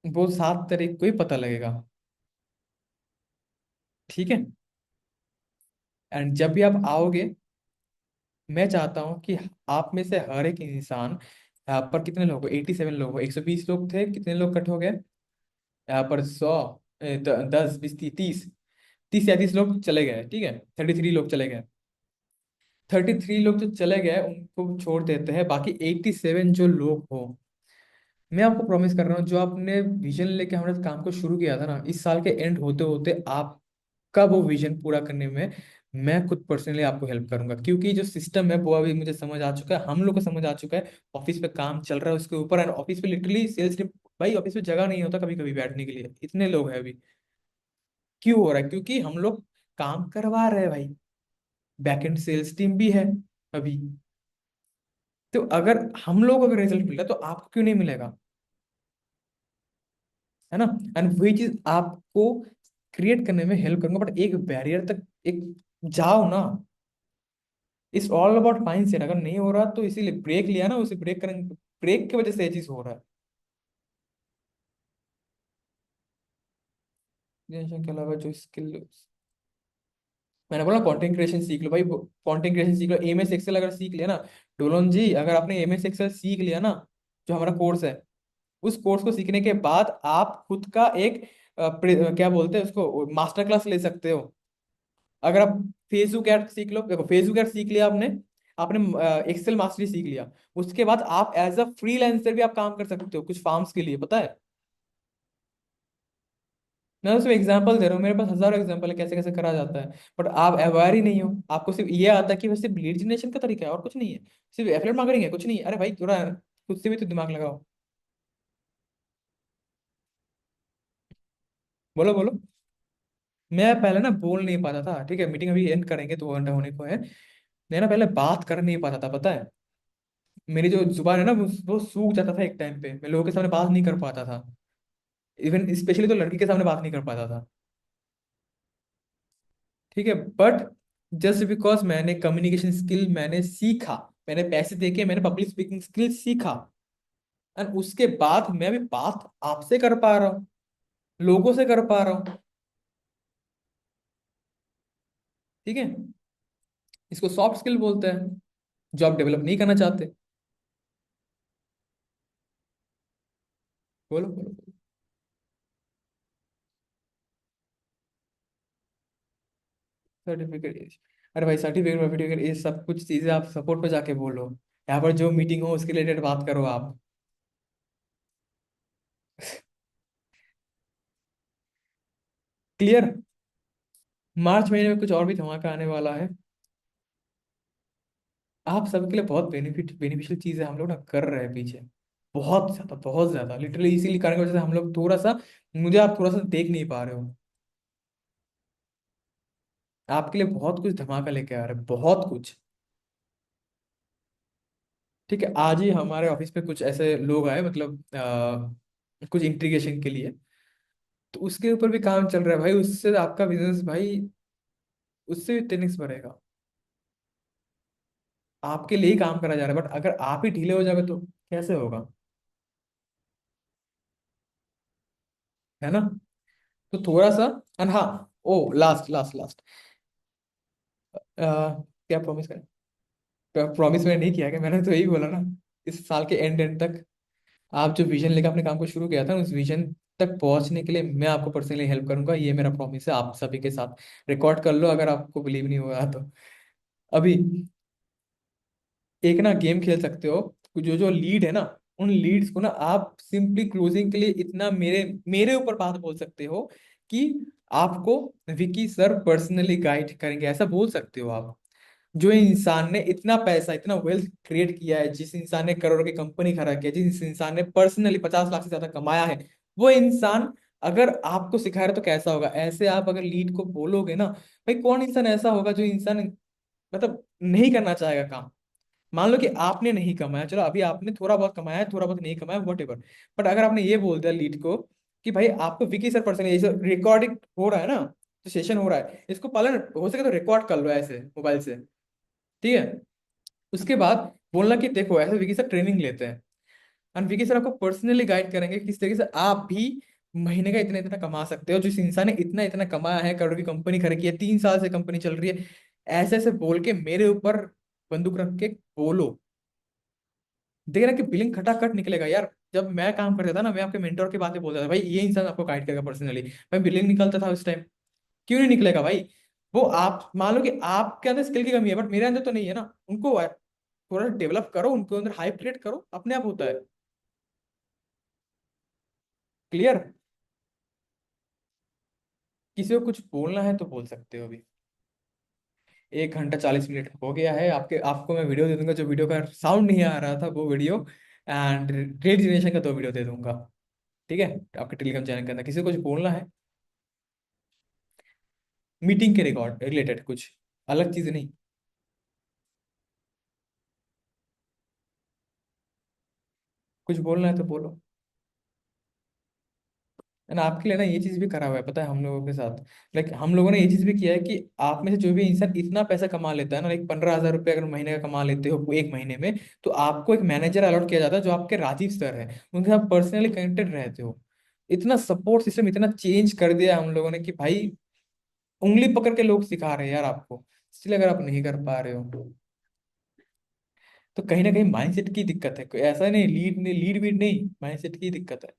वो 7 तारीख को ही पता लगेगा। ठीक है। एंड जब भी आप आओगे, मैं चाहता हूँ कि आप में से हर एक इंसान, यहाँ पर कितने लोग हो, 87 लोग हो, 120 लोग थे, कितने लोग कट हो गए यहाँ पर, 100, 10, 20, 30, 30 या 30 लोग चले गए। ठीक है, 33 लोग चले गए। 33 लोग जो चले गए उनको छोड़ देते हैं, बाकी 87 जो लोग हो, मैं आपको प्रॉमिस कर रहा हूँ, जो आपने विजन लेके हमारे साथ काम को शुरू किया था ना, इस साल के एंड होते होते आपका वो विजन पूरा करने में मैं खुद पर्सनली आपको हेल्प करूंगा। क्योंकि जो सिस्टम है वो अभी मुझे समझ आ चुका है, हम लोग को समझ आ चुका है। ऑफिस पे काम चल रहा है उसके ऊपर, एंड ऑफिस पे लिटरली सेल्स, भाई ऑफिस पे जगह नहीं होता कभी कभी बैठने के लिए, इतने लोग हैं अभी। क्यों हो रहा है? क्योंकि हम लोग काम करवा रहे हैं भाई, बैकएंड सेल्स टीम भी है अभी। तो अगर हम लोग अगर रिजल्ट मिल रहा है तो आपको क्यों नहीं मिलेगा? है ना? एंड वही चीज आपको क्रिएट करने में हेल्प करूंगा, बट एक बैरियर तक एक जाओ ना। It's all about mindset. अगर नहीं हो रहा तो इसीलिए ब्रेक लिया ना, उसे ब्रेक करेंगे, ब्रेक की वजह से ये चीज हो रहा है। के अलावा जो स्किल, मैंने बोला कंटेंट क्रिएशन सीख लो भाई, कंटेंट क्रिएशन सीख लो, एमएस एक्सेल अगर सीख लिया ना, डोलन जी, अगर आपने एमएस एक्सेल सीख लिया ना, जो हमारा कोर्स है, उस कोर्स को सीखने के बाद आप खुद का एक क्या बोलते हैं उसको, मास्टर क्लास ले सकते हो। अगर आप फेसबुक ऐड सीख लो, देखो फेसबुक ऐड सीख लिया आपने, आपने एक्सेल मास्टरी सीख लिया, उसके बाद आप एज अ फ्रीलांसर भी आप काम कर सकते हो कुछ फार्म्स के लिए, पता है? मैं तो सिर्फ एग्जांपल दे रहा हूँ, मेरे पास हजारों एग्जांपल है कैसे कैसे करा जाता है। बट आप अवेयर ही नहीं हो, आपको सिर्फ ये आता है कि बस सिर्फ लीड जनरेशन का तरीका है और कुछ नहीं है, सिर्फ एफिलिएट मार्केटिंग है, कुछ नहीं है। अरे भाई थोड़ा खुद से भी तो दिमाग लगाओ। बोलो बोलो। मैं पहले ना बोल नहीं पाता था, ठीक है, मीटिंग अभी एंड करेंगे, 2 घंटा होने को है। मैं ना पहले बात कर नहीं पाता था, पता है? मेरी जो जुबान है ना वो सूख जाता था एक टाइम पे, मैं लोगों के सामने बात नहीं कर पाता था। इवन स्पेशली तो लड़की के सामने बात नहीं कर पाता था। ठीक है, बट जस्ट बिकॉज मैंने कम्युनिकेशन स्किल मैंने सीखा, मैंने पैसे देके मैंने पब्लिक स्पीकिंग स्किल सीखा, एंड उसके बाद मैं भी बात आपसे कर पा रहा हूँ, लोगों से कर पा रहा हूँ। ठीक है, इसको सॉफ्ट स्किल बोलते हैं, जो आप डेवलप नहीं करना चाहते। बोलो बोलो। सर्टिफिकेट? अरे भाई सर्टिफिकेट सर्टिफिकेट ये सब कुछ चीजें आप सपोर्ट पे जाके बोलो, यहाँ पर जो मीटिंग हो उसके रिलेटेड बात करो आप। क्लियर? मार्च महीने में कुछ और भी धमाका आने वाला है। आप सबके लिए बहुत बेनिफिशियल चीजें हम लोग ना कर रहे हैं पीछे, बहुत ज्यादा, लिटरली इसीलिए कारण की वजह से हम लोग थोड़ा सा, मुझे आप थोड़ा सा देख नहीं पा रहे हो। आपके लिए बहुत कुछ धमाका लेके आ रहे हैं, बहुत कुछ। ठीक है, आज ही हमारे ऑफिस पे कुछ ऐसे लोग आए, मतलब कुछ इंटीग्रेशन के लिए, तो उसके ऊपर भी काम चल रहा है भाई, उससे आपका बिजनेस भाई उससे भी 10x बढ़ेगा। आपके लिए ही काम करा जा रहा है, बट अगर आप ही ढीले हो जाओगे तो कैसे होगा? है ना? तो थोड़ा सा। एंड हाँ, ओ लास्ट लास्ट लास्ट, क्या प्रॉमिस करें? प्रॉमिस मैंने नहीं किया, कि मैंने तो यही बोला ना, इस साल के एंड तक आप जो विजन लेकर अपने काम को शुरू किया था, उस विजन तक पहुंचने के लिए मैं आपको पर्सनली हेल्प करूंगा, ये मेरा प्रॉमिस है आप सभी के साथ। रिकॉर्ड कर लो अगर आपको बिलीव नहीं हुआ तो। अभी एक ना गेम खेल सकते हो, जो जो लीड है ना, उन लीड्स को ना आप सिंपली क्लोजिंग के लिए इतना मेरे मेरे ऊपर बात बोल सकते हो कि आपको विकी सर पर्सनली गाइड करेंगे, ऐसा बोल सकते हो आप। जो इंसान ने इतना पैसा इतना वेल्थ क्रिएट किया है, जिस इंसान ने करोड़ की कंपनी खड़ा किया, जिस इंसान ने पर्सनली 50 लाख से ज्यादा कमाया है, वो इंसान अगर आपको सिखा रहा है तो कैसा होगा? ऐसे आप अगर लीड को बोलोगे ना, भाई कौन इंसान ऐसा होगा जो इंसान मतलब नहीं करना चाहेगा काम? मान लो कि आपने नहीं कमाया, चलो अभी आपने थोड़ा बहुत कमाया है, थोड़ा बहुत नहीं कमाया, वट एवर, बट अगर आपने ये बोल दिया लीड को कि भाई आपको विकी सर पर्सन ये रिकॉर्डिंग हो रहा है ना, तो सेशन हो रहा है, इसको पालन हो सके तो रिकॉर्ड कर लो ऐसे मोबाइल से, ठीक है। उसके बाद बोलना कि देखो ऐसे विकी सर ट्रेनिंग लेते हैं, और विकी सर आपको पर्सनली गाइड करेंगे कि किस तरीके से आप भी महीने का इतना इतना कमा सकते हो, जिस इंसान ने इतना इतना कमाया है, करोड़ की कंपनी खड़ी है, 3 साल से कंपनी चल रही है, ऐसे ऐसे बोल के मेरे ऊपर बंदूक रख के बोलो। देख रहा कि बिलिंग खटाखट निकलेगा यार। जब मैं काम करता था ना, मैं आपके मेंटोर की बातें बोलता था, भाई ये इंसान आपको गाइड करेगा पर्सनली, भाई बिलिंग निकलता था उस टाइम। क्यों नहीं निकलेगा भाई? वो आप मान लो कि आपके अंदर स्किल की कमी है, बट मेरे अंदर तो नहीं है ना, उनको थोड़ा डेवलप करो, उनको अंदर हाइप क्रिएट करो, अपने आप होता है। क्लियर? किसी को कुछ बोलना है तो बोल सकते हो अभी। 1 घंटा 40 मिनट हो गया है, आपके आपको मैं वीडियो दे दूंगा, जो वीडियो का साउंड नहीं आ रहा था वो वीडियो, एंड रेड जनरेशन का 2 वीडियो दे दूंगा, ठीक है, आपके टेलीग्राम चैनल के अंदर। किसी को कुछ बोलना है मीटिंग के रिकॉर्ड रिलेटेड, कुछ अलग चीज नहीं, कुछ बोलना है तो बोलो। है ना, आपके लिए ना ये चीज भी करा हुआ है, पता है हम लोगों के साथ। लाइक हम लोगों ने ये चीज भी किया है कि आप में से जो भी इंसान इतना पैसा कमा लेता है ना, लाइक 15,000 रुपये अगर महीने का कमा लेते हो एक महीने में, तो आपको एक मैनेजर अलॉट किया जाता है जो आपके राजीव सर है, उनके साथ पर्सनली कनेक्टेड रहते हो। इतना सपोर्ट सिस्टम इतना चेंज कर दिया हम लोगों ने कि भाई उंगली पकड़ के लोग सिखा रहे हैं यार आपको। इसलिए अगर आप नहीं कर पा रहे हो तो कहीं ना कहीं माइंडसेट की दिक्कत है, कोई ऐसा नहीं, लीड नहीं, लीड वीड नहीं, माइंडसेट की दिक्कत है।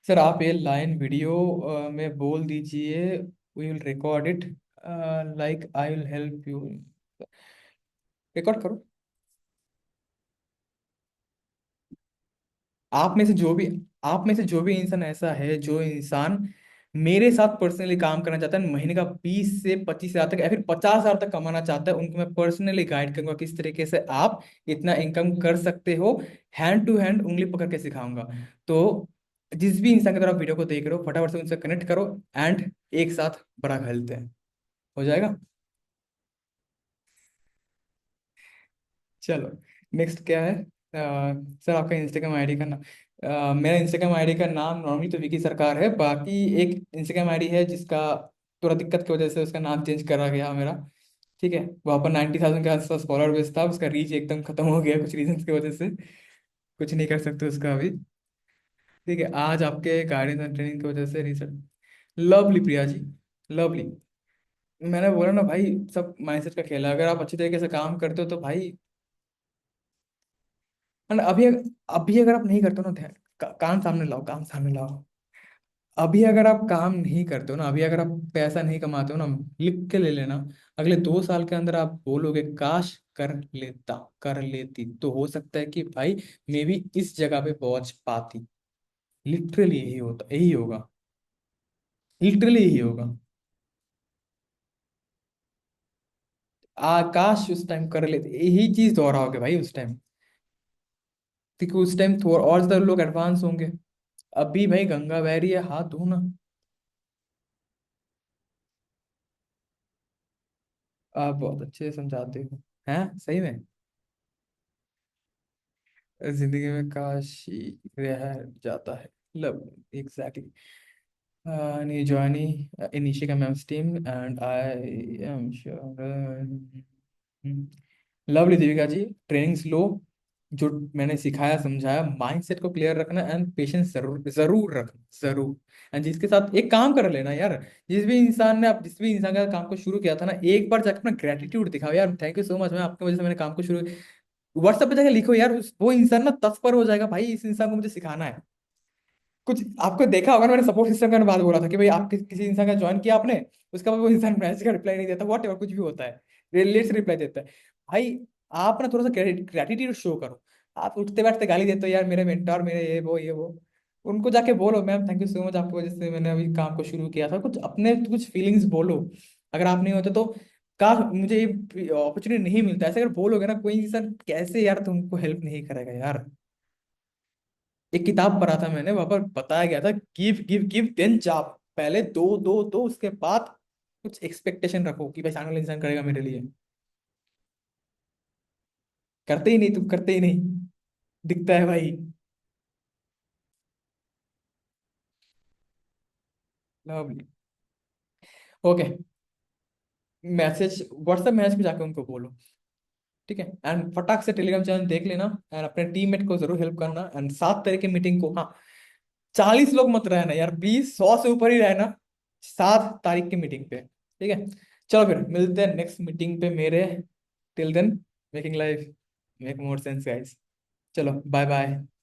सर आप ये लाइन वीडियो में बोल दीजिए, we will record it, like I will help you, record करो। आप में से जो भी आप में से जो भी इंसान ऐसा है, जो इंसान मेरे साथ पर्सनली काम करना चाहता है, महीने का 20 से 25 हजार तक या फिर 50 हजार तक कमाना चाहता है, उनको मैं पर्सनली गाइड करूंगा किस तरीके से आप इतना इनकम कर सकते हो, हैंड टू हैंड उंगली पकड़ के सिखाऊंगा। तो जिस भी इंसान की तरफ वीडियो को देख रहे हो, फटाफट से उनसे कनेक्ट करो, एंड एक साथ बड़ा खेलते हैं, हो जाएगा। चलो, नेक्स्ट क्या है? सर आपका इंस्टाग्राम आईडी का नाम, मेरा इंस्टाग्राम आईडी का नाम नॉर्मली तो विकी सरकार है, बाकी एक इंस्टाग्राम आईडी है जिसका थोड़ा दिक्कत की वजह से उसका नाम चेंज करा गया मेरा, ठीक है। वहाँ पर 90,000 के आसपास फॉलोअर बेस था, उसका रीच एकदम खत्म हो गया कुछ रीजन की वजह से, कुछ नहीं कर सकते उसका अभी। ठीक है, आज आपके गाइडेंस एंड ट्रेनिंग की वजह से result. Lovely Priya ji, lovely. मैंने बोला ना भाई, सब माइंडसेट का खेल है, अगर आप अच्छी तरीके से काम करते हो तो भाई, and अभी अभी अगर आप नहीं करते हो ना, ध्यान काम सामने लाओ, काम सामने लाओ। अभी अगर आप काम नहीं करते हो ना, अभी अगर आप पैसा नहीं कमाते हो ना, लिख के ले लेना। अगले 2 साल के अंदर आप बोलोगे काश कर लेता, कर लेती, तो हो सकता है कि भाई मैं भी इस जगह पे पहुंच पाती। लिटरली यही होता, यही होगा, लिटरली यही होगा। आकाश उस टाइम कर लेते, यही चीज दोहराओगे भाई उस टाइम, क्योंकि उस टाइम थोड़ा और ज्यादा लोग एडवांस होंगे। अभी भाई गंगा बह रही है, हाथ धो ना। आप बहुत अच्छे से समझाते हो, हैं सही में। जिंदगी में काशी रह जाता है, मतलब exactly. joining Inishika ma'am's team and I am sure। Lovely Deepika ji, trainings लो, जो मैंने सिखाया समझाया, माइंडसेट को क्लियर रखना, एंड पेशेंस जरूर जरूर रखना, जरूर। एंड जिसके साथ एक काम कर लेना यार, जिस भी इंसान का काम को शुरू किया था ना, एक बार जाकर अपना ग्रेटिट्यूड दिखाओ यार, थैंक यू सो मच, मैं आपकी वजह से मैंने काम को शुरू। व्हाट्सएप पे जाके लिखो यार, वो इंसान ना तत्पर हो जाएगा, भाई इस इंसान को मुझे सिखाना है। कुछ आपको देखा होगा, मैंने सपोर्ट सिस्टम का बात बोला था कि भाई आप किसी इंसान का ज्वाइन किया आपने, उसका बाद वो इंसान मैसेज का रिप्लाई नहीं देता, वॉट एवर कुछ भी होता है, लेट से रिप्लाई देता है। भाई आप ना थोड़ा सा ग्रेटिट्यूड शो करो। आप उठते बैठते गाली देते हो यार, मेरे मेंटर, मेरे ये वो, उनको जाके बोलो ma'am thank you so much, आपकी वजह से मैंने अभी काम को शुरू किया था, कुछ अपने कुछ फीलिंग्स बोलो। अगर आप नहीं होते तो काश मुझे ये अपॉर्चुनिटी नहीं मिलता, ऐसे अगर बोलोगे ना, कोई इंसान कैसे यार तुमको हेल्प नहीं करेगा यार। एक किताब पढ़ा था मैंने, वहां पर बताया गया था, give give give then job, पहले दो दो दो, उसके बाद कुछ एक्सपेक्टेशन रखो कि भाई सामने वाला इंसान करेगा मेरे लिए। करते ही नहीं, तुम करते ही नहीं, दिखता है भाई। Lovely. Okay, message WhatsApp message पे जाके उनको बोलो, ठीक है। एंड फटाक से टेलीग्राम चैनल देख लेना, एंड अपने टीममेट को जरूर हेल्प करना। एंड 7 तारीख की मीटिंग को, हाँ, 40 लोग मत रहना यार, 20 100 से ऊपर ही रहना 7 तारीख की मीटिंग पे, ठीक है। चलो फिर मिलते हैं नेक्स्ट मीटिंग पे मेरे। Till then, making life make more sense guys. चलो बाय बाय।